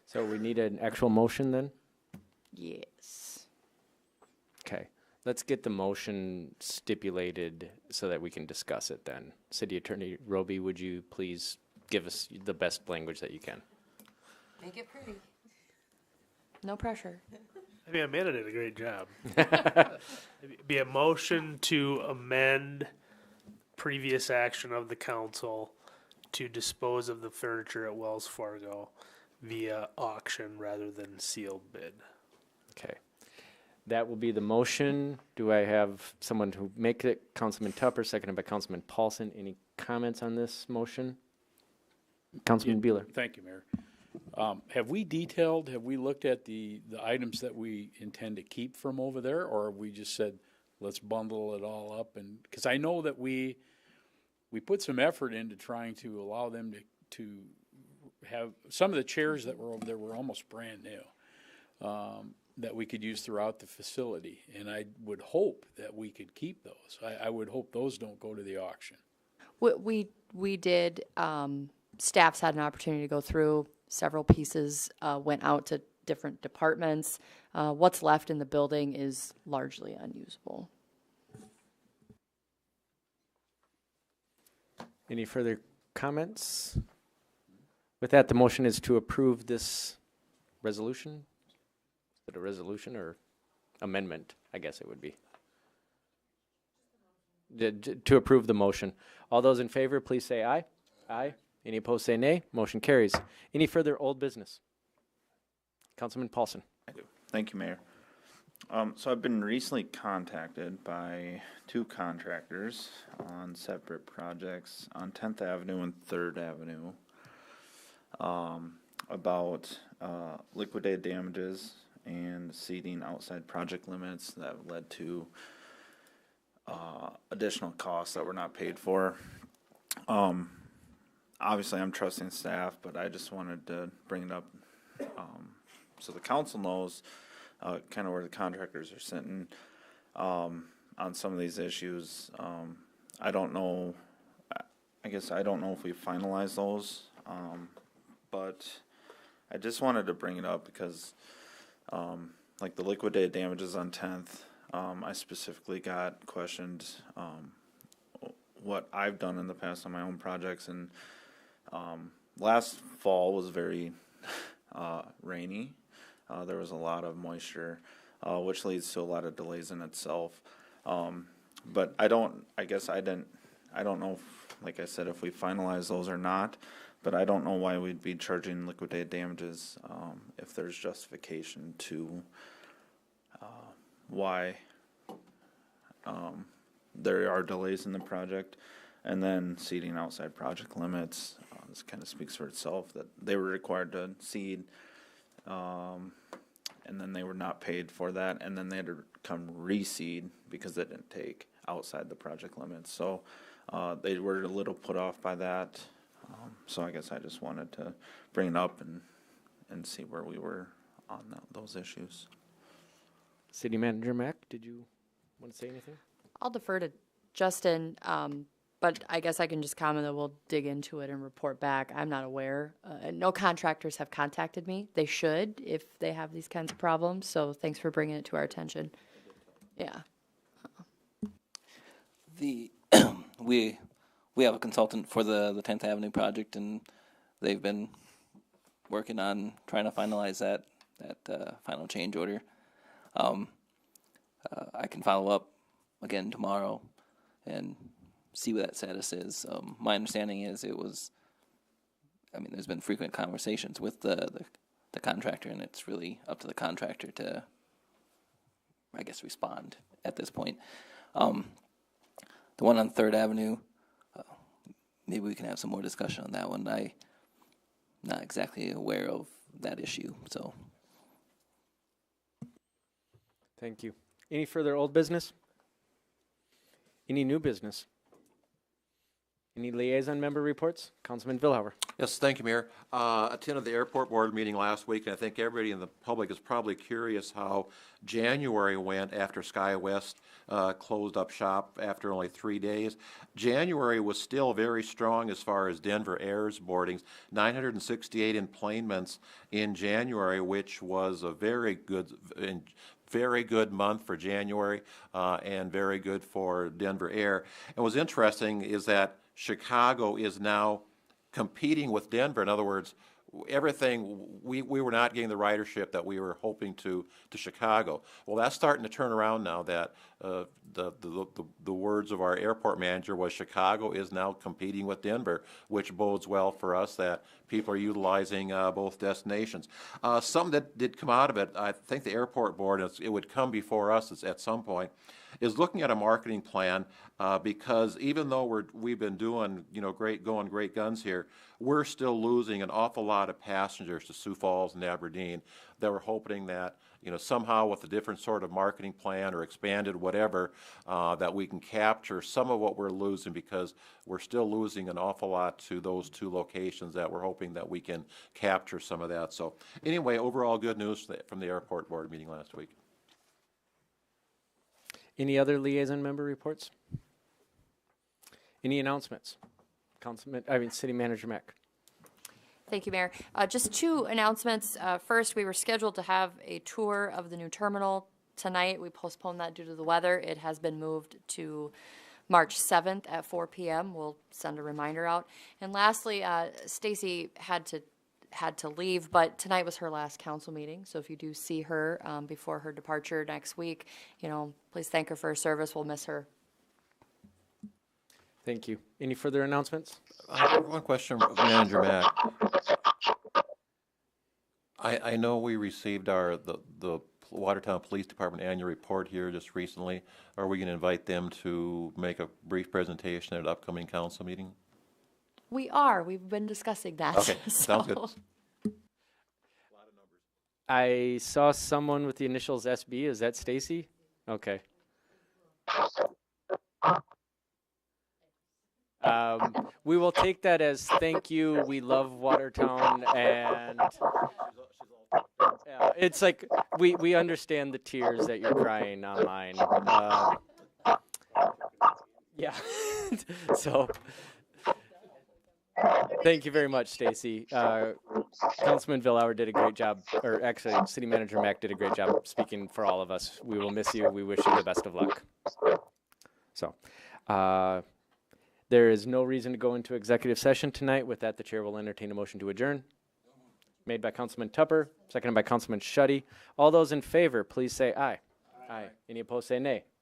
So we need an actual motion then? Yes. Okay. Let's get the motion stipulated so that we can discuss it then. City Attorney Roby, would you please give us the best language that you can? Make it pretty. No pressure. I mean, Amanda did a great job. It'd be a motion to amend previous action of the council to dispose of the furniture at Wells Fargo via auction rather than sealed bid. Okay. That will be the motion. Do I have someone to make it? Councilman Tupper, seconded by Councilman Paulson. Any comments on this motion? Councilman Bueller. Thank you, Mayor. Have we looked at the items that we intend to keep from over there, or have we just said, let's bundle it all up? And because I know that we put some effort into trying to allow them to have some of the chairs that were over there were almost brand new, that we could use throughout the facility. And I would hope that we could keep those. I would hope those don't go to the auction. We did, staff's had an opportunity to go through. Several pieces went out to different departments. What's left in the building is largely unusable. Any further comments? With that, the motion is to approve this resolution. Is it a resolution or amendment? I guess it would be. To approve the motion. All those in favor, please say aye. Aye. Any opposed, say nay. Motion carries. Any further old business? Councilman Paulson. I do. Thank you, Mayor. So I've been recently contacted by two contractors on separate projects on 10th Avenue and 3rd Avenue about liquidated damages and exceeding outside project limits that led to additional costs that were not paid for. Obviously, I'm trusting staff, but I just wanted to bring it up so the council knows kind of where the contractors are sitting on some of these issues. I don't know. I guess I don't know if we finalize those, but I just wanted to bring it up because, like the liquidated damages on 10th, I specifically got questioned what I've done in the past on my own projects, and last fall was very rainy. There was a lot of moisture, which leads to a lot of delays in itself. But I don't know if, like I said, if we finalize those or not, but I don't know why we'd be charging liquidated damages if there's justification to why there are delays in the project. And then seeding outside project limits, this kind of speaks for itself, that they were required to seed, and then they were not paid for that, and then they had to come reseed because they didn't take outside the project limits. So they were a little put off by that. So I guess I just wanted to bring it up and see where we were on those issues. City Manager Mack, did you want to say anything? I'll defer to Justin, but I guess I can just comment that we'll dig into it and report back. I'm not aware. No contractors have contacted me. They should if they have these kinds of problems. So thanks for bringing it to our attention. Yeah. We have a consultant for the 10th Avenue project, and they've been working on trying to finalize that final change order. I can follow up again tomorrow and see what that status is. My understanding is there's been frequent conversations with the contractor, and it's really up to the contractor to, I guess, respond at this point. The one on 3rd Avenue, maybe we can have some more discussion on that one. I'm not exactly aware of that issue, so. Thank you. Any further old business? Any new business? Any liaison member reports? Councilman Vilhauer. Yes, thank you, Mayor. Attended the airport board meeting last week, and I think everybody in the public is probably curious how January went after SkyWest closed up shop after only 3 days. January was still very strong as far as Denver Air's boardings, 968 enplanements in January, which was a very good month for January and very good for Denver Air. And what's interesting is that Chicago is now competing with Denver. In other words, everything, we were not getting the ridership that we were hoping to Chicago. Well, that's starting to turn around now that the words of our airport manager was Chicago is now competing with Denver, which bodes well for us that people are utilizing both destinations. Something that did come out of it, I think the airport board, it would come before us at some point, is looking at a marketing plan because even though we've been doing great guns here, we're still losing an awful lot of passengers to Sioux Falls and Aberdeen. That we're hoping that somehow with a different sort of marketing plan or expanded whatever that we can capture some of what we're losing, because we're still losing an awful lot to those two locations that we're hoping that we can capture some of that. So anyway, overall good news from the airport board meeting last week. Any other liaison member reports? Any announcements? City Manager Mack. Thank you, Mayor. Just two announcements. First, we were scheduled to have a tour of the new terminal tonight. We postponed that due to the weather. It has been moved to March 7th at 4 p.m. We'll send a reminder out. And lastly, Stacy had to leave, but tonight was her last council meeting. So if you do see her before her departure next week, please thank her for her service. We'll miss her. Thank you. Any further announcements? One question, Manager Mack. I know we received the Watertown Police Department annual report here just recently. Are we going to invite them to make a brief presentation at an upcoming council meeting? We are. We've been discussing that. Okay, sounds good. I saw someone with the initials SB. Is that Stacy? Okay. We will take that as thank you. We love Watertown, and it's like we understand the tears that you're crying online. Yeah. So thank you very much, Stacy. Councilman Villauer did a great job, or actually City Manager Mack did a great job speaking for all of us. We will miss you. We wish you the best of luck. So there is no reason to go into executive session tonight. With that, the chair will entertain a motion to adjourn. Made by Councilman Tupper, seconded by Councilman Schutte. All those in favor, please say aye. Aye. Any opposed, say nay.